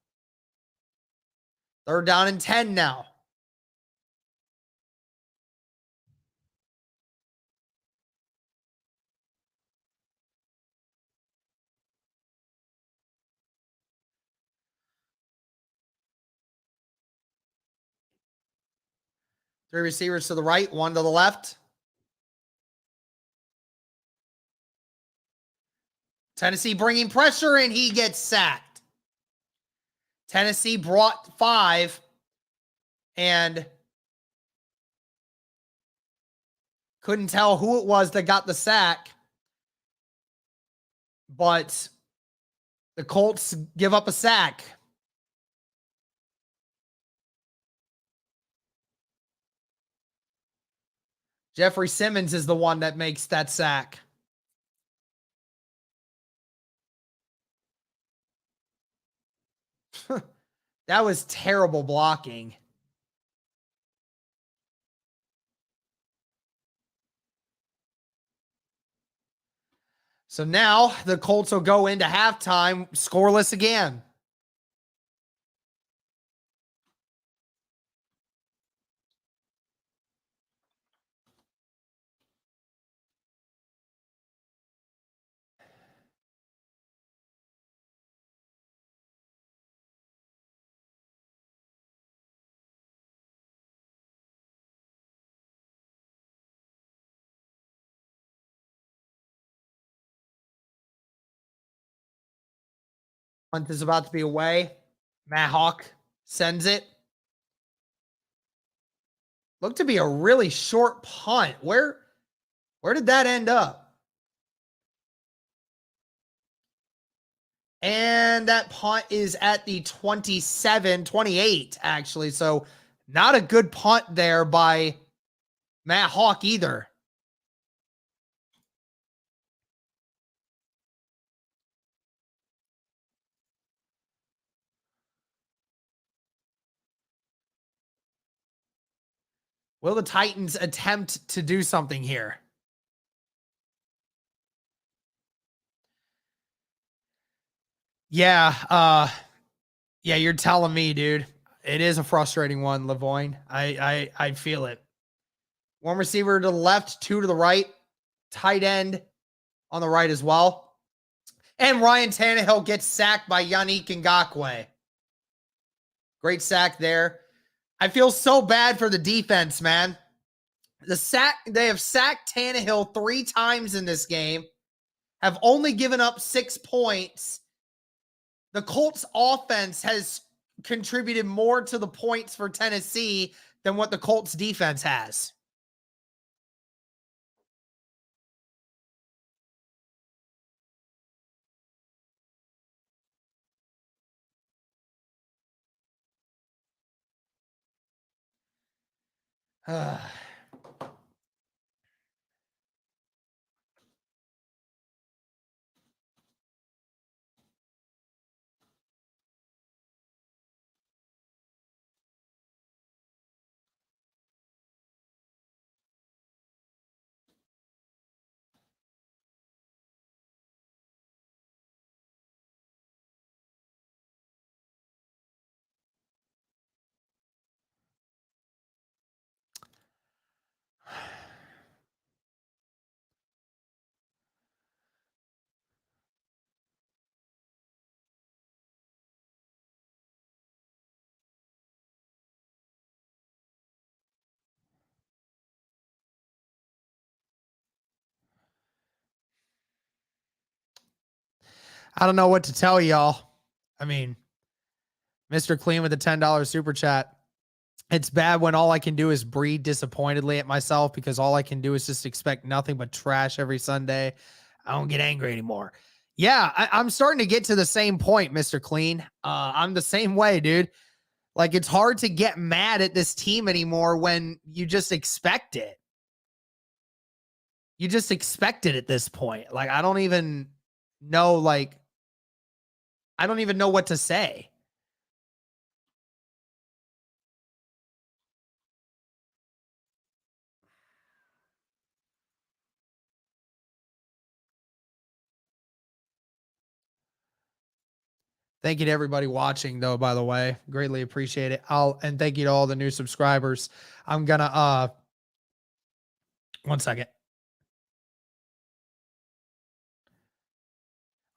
3rd down and 10 now. Three receivers to the right, one to the left. Tennessee bringing pressure, and he gets sacked. Tennessee brought 5, and couldn't tell who it was that got the sack. But the Colts give up a sack. Jeffrey Simmons is the one that makes that sack. That was terrible blocking. So now the Colts will go into halftime scoreless again. Punt is about to be away. Matt Hawk sends it. Looked to be a really short punt. Where did that end up? And that punt is at the 28, actually. So not a good punt there by Matt Hawk either. Will the Titans attempt to do something here? Yeah, you're telling me, dude. It is a frustrating one, Lavoine. I feel it. One receiver to the left, 2 to the right, tight end on the right as well. And Ryan Tannehill gets sacked by Yannick Ngakoue. Great sack there. I feel so bad for the defense, man. They have sacked Tannehill 3 times in this game, have only given up 6 points. The Colts offense has contributed more to the points for Tennessee than what the Colts defense has. I don't know what to tell y'all. I mean, Mr. Clean with the $10 super chat. It's bad when all I can do is breathe disappointedly at myself because all I can do is just expect nothing but trash every Sunday. I don't get angry anymore. Yeah, I'm starting to get to the same point, Mr. Clean. I'm the same way, dude. Like, it's hard to get mad at this team anymore when you just expect it. You just expect it at this point. Like, I don't even know what to say. Thank you to everybody watching, though, by the way. Greatly appreciate it. And thank you to all the new subscribers. I'm gonna 1 second.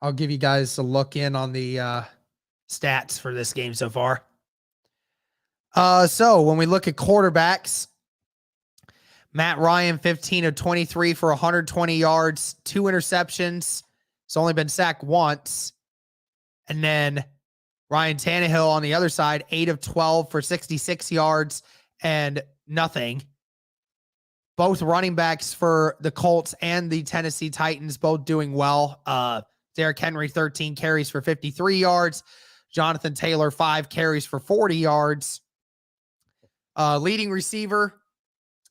I'll give you guys a look in on the stats for this game so far. So when we look at quarterbacks, Matt Ryan, 15 of 23 for 120 yards, 2 interceptions. He's only been sacked once. And then Ryan Tannehill on the other side, 8 of 12 for 66 yards and nothing. Both running backs for the Colts and the Tennessee Titans both doing well. Derrick Henry, 13 carries for 53 yards. Jonathan Taylor, 5 carries for 40 yards. Leading receiver,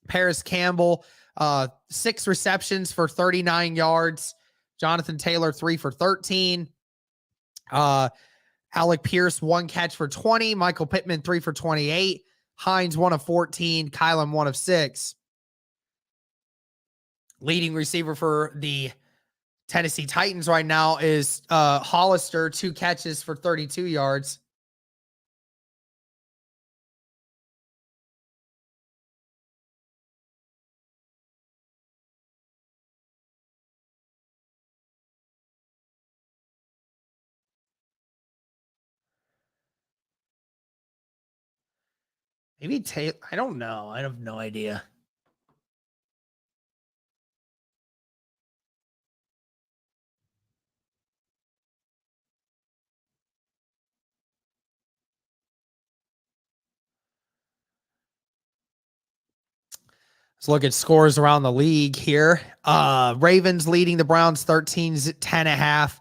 Paris Campbell, 6 receptions for 39 yards. Jonathan Taylor, 3 for 13. Alec Pierce, 1 catch for 20. Michael Pittman, 3 for 28. Hines, 1 of 14. Kylan, 1 of 6. Leading receiver for the Tennessee Titans right now is Hollister, 2 catches for 32 yards. Maybe Taylor. I don't know. I have no idea. Let's look at scores around the league here. Ravens leading the Browns 13-10.5.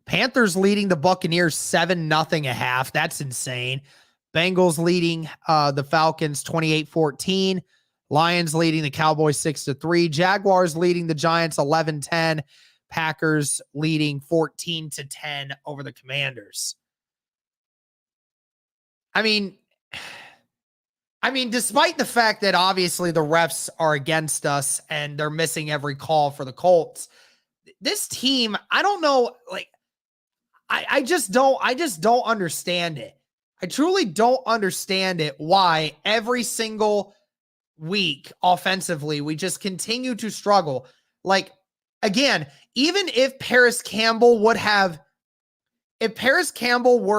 Panthers leading the Buccaneers 7-0.5. That's insane. Bengals leading the Falcons 28-14. Lions leading the Cowboys 6-3. Jaguars leading the Giants 11-10. Packers leading 14-10 over the Commanders. I mean, despite the fact that obviously the refs are against us and they're missing every call for the Colts, this team, I don't know, like, I just don't understand it. I truly don't understand it, why every single week offensively we just continue to struggle. Like, again, even if Paris Campbell were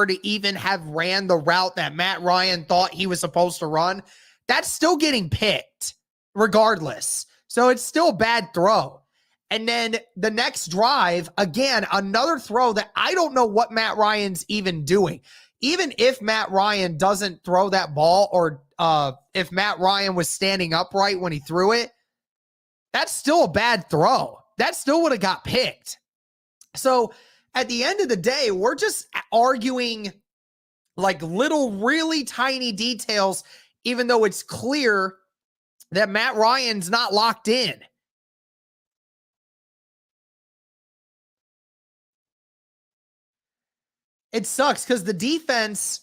to even have ran the route that Matt Ryan thought he was supposed to run, that's still getting picked regardless. So it's still a bad throw. And then the next drive, again, another throw that I don't know what Matt Ryan's even doing. Even if Matt Ryan doesn't throw that ball, or if Matt Ryan was standing upright when he threw it, that's still a bad throw. That still would have got picked. So at the end of the day, we're just arguing like little, really tiny details, even though it's clear that Matt Ryan's not locked in. It sucks because the defense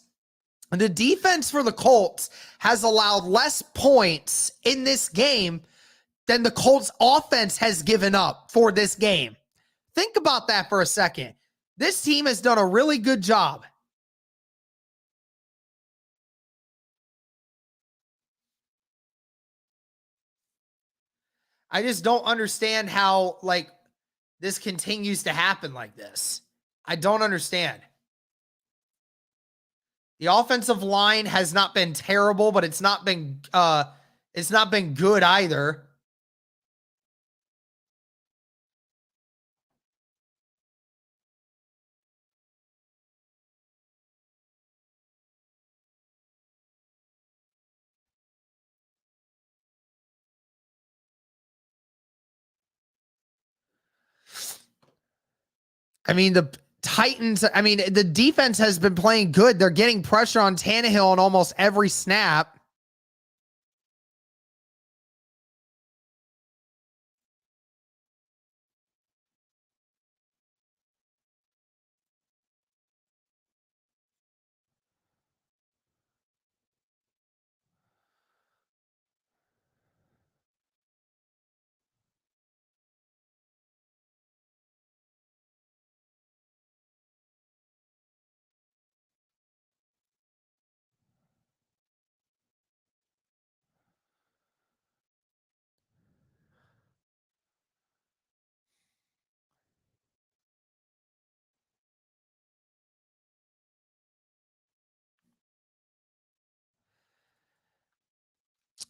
for the Colts has allowed less points in this game than the Colts offense has given up for this game. Think about that for a second. This team has done a really good job. I just don't understand how, like, this continues to happen like this. I don't understand. The offensive line has not been terrible, but it's not been good either. I mean, the Titans, the defense has been playing good. They're getting pressure on Tannehill on almost every snap.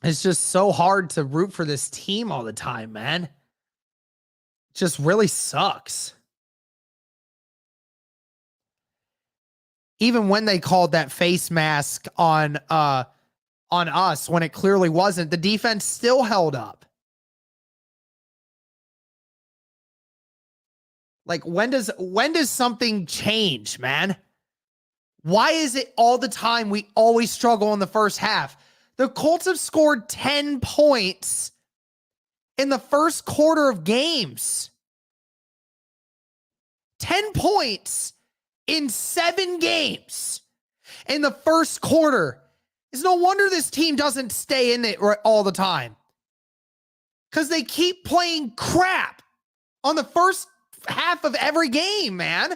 It's just so hard to root for this team all the time, man. It just really sucks. Even when they called that face mask on us when it clearly wasn't, the defense still held up. Like when does something change, man? Why is it all the time we always struggle in the first half? The Colts have scored 10 points in the first quarter of games. 10 points in 7 games in the first quarter. It's no wonder this team doesn't stay in it all the time. Because they keep playing crap on the first half of every game, man.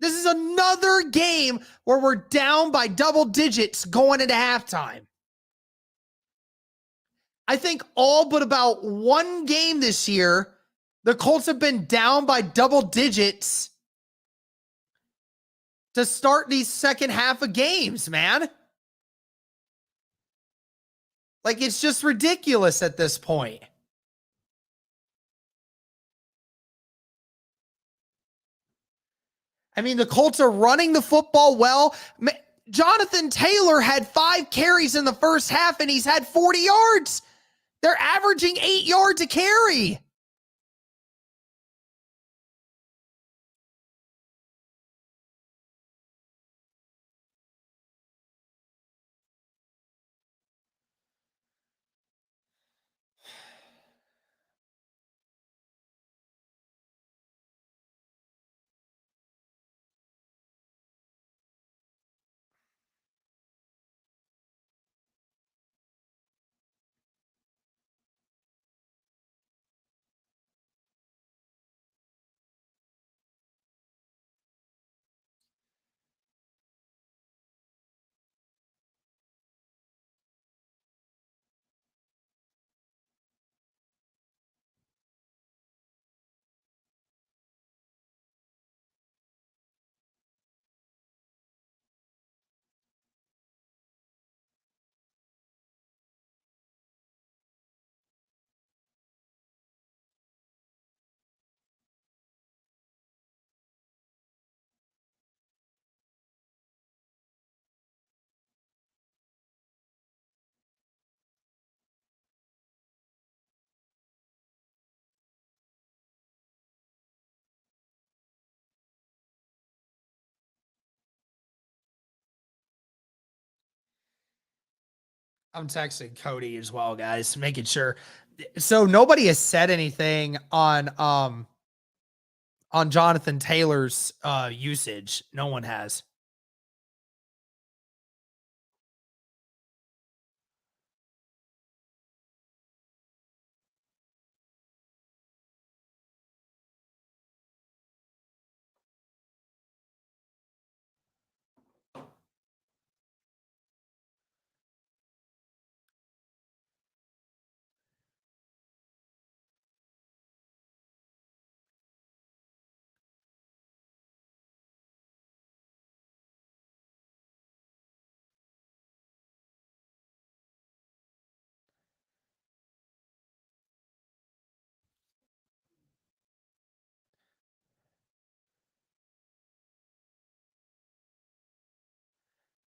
This is another game where we're down by double digits going into halftime. I think all but about one game this year, the Colts have been down by double digits to start these second half of games, man. Like, it's just ridiculous at this point. I mean, the Colts are running the football well. Jonathan Taylor had 5 carries in the first half, and he's had 40 yards. They're averaging 8 yards a carry. I'm texting Cody as well, guys, making sure. So nobody has said anything on Jonathan Taylor's usage. No one has.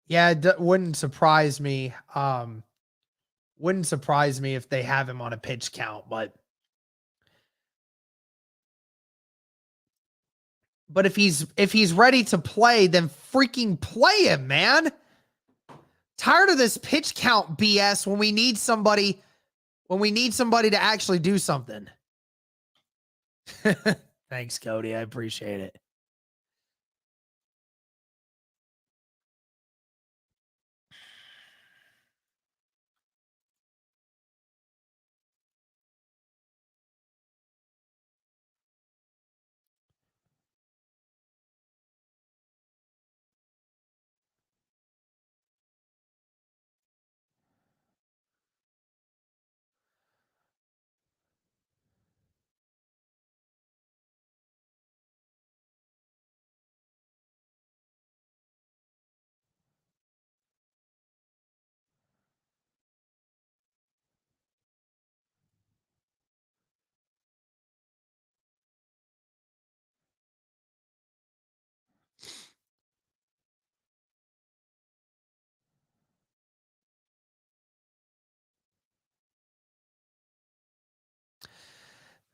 Yeah, it wouldn't surprise me. Wouldn't surprise me if they have him on a pitch count, but if he's ready to play, then freaking play him, man. Tired of this pitch count BS when we need somebody to actually do something. Thanks, Cody. I appreciate it.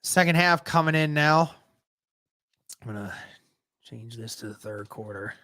Second half coming in now. I'm going to change this to the third quarter.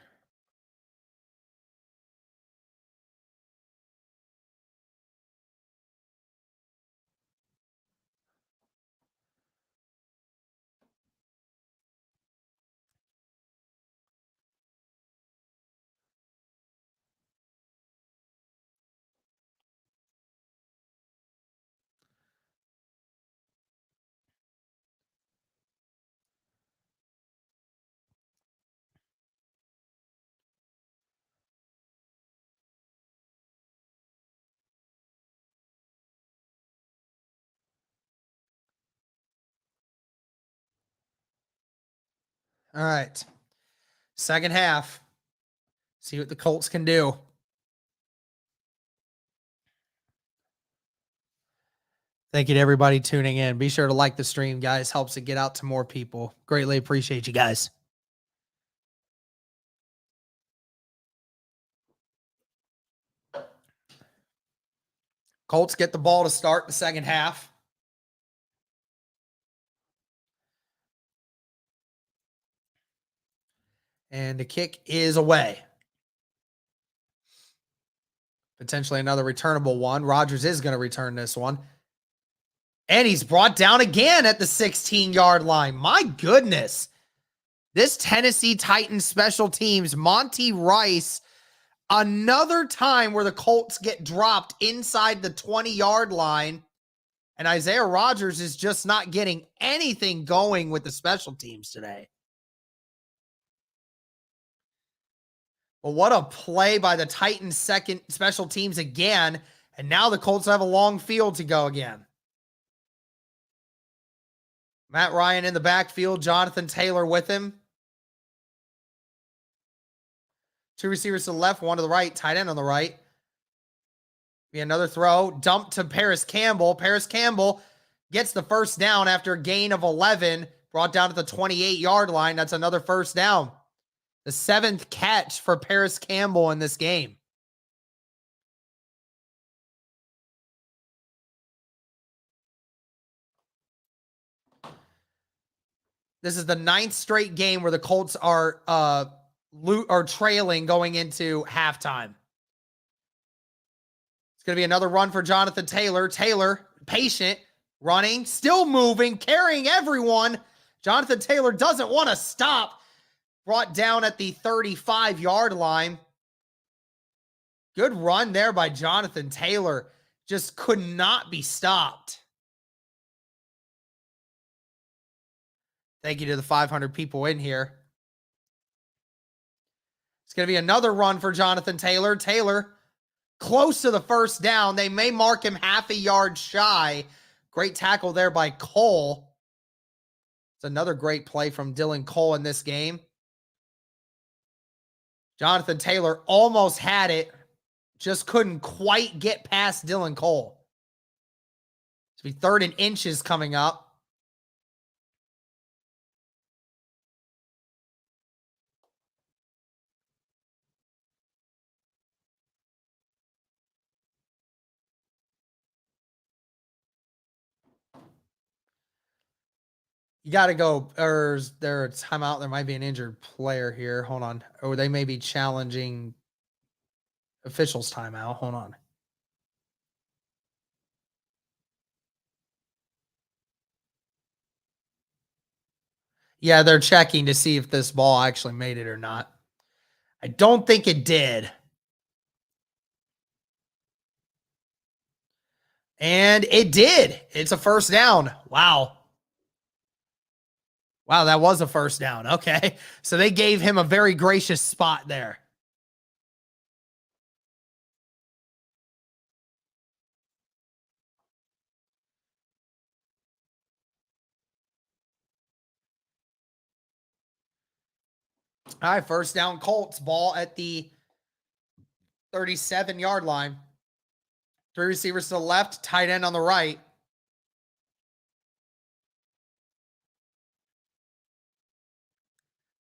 All right. Second half. See what the Colts can do. Thank you to everybody tuning in. Be sure to like the stream, guys. Helps it get out to more people. Greatly appreciate you guys. Colts get the ball to start the second half. And the kick is away. Potentially another returnable one. Rodgers is going to return this one. And he's brought down again at the 16-yard line. My goodness. This Tennessee Titans special teams, Monty Rice, another time where the Colts get dropped inside the 20-yard line. And Isaiah Rodgers is just not getting anything going with the special teams today. Well, what a play by the Titans second special teams again. And now the Colts have a long field to go again. Matt Ryan in the backfield, Jonathan Taylor with him. Two receivers to the left, one to the right, tight end on the right. Be another throw, dump to Paris Campbell. Paris Campbell gets the first down after a gain of 11, brought down to the 28-yard line. That's another first down. The 7th catch for Paris Campbell in this game. This is the 9th straight game where the Colts are trailing going into halftime. It's going to be another run for Jonathan Taylor. Taylor, patient, running, still moving, carrying everyone. Jonathan Taylor doesn't want to stop. Brought down at the 35-yard line. Good run there by Jonathan Taylor. Just could not be stopped. Thank you to the 500 people in here. It's going to be another run for Jonathan Taylor. Taylor close to the first down. They may mark him half a yard shy. Great tackle there by Cole. It's another great play from Dylan Cole in this game. Jonathan Taylor almost had it. Just couldn't quite get past Dylan Cole. It's be 3rd and inches coming up. You got to go, or is there a timeout? There might be an injured player here. Hold on. Or they may be challenging officials timeout. Hold on. Yeah, they're checking to see if this ball actually made it or not. I don't think it did. And it did. It's a first down. Wow. Wow, that was a first down. Okay. So they gave him a very gracious spot there. All right, first down Colts, ball at the 37-yard line. 3 receivers to the left, tight end on the right.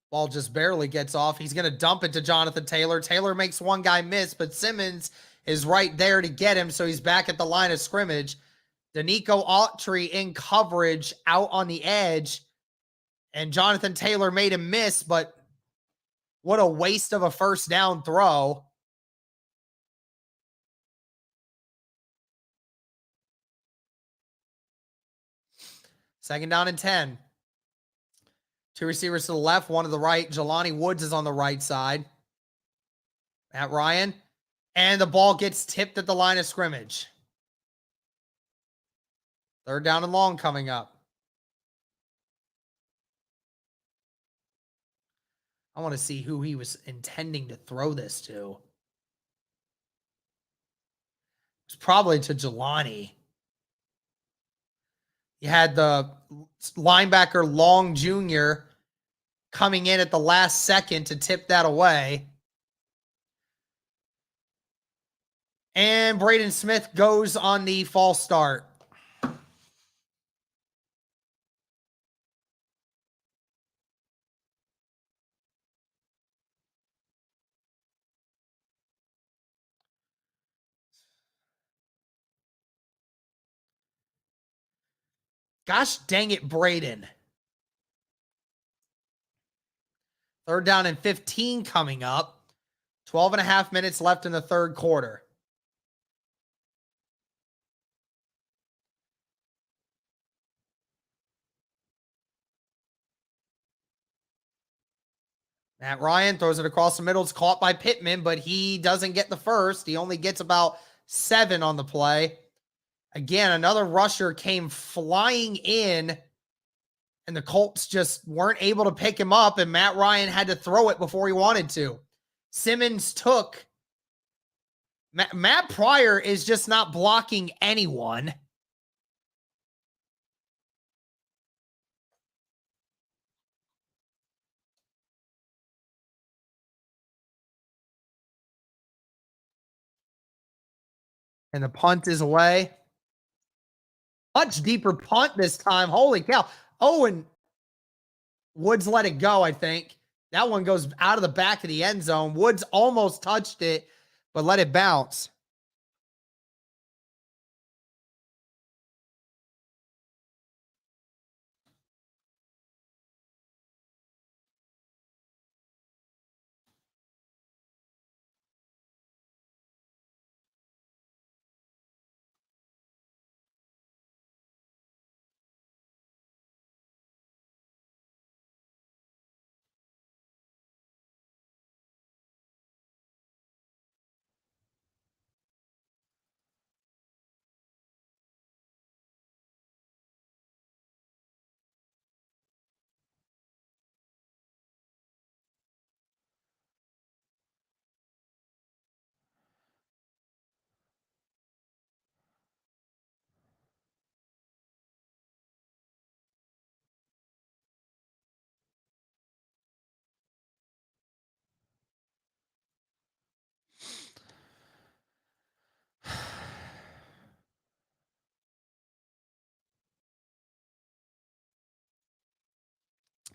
Ball just barely gets off. He's going to dump it to Jonathan Taylor. Taylor makes one guy miss, but Simmons is right there to get him, so he's back at the line of scrimmage. Danico Autry in coverage out on the edge. And Jonathan Taylor made him miss, but what a waste of a first down throw. Second down and 10. Two receivers to the left, one to the right. Jelani Woods is on the right side. Matt Ryan. And the ball gets tipped at the line of scrimmage. Third down and long coming up. I want to see who he was intending to throw this to. It's probably to Jelani. You had the linebacker Long Jr. coming in at the last second to tip that away. And Braden Smith goes on the false start. Gosh dang it, Braden. Third down and 15 coming up. 12 and a half minutes left in the third quarter. Matt Ryan throws it across the middle. It's caught by Pittman, but he doesn't get the first. He only gets about 7 on the play. Again, another rusher came flying in, and the Colts just weren't able to pick him up, and Matt Ryan had to throw it before he wanted to. Simmons took. Matt Pryor is just not blocking anyone. And the punt is away. Much deeper punt this time. Holy cow. Oh, and Woods let it go, I think. That one goes out of the back of the end zone. Woods almost touched it, but let it bounce.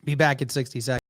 Be back in 60 seconds.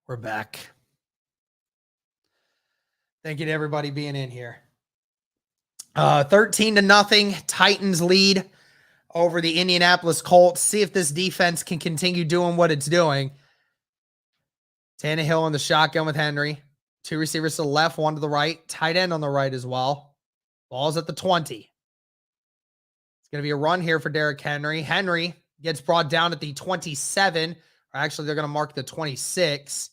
We're back. Thank you to everybody being in here. 13-0, Titans lead over the Indianapolis Colts. See if this defense can continue doing what it's doing. Tannehill in the shotgun with Henry. 2 receivers to the left, 1 to the right. Tight end on the right as well. Ball's at the 20. It's going to be a run here for Derrick Henry. Henry gets brought down at the 27. Or actually, they're going to mark the 26.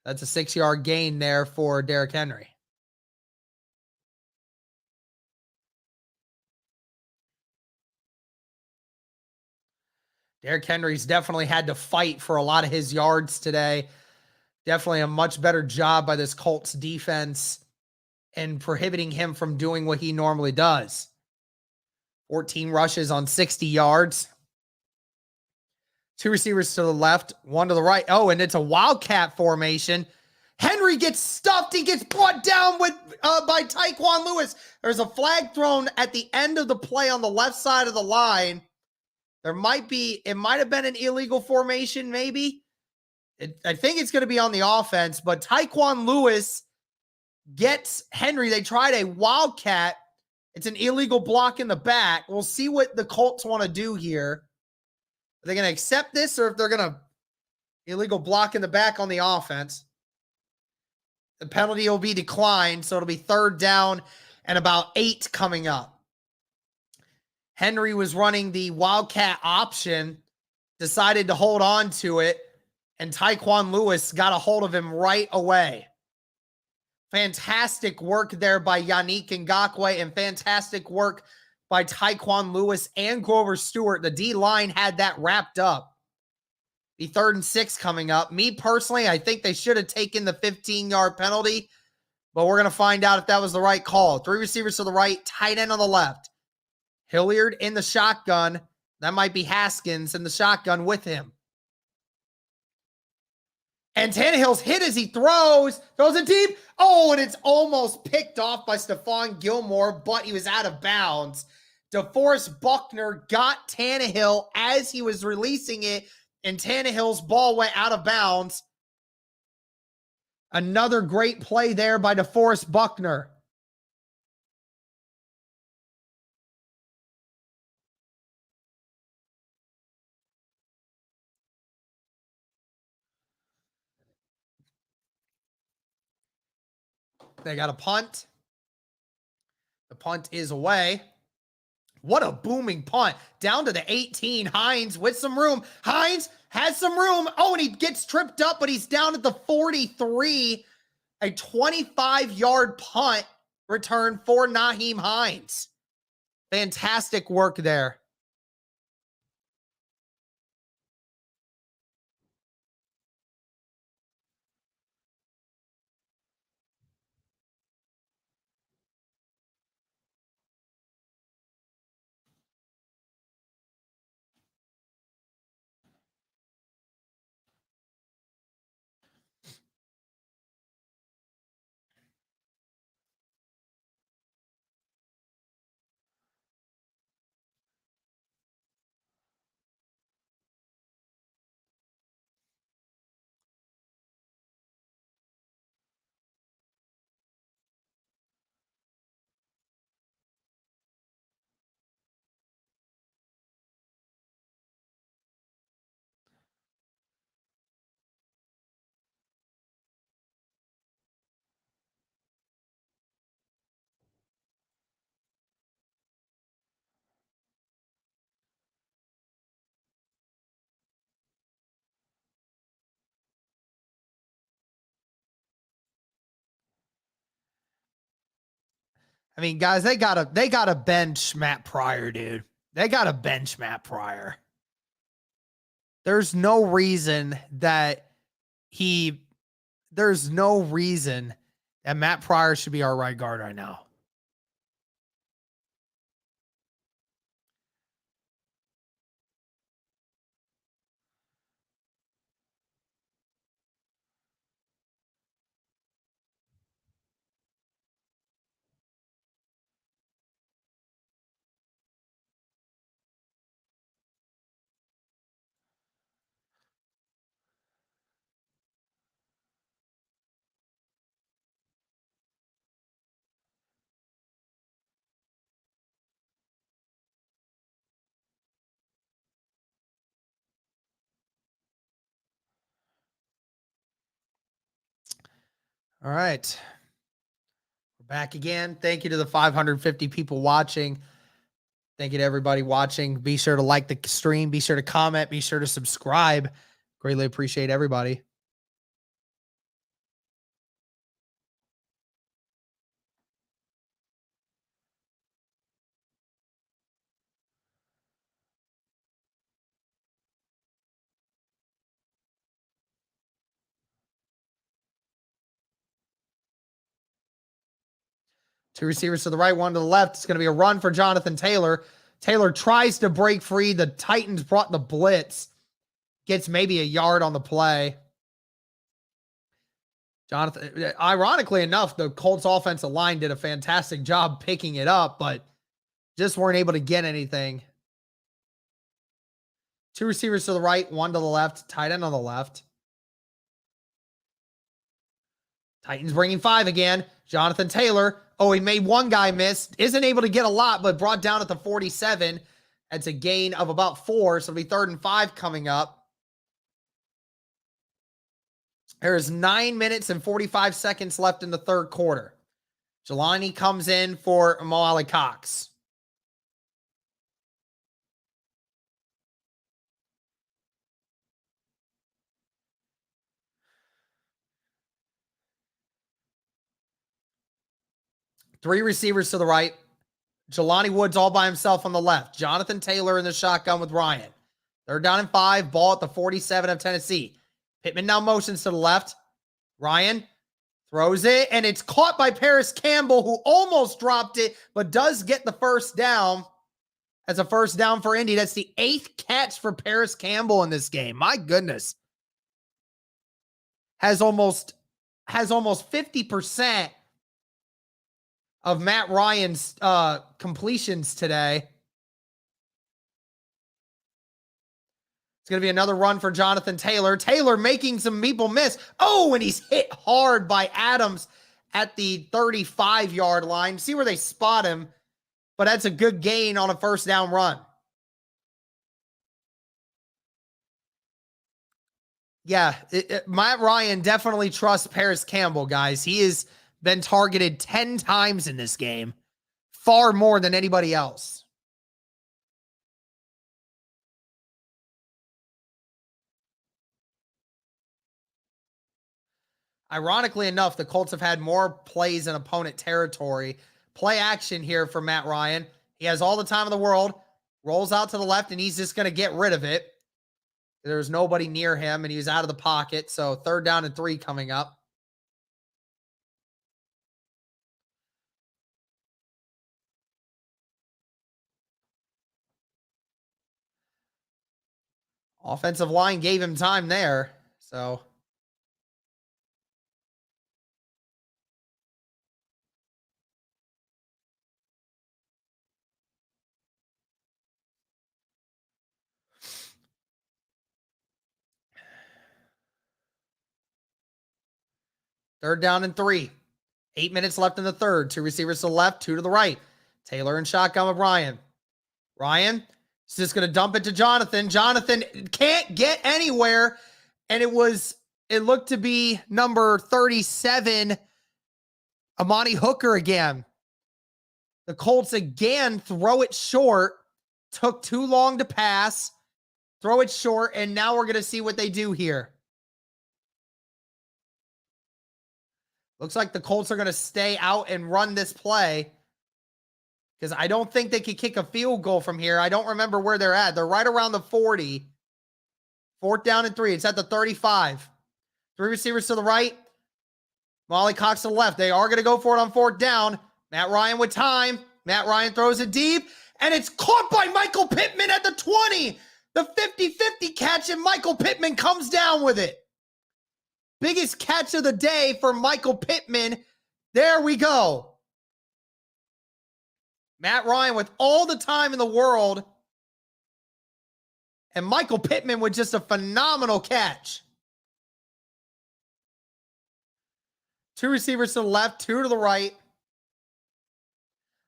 That's a 6-yard gain there for Derrick Henry. Derrick Henry's definitely had to fight for a lot of his yards today. Definitely a much better job by this Colts defense and prohibiting him from doing what he normally does. 14 rushes on 60 yards. 2 receivers to the left, 1 to the right. Oh, and it's a wildcat formation. Henry gets stuffed. He gets brought down with by Tyquan Lewis. There's a flag thrown at the end of the play on the left side of the line. It might have been an illegal formation, maybe. I think it's going to be on the offense, but Tyquan Lewis gets Henry. They tried a wildcat. It's an illegal block in the back. We'll see what the Colts want to do here. Are they going to accept this, or if they're going to illegal block in the back on the offense? The penalty will be declined, so it'll be 3rd down and about 8 coming up. Henry was running the wildcat option, decided to hold on to it, and Tyquan Lewis got a hold of him right away. Fantastic work there by Yannick Ngakoue, and fantastic work by Tyquan Lewis and Grover Stewart. The D-line had that wrapped up. The 3rd and 6 coming up. Me personally, I think they should have taken the 15-yard penalty, but we're going to find out if that was the right call. 3 receivers to the right, tight end on the left. Hilliard in the shotgun. That might be Haskins in the shotgun with him. And Tannehill's hit as he throws it deep. Oh, and it's almost picked off by Stephon Gilmore, but he was out of bounds. DeForest Buckner got Tannehill as he was releasing it, and Tannehill's ball went out of bounds. Another great play there by DeForest Buckner. They got a punt. The punt is away. What a booming punt. Down to the 18. Hines with some room. Hines has some room. Oh, and he gets tripped up, but he's down at the 43. A 25-yard punt return for Nyheim Hines. Fantastic work there. I mean, guys, they gotta bench Matt Pryor, dude. They gotta bench Matt Pryor. There's no reason that Matt Pryor should be our right guard right now. All right. We're back again. Thank you to the 550 people watching. Thank you to everybody watching. Be sure to like the stream. Be sure to comment. Be sure to subscribe. Greatly appreciate everybody. Two receivers to the right, one to the left. It's going to be a run for Jonathan Taylor. Taylor tries to break free. The Titans brought the blitz. Gets maybe a yard on the play. Jonathan, ironically enough, the Colts offensive line did a fantastic job picking it up, but just weren't able to get anything. Two receivers to the right, one to the left, tight end on the left. Titans bringing 5 again. Jonathan Taylor. Oh, he made one guy miss. Isn't able to get a lot, but brought down at the 47. That's a gain of about 4, so it'll be 3rd and 5 coming up. There is 9 minutes and 45 seconds left in the third quarter. Jelani comes in for Mo Alley-Cox. Three receivers to the right. Jelani Woods all by himself on the left. Jonathan Taylor in the shotgun with Ryan. 3rd down and 5. Ball at the 47 of Tennessee. Pittman now motions to the left. Ryan throws it, and it's caught by Paris Campbell, who almost dropped it, but does get the first down. As a first down for Indy. That's the 8th catch for Paris Campbell in this game. My goodness. Has almost 50% of Matt Ryan's completions today. It's going to be another run for Jonathan Taylor. Taylor making some people miss. Oh, and he's hit hard by Adams at the 35-yard line. See where they spot him, but that's a good gain on a first down run. Yeah, Matt Ryan definitely trusts Paris Campbell, guys. He has been targeted 10 times in this game, far more than anybody else. Ironically enough, the Colts have had more plays in opponent territory. Play action here for Matt Ryan. He has all the time in the world. Rolls out to the left, and he's just going to get rid of it. There's nobody near him, and he was out of the pocket. So 3rd down and 3 coming up. Offensive line gave him time there. So third down and 3. 8 minutes left in the third. 2 receivers to the left, 2 to the right. Taylor and shotgun with Ryan. Ryan is just going to dump it to Jonathan. Jonathan can't get anywhere. And it looked to be number 37, Amani Hooker again. The Colts again throw it short. Took too long to pass. Throw it short. And now we're going to see what they do here. Looks like the Colts are going to stay out and run this play, because I don't think they could kick a field goal from here. I don't remember where they're at. They're right around the 40. 4th down and 3. It's at the 35. 3 receivers to the right. Molly Cox to the left. They are going to go for it on 4th down. Matt Ryan with time. Matt Ryan throws it deep, and it's caught by Michael Pittman at the 20. The 50-50 catch, and Michael Pittman comes down with it. Biggest catch of the day for Michael Pittman. There we go. Matt Ryan with all the time in the world. And Michael Pittman with just a phenomenal catch. 2 receivers to the left, 2 to the right.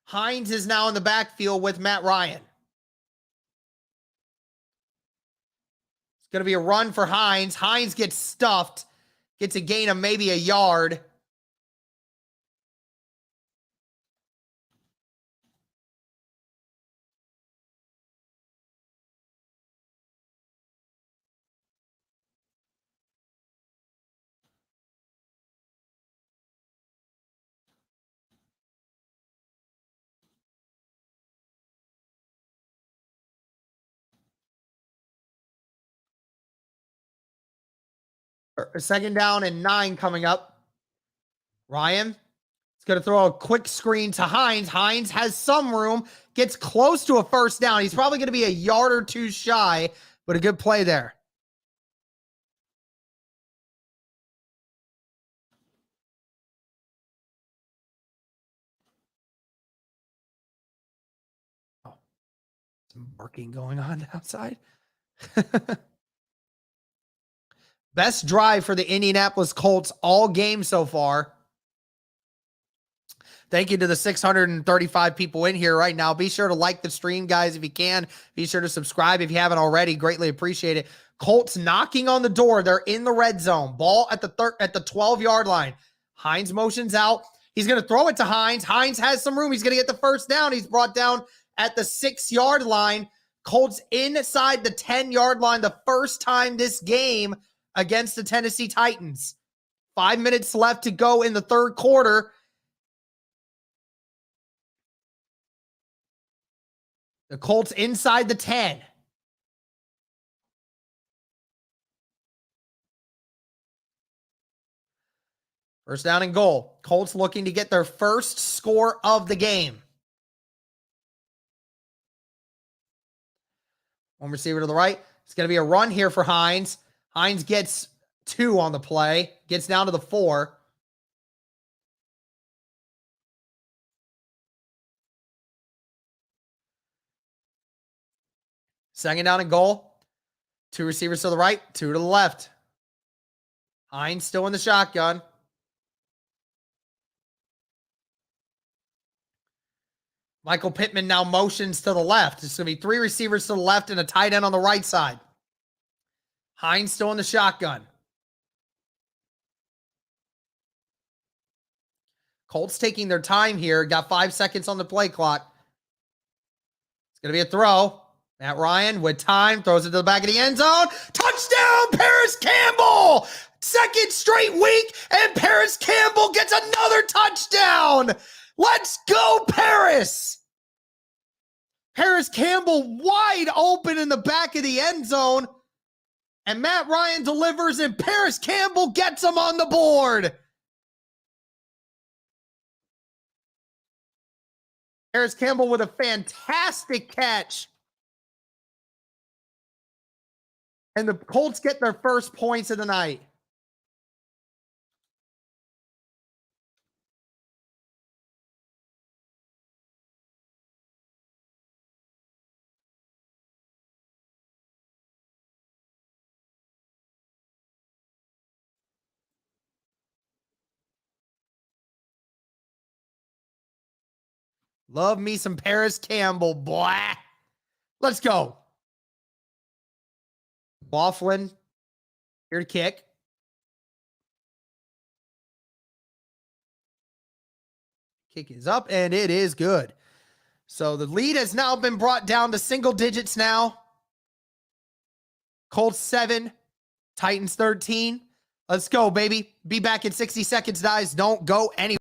Hines is now in the backfield with Matt Ryan. It's going to be a run for Hines. Hines gets stuffed. Gets a gain of maybe a yard. Second down and 9 coming up. Ryan is going to throw a quick screen to Hines. Hines has some room, gets close to a first down. He's probably going to be a yard or two shy, but a good play there. Oh, some barking going on outside. Best drive for the Indianapolis Colts all game so far. Thank you to the 635 people in here right now. Be sure to like the stream, guys, if you can. Be sure to subscribe if you haven't already. Greatly appreciate it. Colts knocking on the door. They're in the red zone. Ball at the 12-yard line. Hines motions out. He's going to throw it to Hines. Hines has some room. He's going to get the first down. He's brought down at the 6-yard line. Colts inside the 10-yard line the first time this game against the Tennessee Titans. 5 minutes left to go in the third quarter. The Colts inside the 10. First down and goal. Colts looking to get their first score of the game. One receiver to the right. It's going to be a run here for Hines. Hines gets 2 on the play. Gets down to the 4. Second down and goal. 2 receivers to the right, 2 to the left. Hines still in the shotgun. Michael Pittman now motions to the left. It's going to be 3 receivers to the left and a tight end on the right side. Hines still in the shotgun. Colts taking their time here. Got 5 seconds on the play clock. It's going to be a throw. Matt Ryan with time. Throws it to the back of the end zone. Touchdown, Paris Campbell! Second straight week, and Paris Campbell gets another touchdown! Let's go, Paris! Paris Campbell wide open in the back of the end zone. And Matt Ryan delivers, and Paris Campbell gets him on the board. Paris Campbell with a fantastic catch. And the Colts get their first points of the night. Love me some Paris Campbell, boy. Let's go. Laughlin, here to kick. Kick is up, and it is good. So the lead has now been brought down to single digits now. Colts 7, Titans 13. Let's go, baby. Be back in 60 seconds, guys. Don't go anywhere.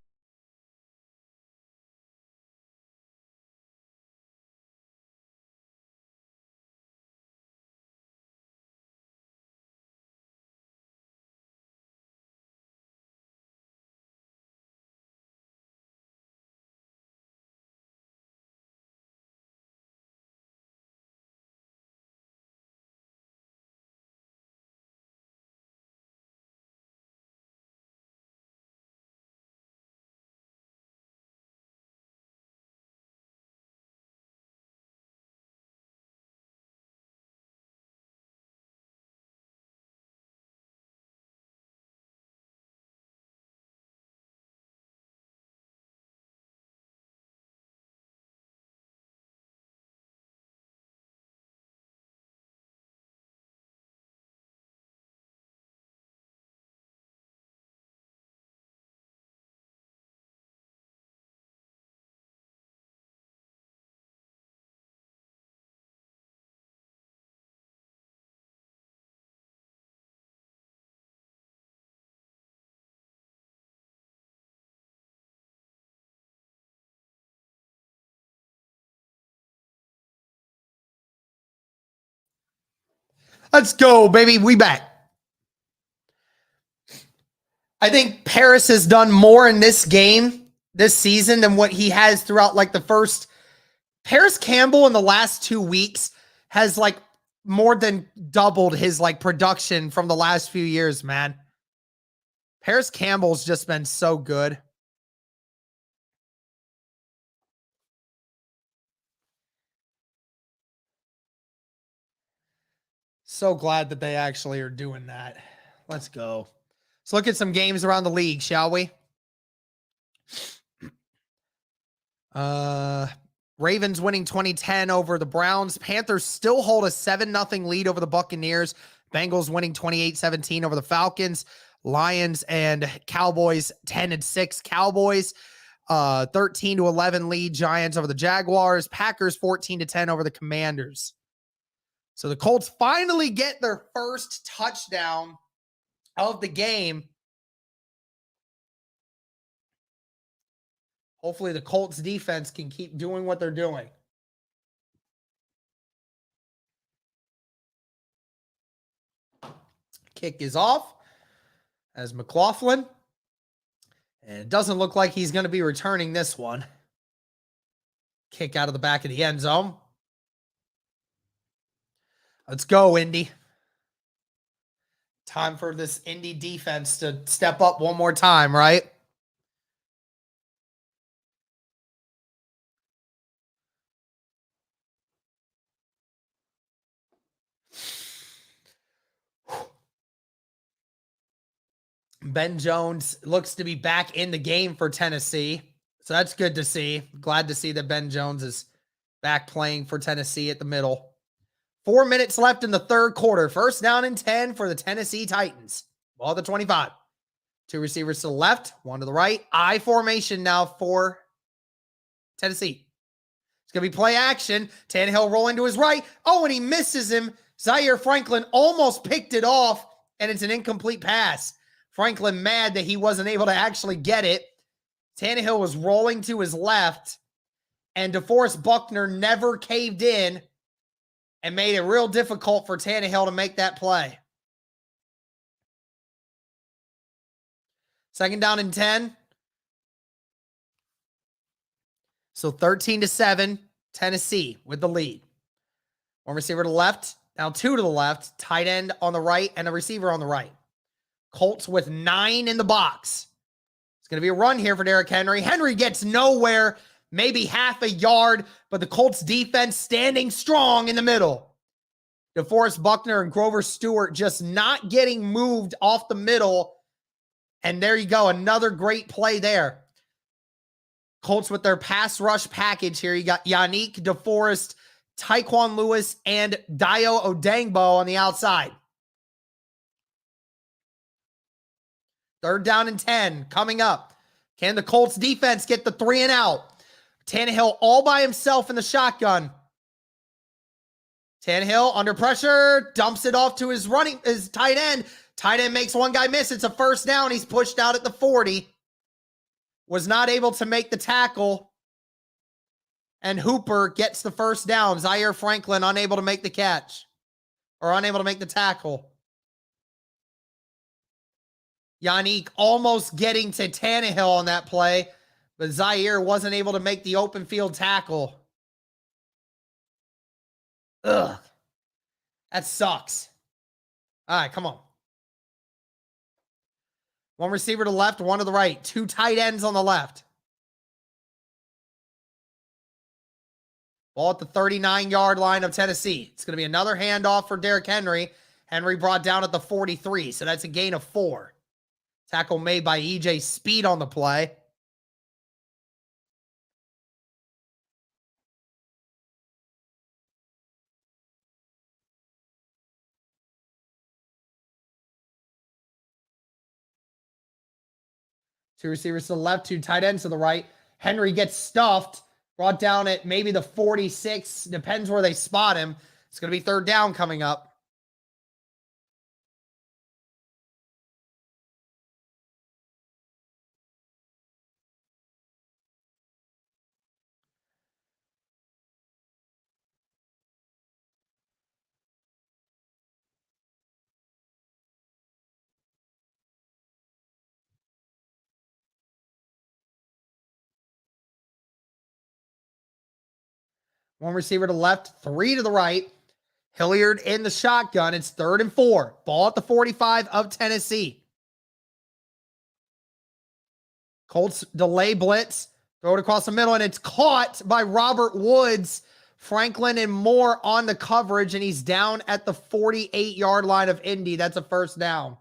Let's go, baby. We back. I think Paris has done more in this game this season than what he has throughout like the first. Paris Campbell in the last 2 weeks has like more than doubled his like production from the last few years, man. Paris Campbell's just been so good. So glad that they actually are doing that. Let's go. Let's look at some games around the league, shall we? Ravens winning 2010 over the Browns. Panthers still hold a 7-0 lead over the Buccaneers. Bengals winning 28-17 over the Falcons. Lions and Cowboys 10-6. Cowboys 13-11 lead. Giants over the Jaguars. Packers 14-10 over the Commanders. So the Colts finally get their first touchdown of the game. Hopefully the Colts defense can keep doing what they're doing. Kick is off as McLaughlin. And it doesn't look like he's going to be returning this one. Kick out of the back of the end zone. Let's go, Indy. Time for this Indy defense to step up one more time, right? Ben Jones looks to be back in the game for Tennessee. So that's good to see. Glad to see that Ben Jones is back playing for Tennessee at the middle. 4 minutes left in the third quarter. First down and 10 for the Tennessee Titans. Ball at the 25. 2 receivers to the left, 1 to the right. I formation now for Tennessee. It's going to be play action. Tannehill rolling to his right. Oh, and he misses him. Zaire Franklin almost picked it off, and it's an incomplete pass. Franklin mad that he wasn't able to actually get it. Tannehill was rolling to his left, and DeForest Buckner never caved in and made it real difficult for Tannehill to make that play. Second down and 10. So 13-7, Tennessee with the lead. 1 receiver to the left, now 2 to the left, tight end on the right, and a receiver on the right. Colts with 9 in the box. It's going to be a run here for Derrick Henry. Henry gets nowhere, maybe half a yard, but the Colts defense standing strong in the middle. DeForest Buckner and Grover Stewart just not getting moved off the middle. And there you go, another great play there. Colts with their pass rush package here. You got Yannick DeForest, Tyquan Lewis, and Dio Odangbo on the outside. Third down and 10 coming up. Can the Colts defense get the 3 and out? Tannehill all by himself in the shotgun. Tannehill under pressure, dumps it off to his tight end. Tight end makes one guy miss. It's a first down. He's pushed out at the 40. Was not able to make the tackle. And Hooper gets the first down. Zaire Franklin unable to make the catch. Or unable to make the tackle. Yannick almost getting to Tannehill on that play, but Zaire wasn't able to make the open field tackle. Ugh. That sucks. All right, come on. 1 receiver to the left, 1 to the right. 2 tight ends on the left. Ball at the 39-yard line of Tennessee. It's going to be another handoff for Derrick Henry. Henry brought down at the 43, so that's a gain of 4. Tackle made by E.J. Speed on the play. Two receivers to the left, 2 tight ends to the right. Henry gets stuffed, brought down at maybe the 46. Depends where they spot him. It's going to be third down coming up. One receiver to the left, 3 to the right. Hilliard in the shotgun. It's 3rd and 4. Ball at the 45 of Tennessee. Colts delay blitz. Throw it across the middle, and it's caught by Robert Woods. Franklin and Moore on the coverage, and he's down at the 48-yard line of Indy. That's a first down.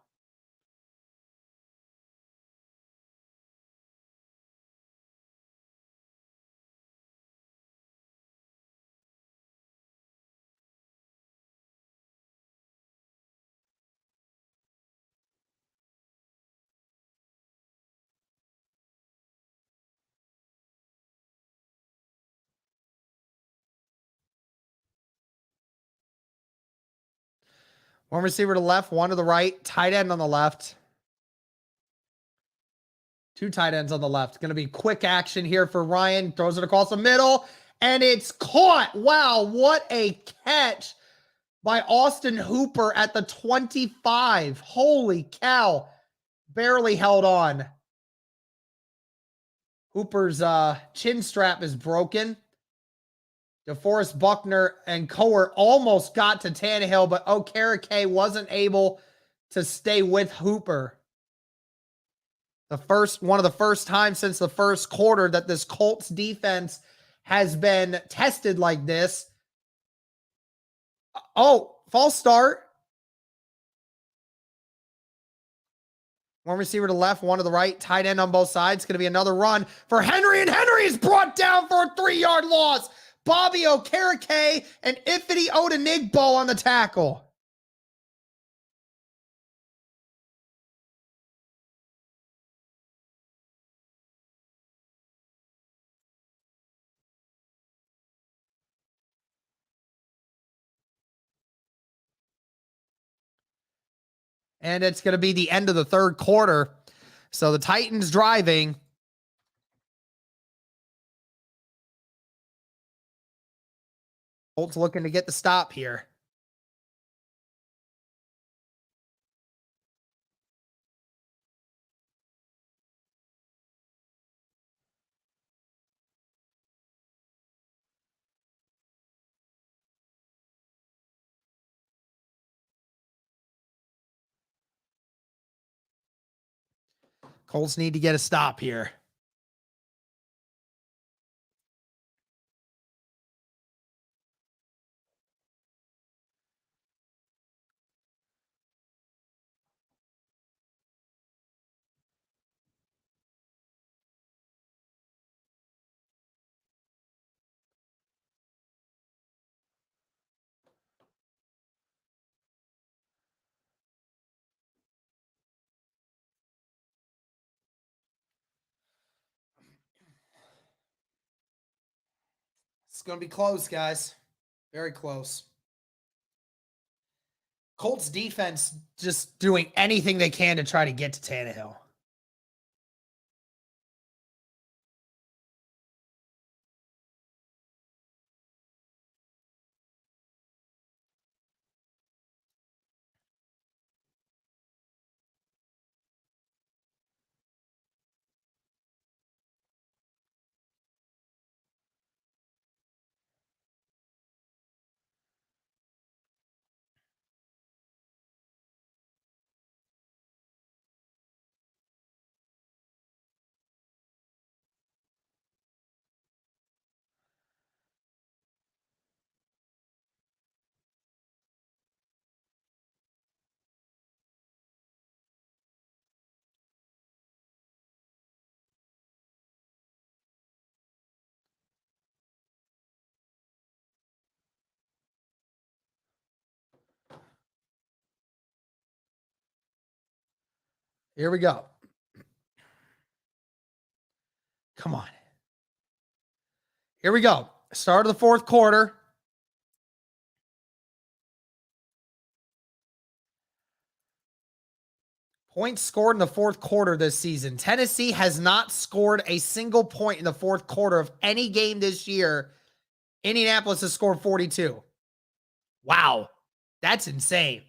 One receiver to the left, one to the right. Tight end on the left. 2 tight ends on the left. Going to be quick action here for Ryan. Throws it across the middle, and it's caught. Wow, what a catch by Austin Hooper at the 25. Holy cow. Barely held on. Hooper's chin strap is broken. DeForest Buckner and Coer almost got to Tannehill, but Okereke wasn't able to stay with Hooper. One of the first times since the first quarter that this Colts defense has been tested like this. Oh, false start. One receiver to the left, one to the right. Tight end on both sides. It's going to be another run for Henry, and Henry is brought down for a 3-yard loss. Bobby Okereke and Ifedi Odenigbo on the tackle. And it's going to be the end of the third quarter. So the Titans driving. Colts looking to get the stop here. Colts need to get a stop here. It's going to be close, guys. Very close. Colts defense just doing anything they can to try to get to Tannehill. Here we go. Come on. Here we go. Start of the fourth quarter. Points scored in the fourth quarter this season. Tennessee has not scored a single point in the fourth quarter of any game this year. Indianapolis has scored 42. Wow. That's insane.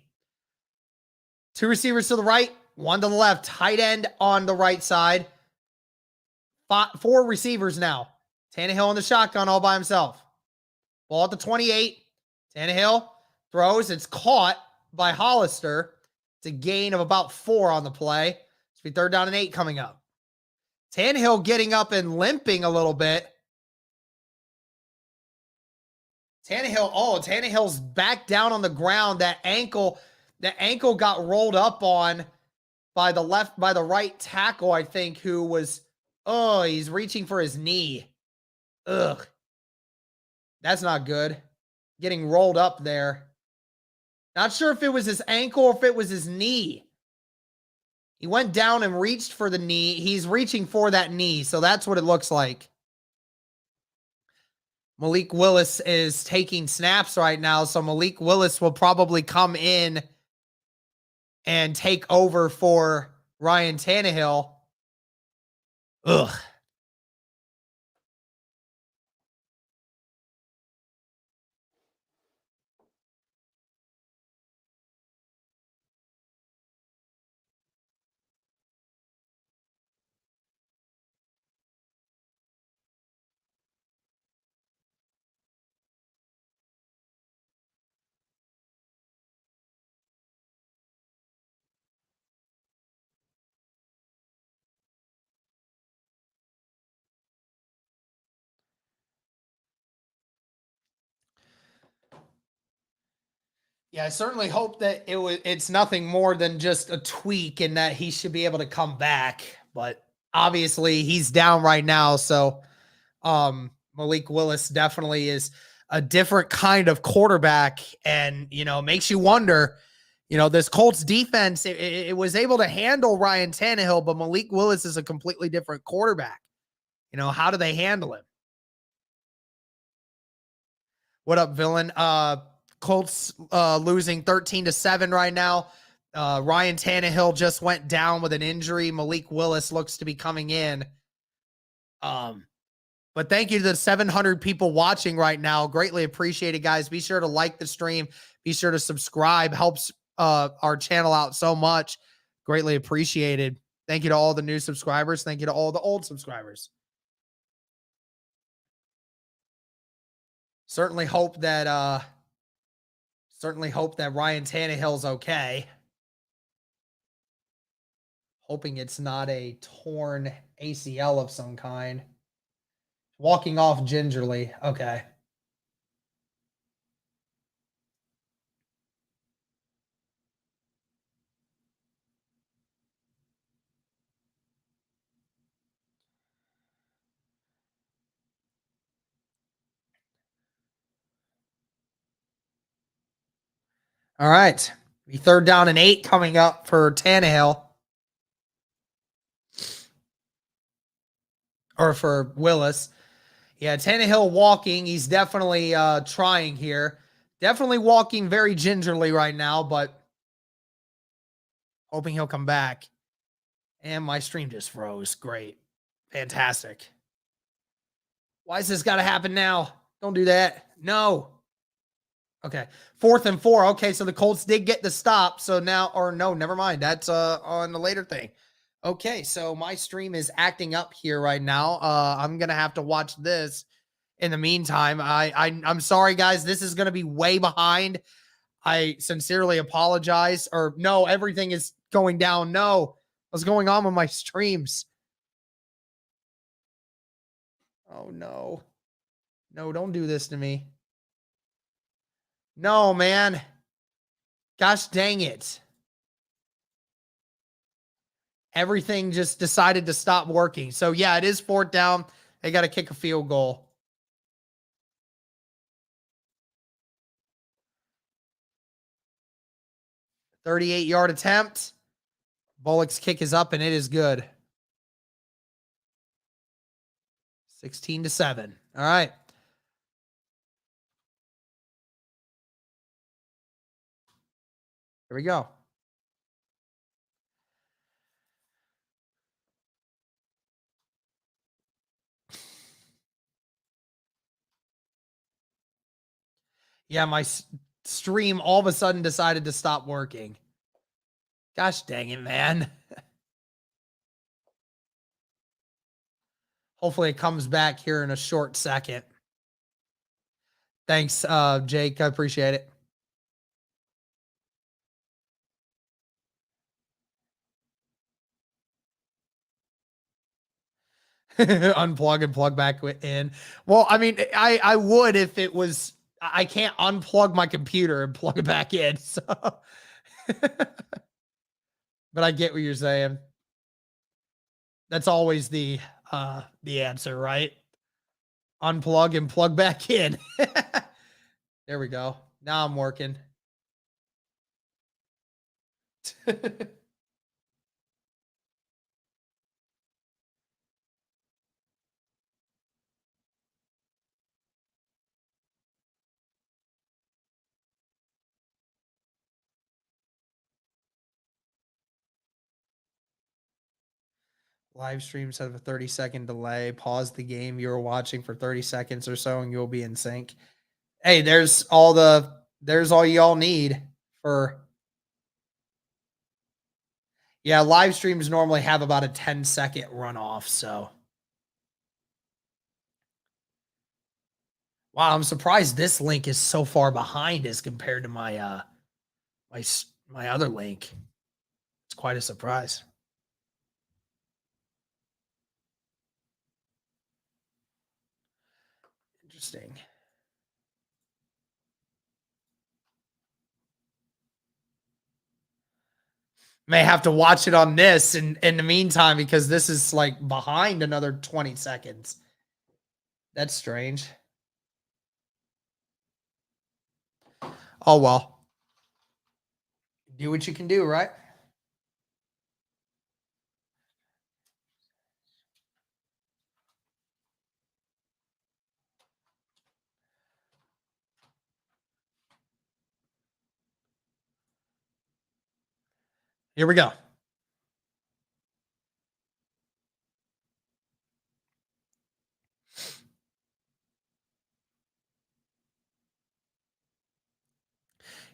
2 receivers to the right, 1 to the left. Tight end on the right side. 4 receivers now. Tannehill in the shotgun all by himself. Ball at the 28. Tannehill throws. It's caught by Hollister. It's a gain of about 4 on the play. It's be 3rd down and 8 coming up. Tannehill getting up and limping a little bit. Tannehill's back down on the ground. That ankle got rolled up on by the right tackle, I think, who was, he's reaching for his knee. Ugh. That's not good. Getting rolled up there. Not sure if it was his ankle or if it was his knee. He went down and reached for the knee. He's reaching for that knee, so that's what it looks like. Malik Willis is taking snaps right now, so Malik Willis will probably come in and take over for Ryan Tannehill. Ugh. Yeah, I certainly hope that it's nothing more than just a tweak and that he should be able to come back. But obviously he's down right now. So Malik Willis definitely is a different kind of quarterback, and makes you wonder, this Colts defense, it was able to handle Ryan Tannehill, but Malik Willis is a completely different quarterback. How do they handle him? What up, villain? Colts losing 13-7 right now. Ryan Tannehill just went down with an injury. Malik Willis looks to be coming in. But thank you to the 700 people watching right now. Greatly appreciated, guys. Be sure to like the stream. Be sure to subscribe. Helps our channel out so much. Greatly appreciated. Thank you to all the new subscribers. Thank you to all the old subscribers. Certainly hope that Ryan Tannehill's okay. Hoping it's not a torn ACL of some kind. Walking off gingerly. Okay. All right. 3rd down and 8 coming up for Tannehill. Or for Willis. Yeah, Tannehill walking. He's definitely trying here. Definitely walking very gingerly right now, but hoping he'll come back. And my stream just froze. Great. Fantastic. Why is this got to happen now? Don't do that. No. Okay. 4th and 4. Okay, so the Colts did get the stop. So now, or no, never mind. That's on the later thing. Okay, so my stream is acting up here right now. I'm going to have to watch this in the meantime. I'm sorry, guys. This is going to be way behind. I sincerely apologize. Or no, everything is going down. No. What's going on with my streams? Oh, no. No, don't do this to me. No, man. Gosh dang it. Everything just decided to stop working. So, yeah, it is 4th down. They got to kick a field goal. .38-yard attempt. Bullock's kick is up, and it is good. 16-7. All right. Here we go. Yeah, my stream all of a sudden decided to stop working. Gosh dang it, man. Hopefully it comes back here in a short second. Thanks, Jake. I appreciate it. Unplug and plug back in. Well, I mean, I would if it was. I can't unplug my computer and plug it back in. So, but I get what you're saying. That's always the answer, right? Unplug and plug back in. There we go. Now I'm working. Live streams have a 30-second delay. Pause the game you're watching for 30 seconds or so and you'll be in sync. Hey, there's all y'all need for. Yeah, live streams normally have about a 10-second runoff, so. Wow, I'm surprised this link is so far behind as compared to my my other link. It's quite a surprise. Interesting. May have to watch it on this in the meantime because this is like behind another 20 seconds. That's strange. Oh well. Do what you can do, right? Here we go.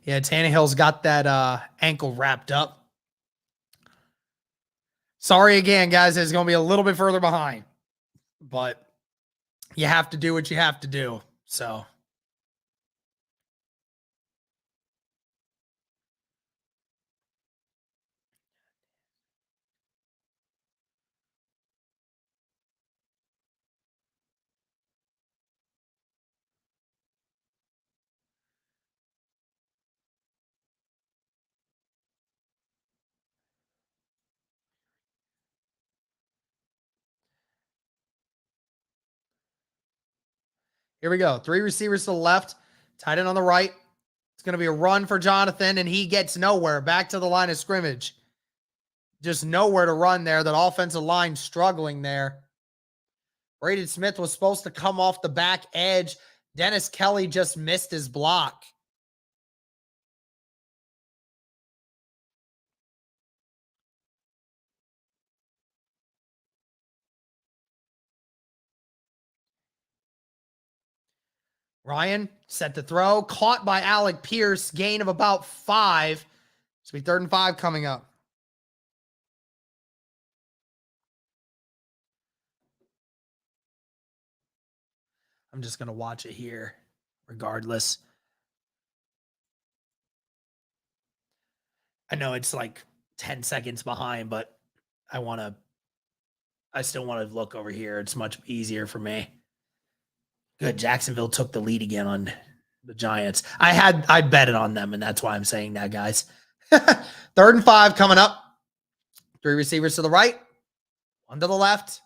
Yeah, Tannehill's got that ankle wrapped up. Sorry again, guys. It's going to be a little bit further behind, but you have to do what you have to do. So here we go. 3 receivers to the left, tight end on the right. It's going to be a run for Jonathan, and he gets nowhere. Back to the line of scrimmage. Just nowhere to run there. That offensive line struggling there. Braden Smith was supposed to come off the back edge. Dennis Kelly just missed his block. Ryan set to throw. Caught by Alec Pierce. Gain of about 5. It's going to be 3rd and 5 coming up. I'm just going to watch it here regardless. I know it's like 10 seconds behind, but I still want to look over here. It's much easier for me. Good. Jacksonville took the lead again on the Giants. I bet it on them, and that's why I'm saying that, guys. 3rd and 5 coming up. 3 receivers to the right, 1 to the left.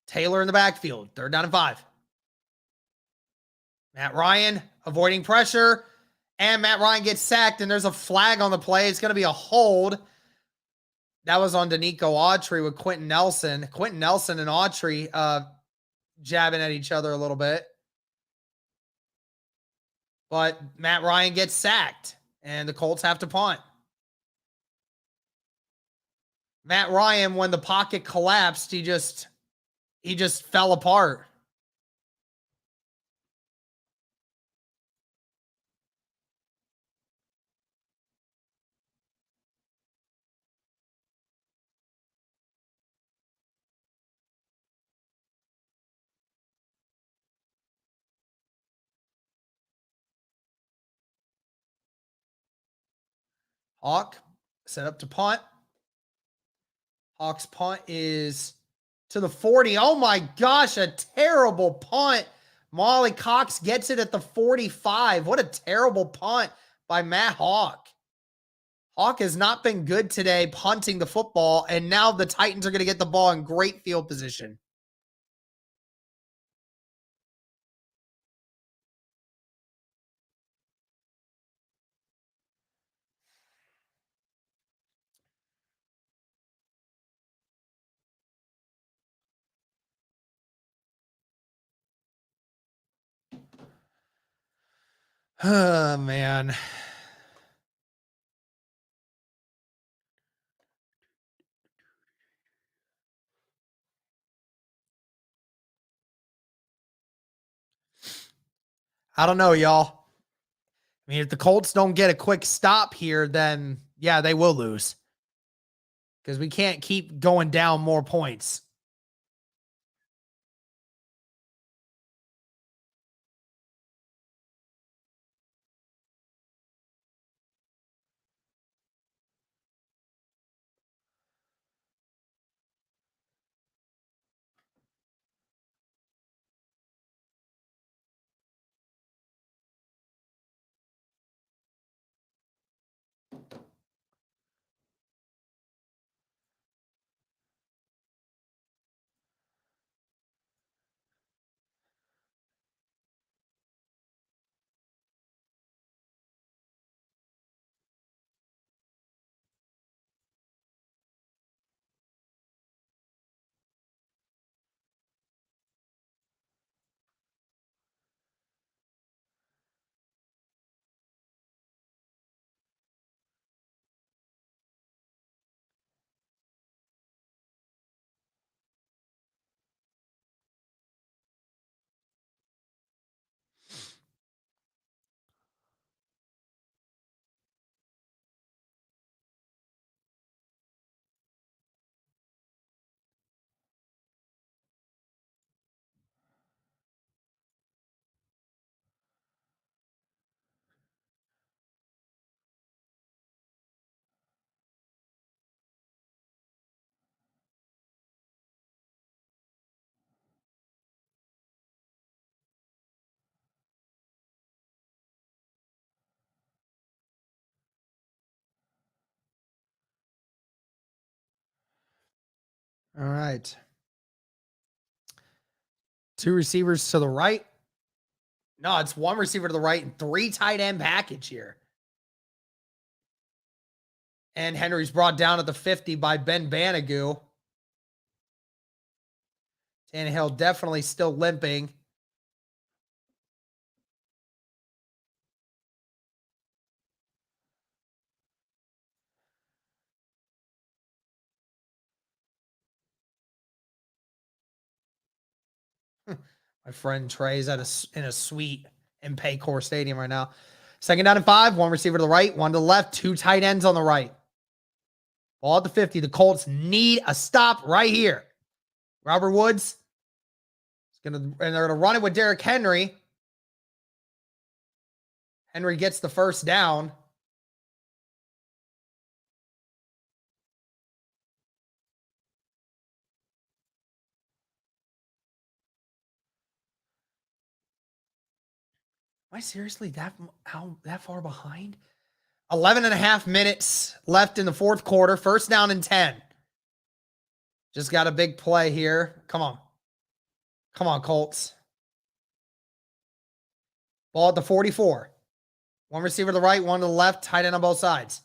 Taylor in the backfield. 3rd down and 5. Matt Ryan avoiding pressure, and Matt Ryan gets sacked, and there's a flag on the play. It's going to be a hold. That was on Danico Autry with Quentin Nelson. Quentin Nelson and Autry jabbing at each other a little bit. But Matt Ryan gets sacked, and the Colts have to punt. Matt Ryan, when the pocket collapsed, he just fell apart. Hawk set up to punt. Hawk's punt is to the 40. Oh my gosh, a terrible punt. Molly Cox gets it at the 45. What a terrible punt by Matt Hawk. Hawk has not been good today punting the football, and now the Titans are going to get the ball in great field position. Oh, man. I don't know, y'all. I mean, if the Colts don't get a quick stop here, then, yeah, they will lose. Because we can't keep going down more points. All right. 2 receivers to the right. No, it's 1 receiver to the right and 3 tight end package here. And Henry's brought down at the 50 by Ben Banagoo. Tannehill definitely still limping. My friend Trey's in a suite in Paycor Stadium right now. 2nd down and 5. 1 receiver to the right, 1 to the left, 2 tight ends on the right. Ball at the 50. The Colts need a stop right here. Robert Woods they're gonna run it with Derrick Henry. Henry gets the first down. Am I seriously that far behind? 11 and a half minutes left in the 4th quarter. 1st down and 10. Just got a big play here. Come on. Come on, Colts. Ball at the 44. 1 receiver to the right, 1 to the left, tight end on both sides.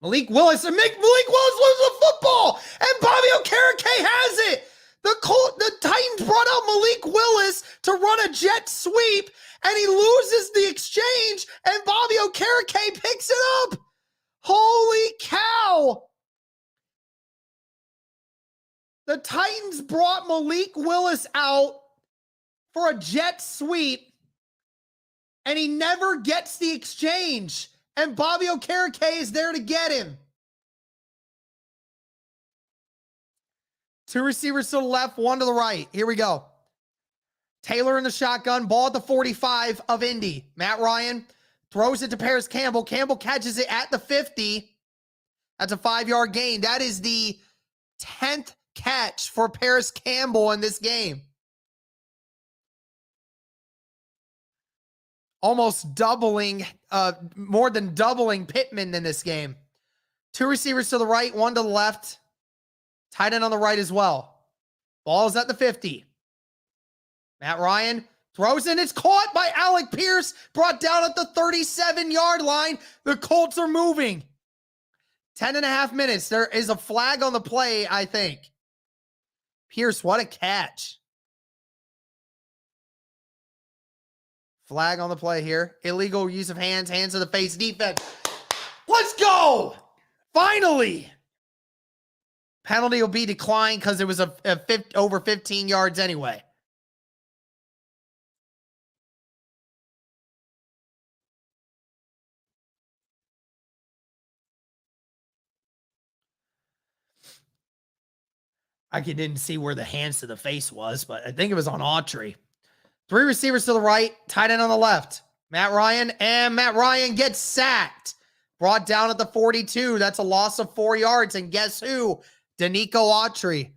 Malik Willis loses the football, and Bobby Okereke has it. The Titans brought out Malik Willis to run a jet sweep, and he loses the exchange, and Bobby Okereke picks it up. Holy cow. The Titans brought Malik Willis out for a jet sweep, and he never gets the exchange. And Bobby Okereke is there to get him. 2 receivers to the left, 1 to the right. Here we go. Taylor in the shotgun, ball at the 45 of Indy. Matt Ryan throws it to Paris Campbell. Campbell catches it at the 50. That's a 5-yard gain. That is the 10th catch for Paris Campbell in this game. Almost doubling, more than doubling Pittman in this game. 2 receivers to the right, 1 to the left. Tight end on the right as well. Ball is at the 50. Matt Ryan throws in. It's caught by Alec Pierce. Brought down at the 37-yard line. The Colts are moving. 10.5 minutes. There is a flag on the play, I think. Pierce, what a catch. Flag on the play here. Illegal use of hands. Hands to the face. Defense. Let's go. Finally. Penalty will be declined because it was over 15 yards anyway. I didn't see where the hands to the face was, but I think it was on Autry. 3 receivers to the right, tight end on the left. Matt Ryan gets sacked. Brought down at the 42. That's a loss of 4 yards. And guess who? Danico Autry.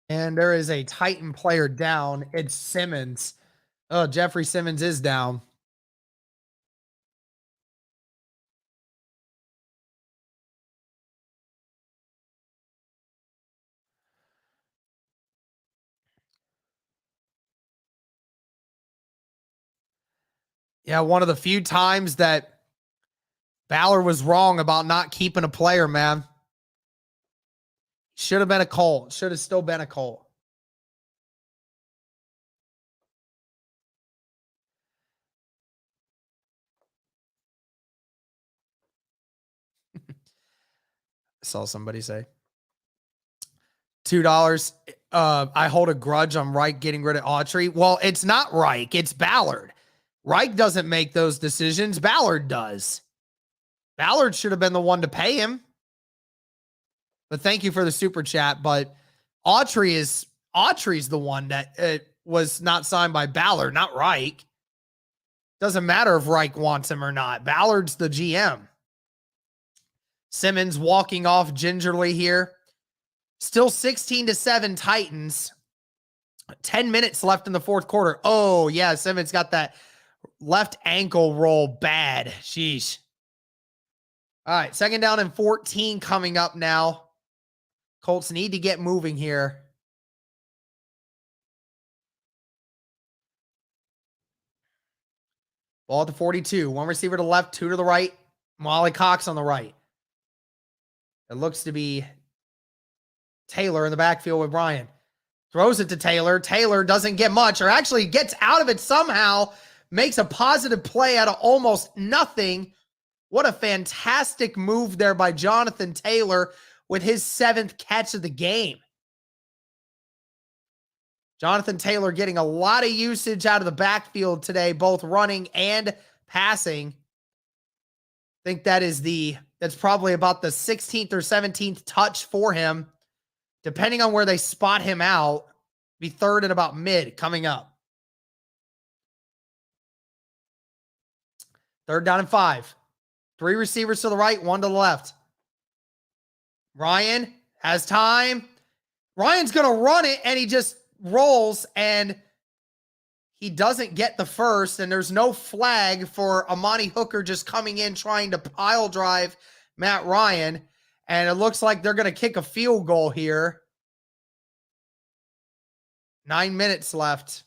And there is a Titan player down. It's Simmons. Oh, Jeffrey Simmons is down. Yeah, one of the few times that Ballard was wrong about not keeping a player, man. Should have been a Colt. Should have still been a Colt. Saw somebody say $2. I hold a grudge on Reich getting rid of Autry. Well, it's not Reich. It's Ballard. Reich doesn't make those decisions. Ballard does. Ballard should have been the one to pay him. But thank you for the super chat. But Autry's the one that was not signed by Ballard, not Reich. Doesn't matter if Reich wants him or not. Ballard's the GM. Simmons walking off gingerly here. Still 16-7 Titans. 10 minutes left in the fourth quarter. Oh, yeah, Simmons got that left ankle roll bad. Sheesh. All right, 2nd down and 14 coming up now. Colts need to get moving here. Ball at the 42. 1 receiver to the left, 2 to the right. Molly Cox on the right. It looks to be Taylor in the backfield with Brian. Throws it to Taylor. Taylor doesn't get much, or actually gets out of it somehow. Makes a positive play out of almost nothing. What a fantastic move there by Jonathan Taylor with his 7th catch of the game. Jonathan Taylor getting a lot of usage out of the backfield today, both running and passing. I think that's probably about the 16th or 17th touch for him. Depending on where they spot him out, be 3rd and about mid coming up. 3rd down and 5. 3 receivers to the right, 1 to the left. Ryan has time. Ryan's going to run it, and he just rolls, and he doesn't get the first, and there's no flag for Amani Hooker just coming in trying to pile drive Matt Ryan, and it looks like they're going to kick a field goal here. 9 minutes left.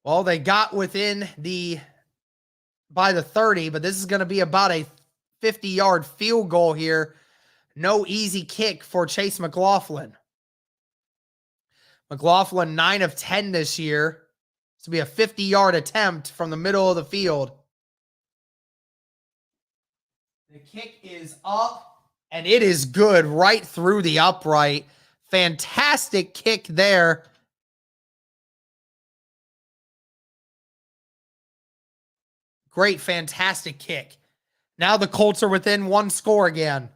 Well, they got within by the 30, but this is going to be about a 50-yard field goal here. No easy kick for Chase McLaughlin. McLaughlin 9 of 10 this year. This will be a 50-yard attempt from the middle of the field. The kick is up, and it is good right through the upright. Fantastic kick there. Great, fantastic kick. Now the Colts are within one score again.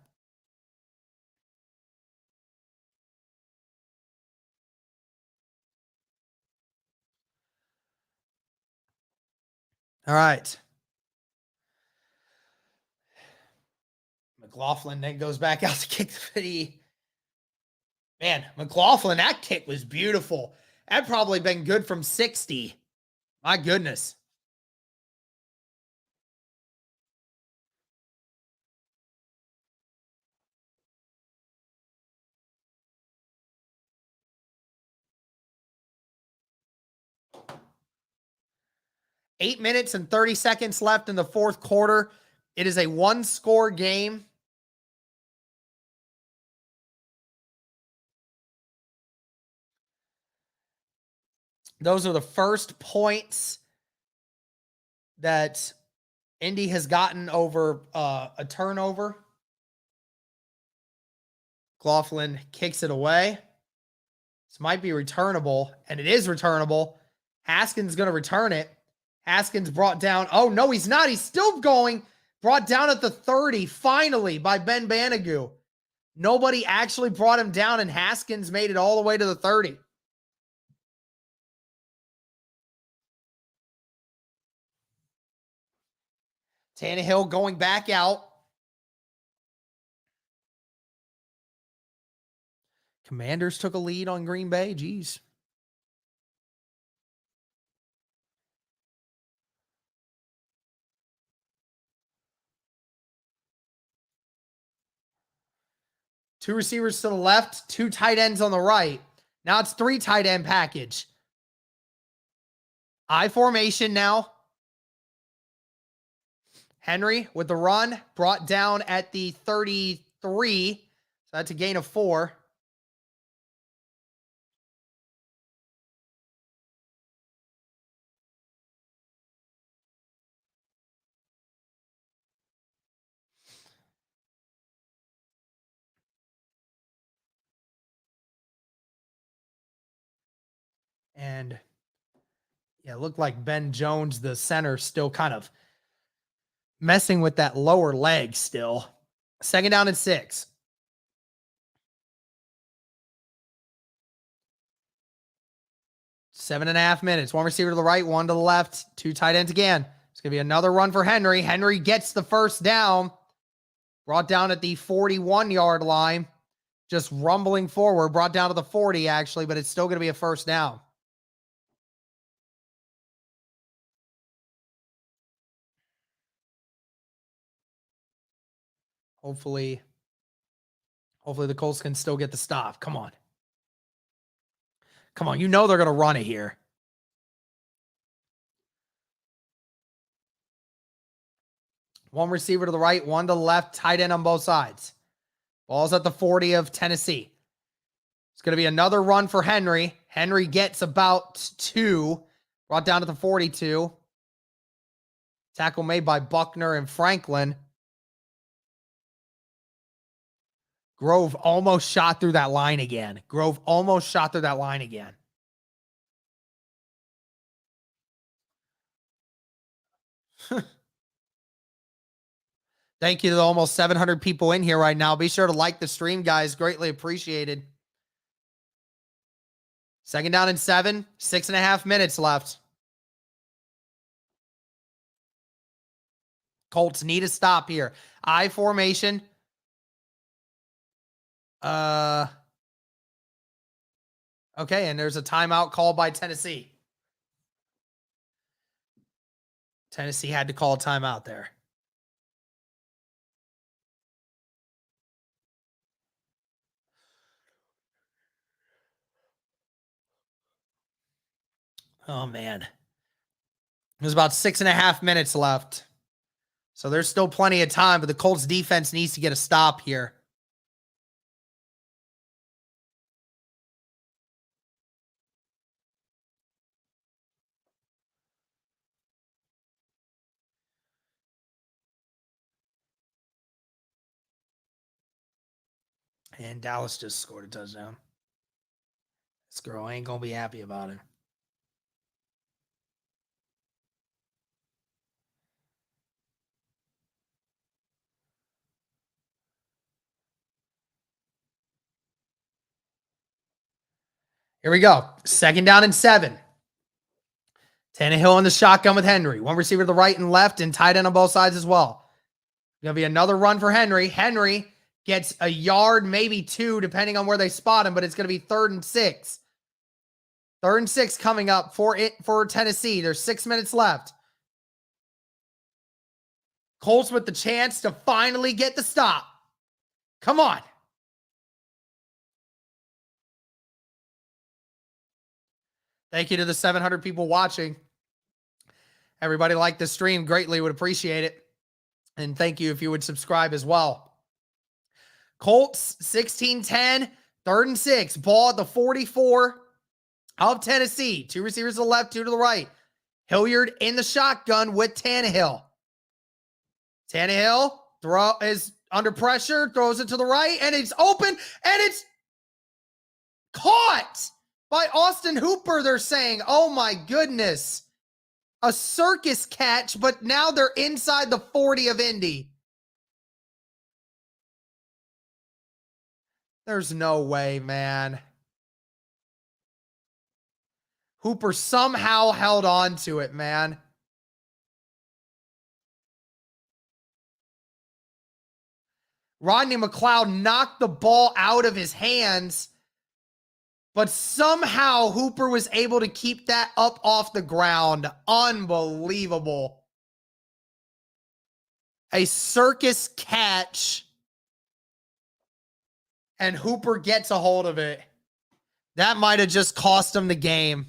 All right. McLaughlin then goes back out to kick the 50. Man, McLaughlin, that kick was beautiful. That probably been good from 60. My goodness. Eight minutes and 30 seconds left in the fourth quarter. It is a one-score game. Those are the first points that Indy has gotten over a turnover. McLaughlin kicks it away. This might be returnable, and it is returnable. Haskins going to return it. Haskins brought down. Oh, no, he's not. He's still going. Brought down at the 30, finally, by Ben Banagoo. Nobody actually brought him down, and Haskins made it all the way to the 30. Tannehill going back out. Commanders took a lead on Green Bay. Jeez. Two receivers to the left, two tight ends on the right. Now it's three tight end package. I formation now. Henry with the run, brought down at the 33. So that's a gain of 4. And yeah, it looked like Ben Jones, the center, still kind of messing with that lower leg still. Second down and 6. Seven and a half minutes. One receiver to the right, one to the left. Two tight ends again. It's going to be another run for Henry. Henry gets the first down. Brought down at the 41-yard line. Just rumbling forward. Brought down to the 40, actually, but it's still going to be a first down. Hopefully the Colts can still get the stop. Come on. Come on. You know they're going to run it here. One receiver to the right, one to the left, tight end on both sides. Ball's at the 40 of Tennessee. It's going to be another run for Henry. Henry gets about 2. Brought down to the 42. Tackle made by Buckner and Franklin. Grove almost shot through that line again. Thank you to the almost 700 people in here right now. Be sure to like the stream, guys. Greatly appreciated. Second down and 7. 6.5 minutes left. Colts need a stop here. I formation. Okay, and there's a timeout called by Tennessee. Tennessee had to call a timeout there. Oh, man. There's about 6.5 minutes left. So there's still plenty of time, but the Colts defense needs to get a stop here. And Dallas just scored a touchdown. This girl ain't going to be happy about it. Here we go. 2nd down and 7. Tannehill in the shotgun with Henry. One receiver to the right and left, and tight end on both sides as well. Going to be another run for Henry. Henry gets a yard, maybe 2, depending on where they spot him, but it's going to be 3rd and 6. 3rd and 6 coming up for Tennessee. There's 6 minutes left. Colts with the chance to finally get the stop. Come on. Thank you to the 700 people watching. Everybody liked the stream. Greatly would appreciate it. And thank you if you would subscribe as well. Colts 16-10, 3rd and 6. Ball at the 44 of Tennessee. 2 receivers to the left, 2 to the right. Hilliard in the shotgun with Tannehill. Tannehill is under pressure, throws it to the right, and it's open, and it's caught by Austin Hooper, they're saying. Oh my goodness. A circus catch, but now they're inside the 40 of Indy. There's no way, man. Hooper somehow held on to it, man. Rodney McLeod knocked the ball out of his hands, but somehow Hooper was able to keep that up off the ground. Unbelievable. A circus catch, and Hooper gets a hold of it. That might have just cost him the game.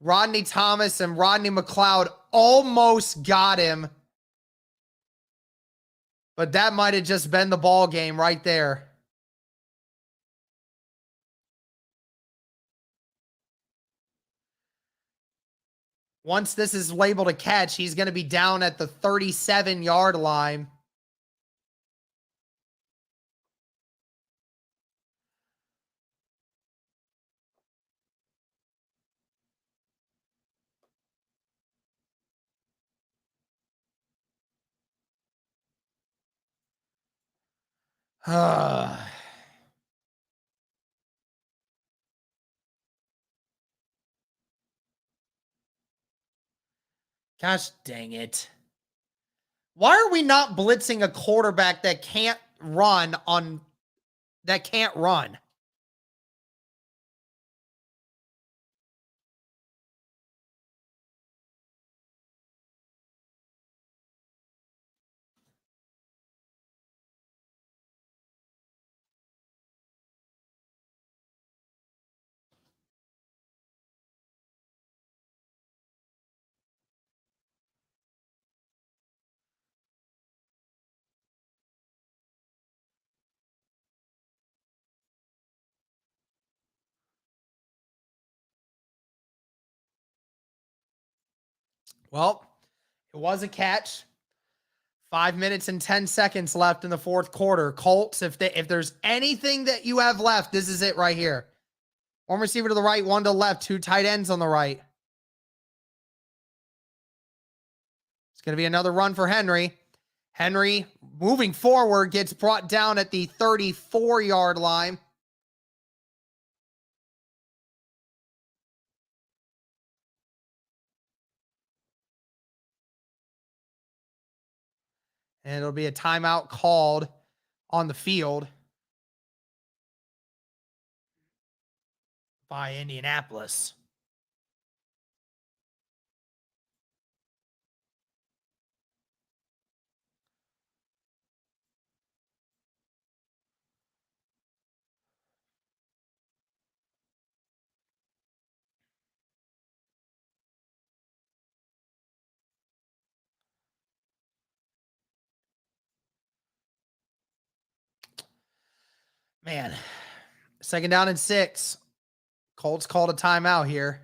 Rodney Thomas and Rodney McLeod almost got him. But that might have just been the ball game right there. Once this is labeled a catch, he's going to be down at the 37-yard line. Gosh dang it. Why are we not blitzing a quarterback that can't run? Well, it was a catch. 5 minutes and 10 seconds left in the 4th quarter. Colts, if there's anything that you have left, this is it right here. 1 receiver to the right, 1 to the left, 2 tight ends on the right. It's going to be another run for Henry. Henry, moving forward, gets brought down at the 34-yard line. And it'll be a timeout called on the field by Indianapolis. Man, 2nd down and 6. Colts called a timeout here.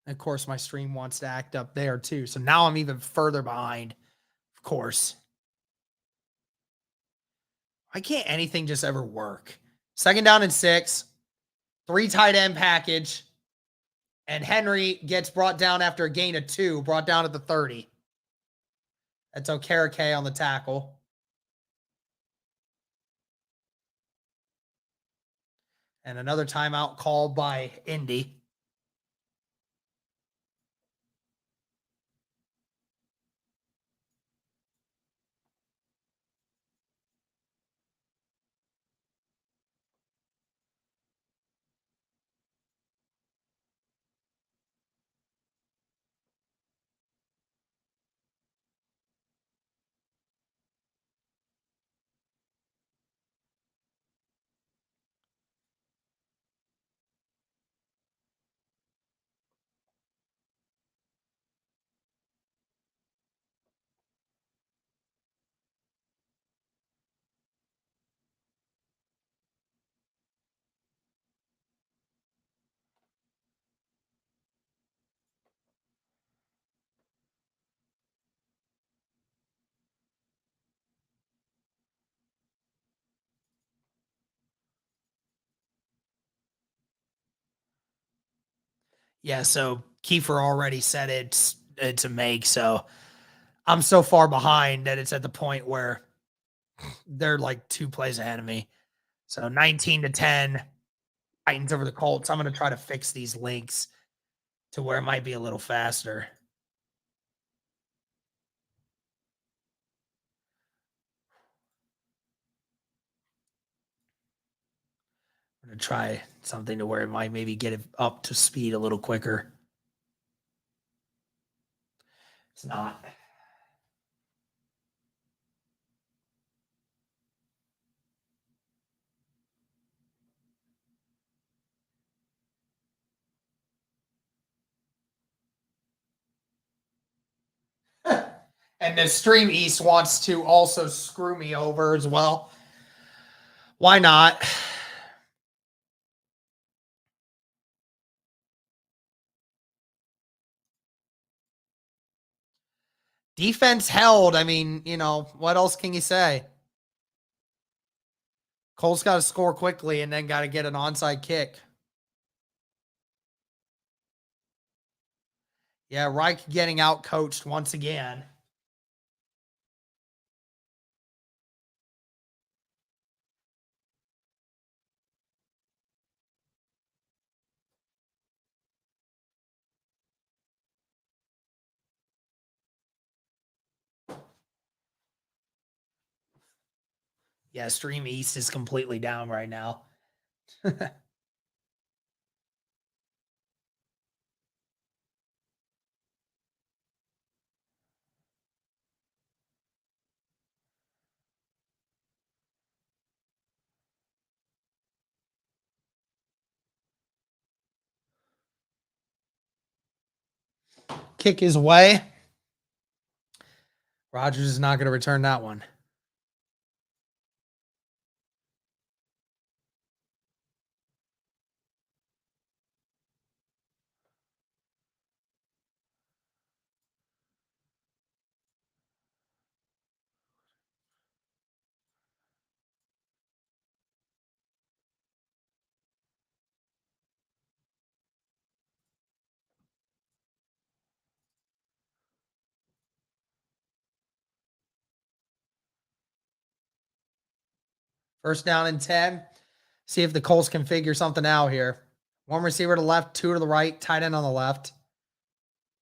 And of course, my stream wants to act up there too. So now I'm even further behind, of course. Why can't anything just ever work? 2nd down and 6, 3 tight end package, and Henry gets brought down after a gain of 2, brought down at the 30. That's Okereke on the tackle. And another timeout called by Indy. Yeah, so Kiefer already said it's a make, so I'm so far behind that it's at the point where they're like 2 plays ahead of me. So 19-10, Titans over the Colts. I'm going to try to fix these links to where it might be a little faster. I'm going to try something to where it might maybe get it up to speed a little quicker. It's not. And the Stream East wants to also screw me over as well. Why not? Defense held. I mean, you know, what else can you say? Cole's got to score quickly and then got to get an onside kick. Yeah, Reich getting out coached once again. Yeah, Stream East is completely down right now. Kick his way. Rodgers is not going to return that one. First down and 10. See if the Colts can figure something out here. 1 receiver to the left, 2 to the right, tight end on the left.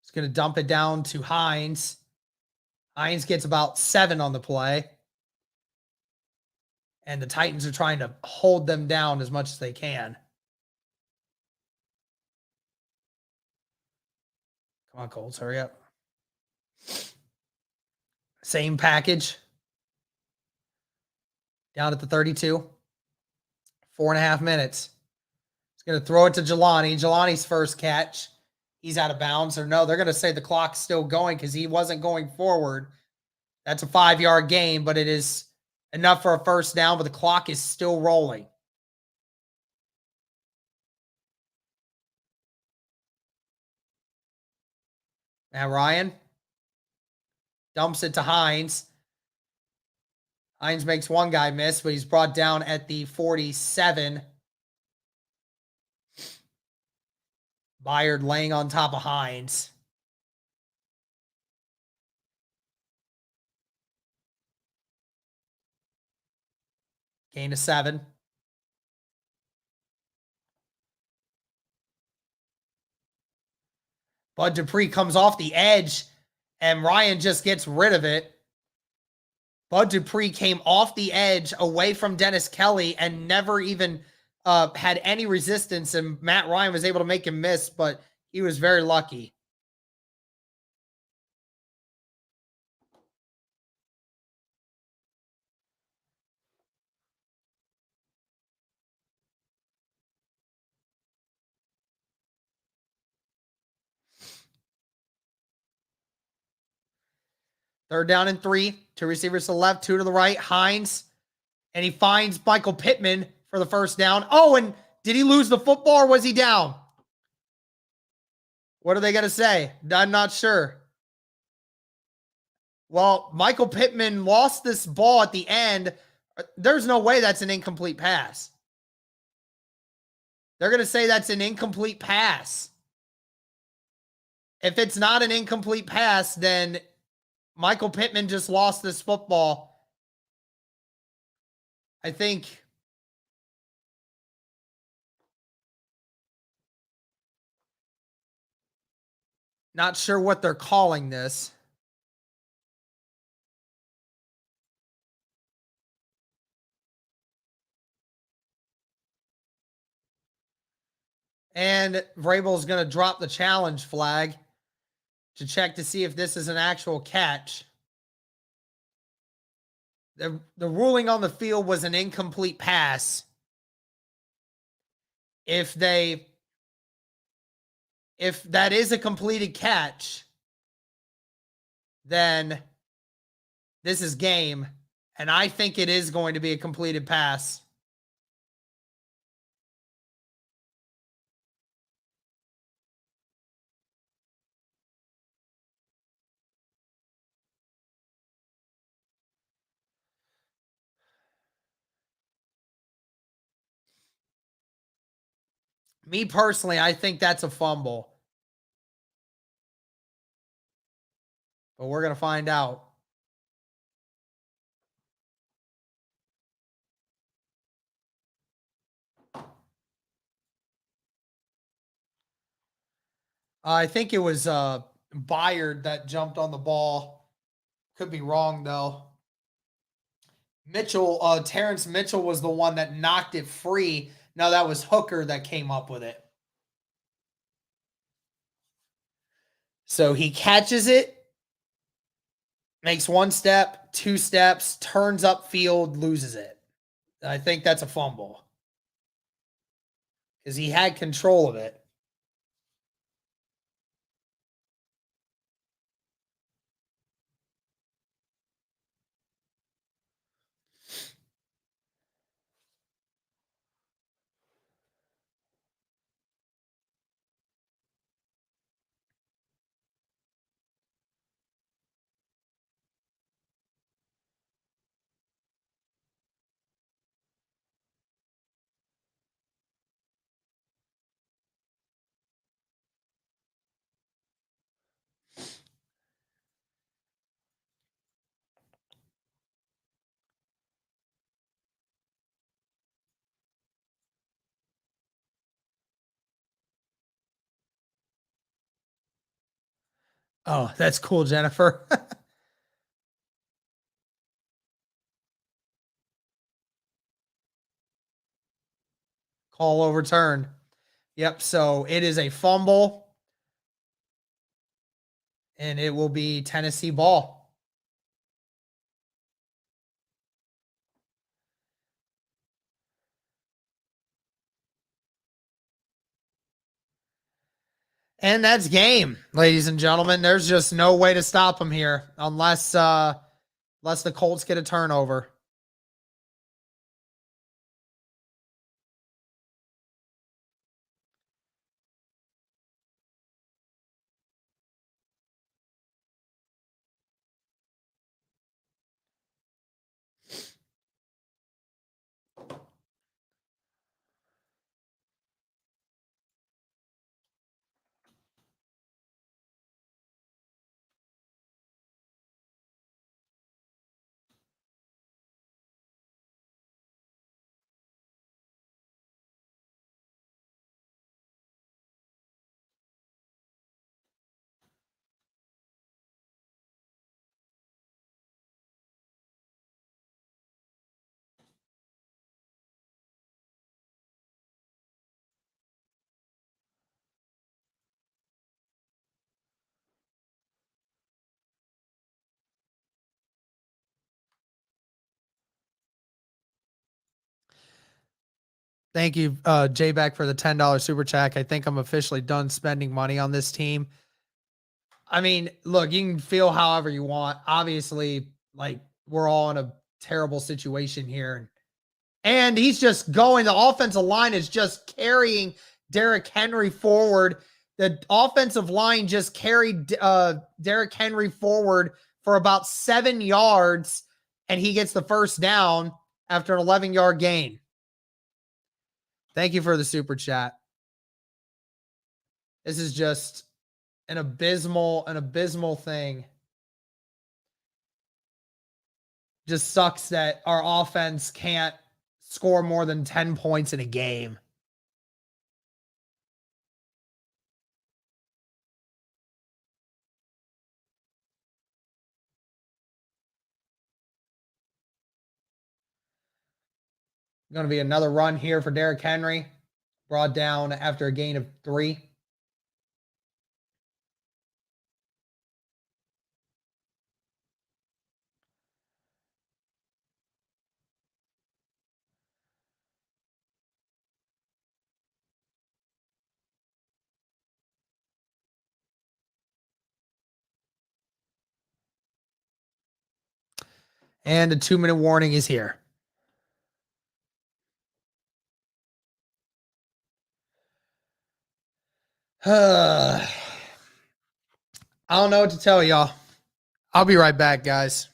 It's going to dump it down to Hines. Hines gets about 7 on the play. And the Titans are trying to hold them down as much as they can. Come on, Colts, hurry up. Same package. Down at the 32. 4.5 minutes. He's going to throw it to Jelani. Jelani's first catch. He's out of bounds. Or no, they're going to say the clock's still going because he wasn't going forward. That's a 5-yard gain, but it is enough for a first down, but the clock is still rolling. Matt Ryan dumps it to Hines. Hines makes one guy miss, but he's brought down at the 47. Byard laying on top of Hines. Gain of 7. Bud Dupree comes off the edge, and Ryan just gets rid of it. Bud Dupree came off the edge away from Dennis Kelly and never even had any resistance, and Matt Ryan was able to make him miss, but he was very lucky. Third down and 3. 2 receivers to the left, 2 to the right. Hines, and he finds Michael Pittman for the first down. Oh, and did he lose the football or was he down? What are they going to say? I'm not sure. Well, Michael Pittman lost this ball at the end. There's no way that's an incomplete pass. They're going to say that's an incomplete pass. If it's not an incomplete pass, then Michael Pittman just lost this football. I think. Not sure what they're calling this. And Vrabel's going to drop the challenge flag to check to see if this is an actual catch. The ruling on the field was an incomplete pass. If that is a completed catch, then this is game. And I think it is going to be a completed pass. Me personally, I think that's a fumble. But we're going to find out. I think it was Byard that jumped on the ball. Could be wrong, though. Terrence Mitchell was the one that knocked it free. No, that was Hooker that came up with it. So he catches it, makes 1 step, 2 steps, turns upfield, loses it. I think that's a fumble. Because he had control of it. Oh, that's cool, Jennifer. Call overturned. Yep, so it is a fumble. And it will be Tennessee ball. And that's game, ladies and gentlemen. There's just no way to stop them here unless the Colts get a turnover. Thank you, J-Beck, for the $10 super chat. I think I'm officially done spending money on this team. I mean, look, you can feel however you want. Obviously, like, we're all in a terrible situation here. And he's just going. The offensive line is just carrying Derrick Henry forward. The offensive line just carried Derrick Henry forward for about 7 yards, and he gets the first down after an 11-yard gain. Thank you for the super chat. This is just an abysmal thing. Just sucks that our offense can't score more than 10 points in a game. Going to be another run here for Derrick Henry. Brought down after a gain of 3. And a 2-minute warning is here. I don't know what to tell y'all. I'll be right back, guys.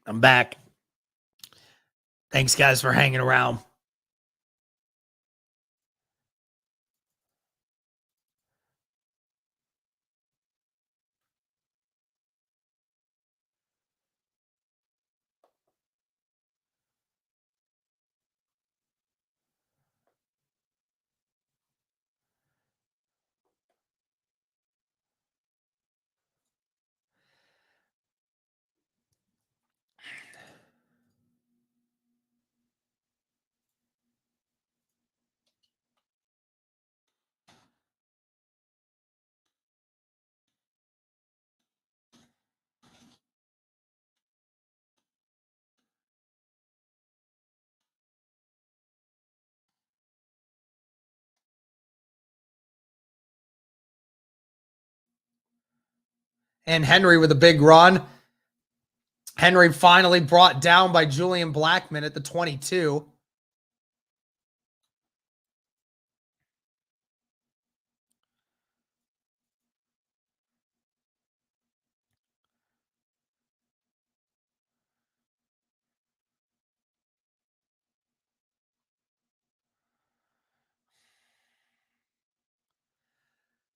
I'm back. Thanks, guys, for hanging around. And Henry with a big run. Henry finally brought down by Julian Blackmon at the 22.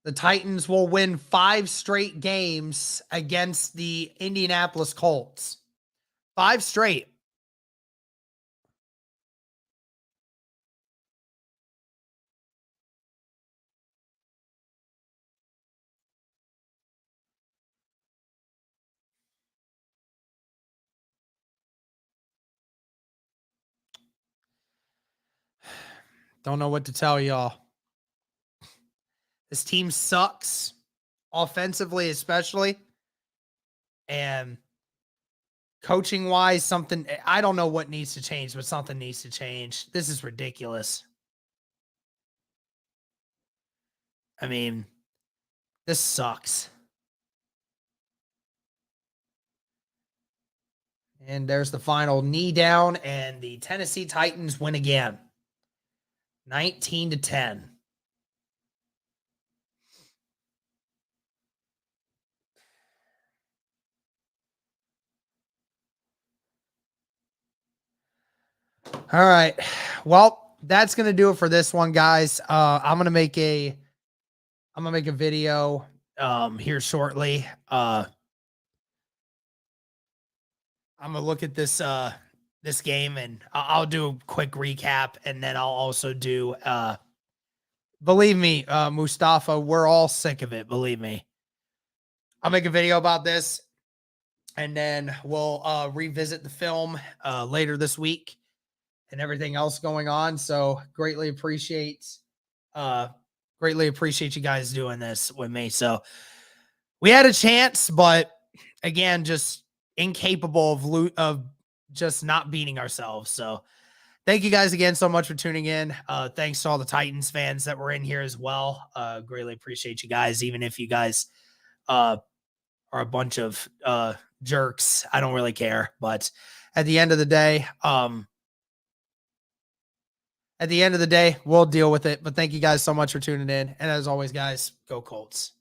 The Titans will win 5 straight games against the Indianapolis Colts. 5 straight. Don't know what to tell y'all. This team sucks, offensively especially. And coaching-wise, something, I don't know what needs to change, but something needs to change. This is ridiculous. I mean, this sucks. And there's the final knee down, and the Tennessee Titans win again. 19-10. All right. Well, that's going to do it for this one, guys. I'm going to make a video here shortly. I'm gonna look at this this game, and I'll do a quick recap, and then I'll also do believe me, Mustafa, we're all sick of it, believe me. I'll make a video about this, and then we'll revisit the film later this week and everything else going on. So greatly appreciate you guys doing this with me. So we had a chance, but again, just incapable of just not beating ourselves. So thank you guys again so much for tuning in. Thanks to all the Titans fans that were in here as well. Greatly appreciate you guys, even if you guys are a bunch of jerks. I don't really care. But at the end of the day, we'll deal with it. But thank you guys so much for tuning in. And as always, guys, go Colts.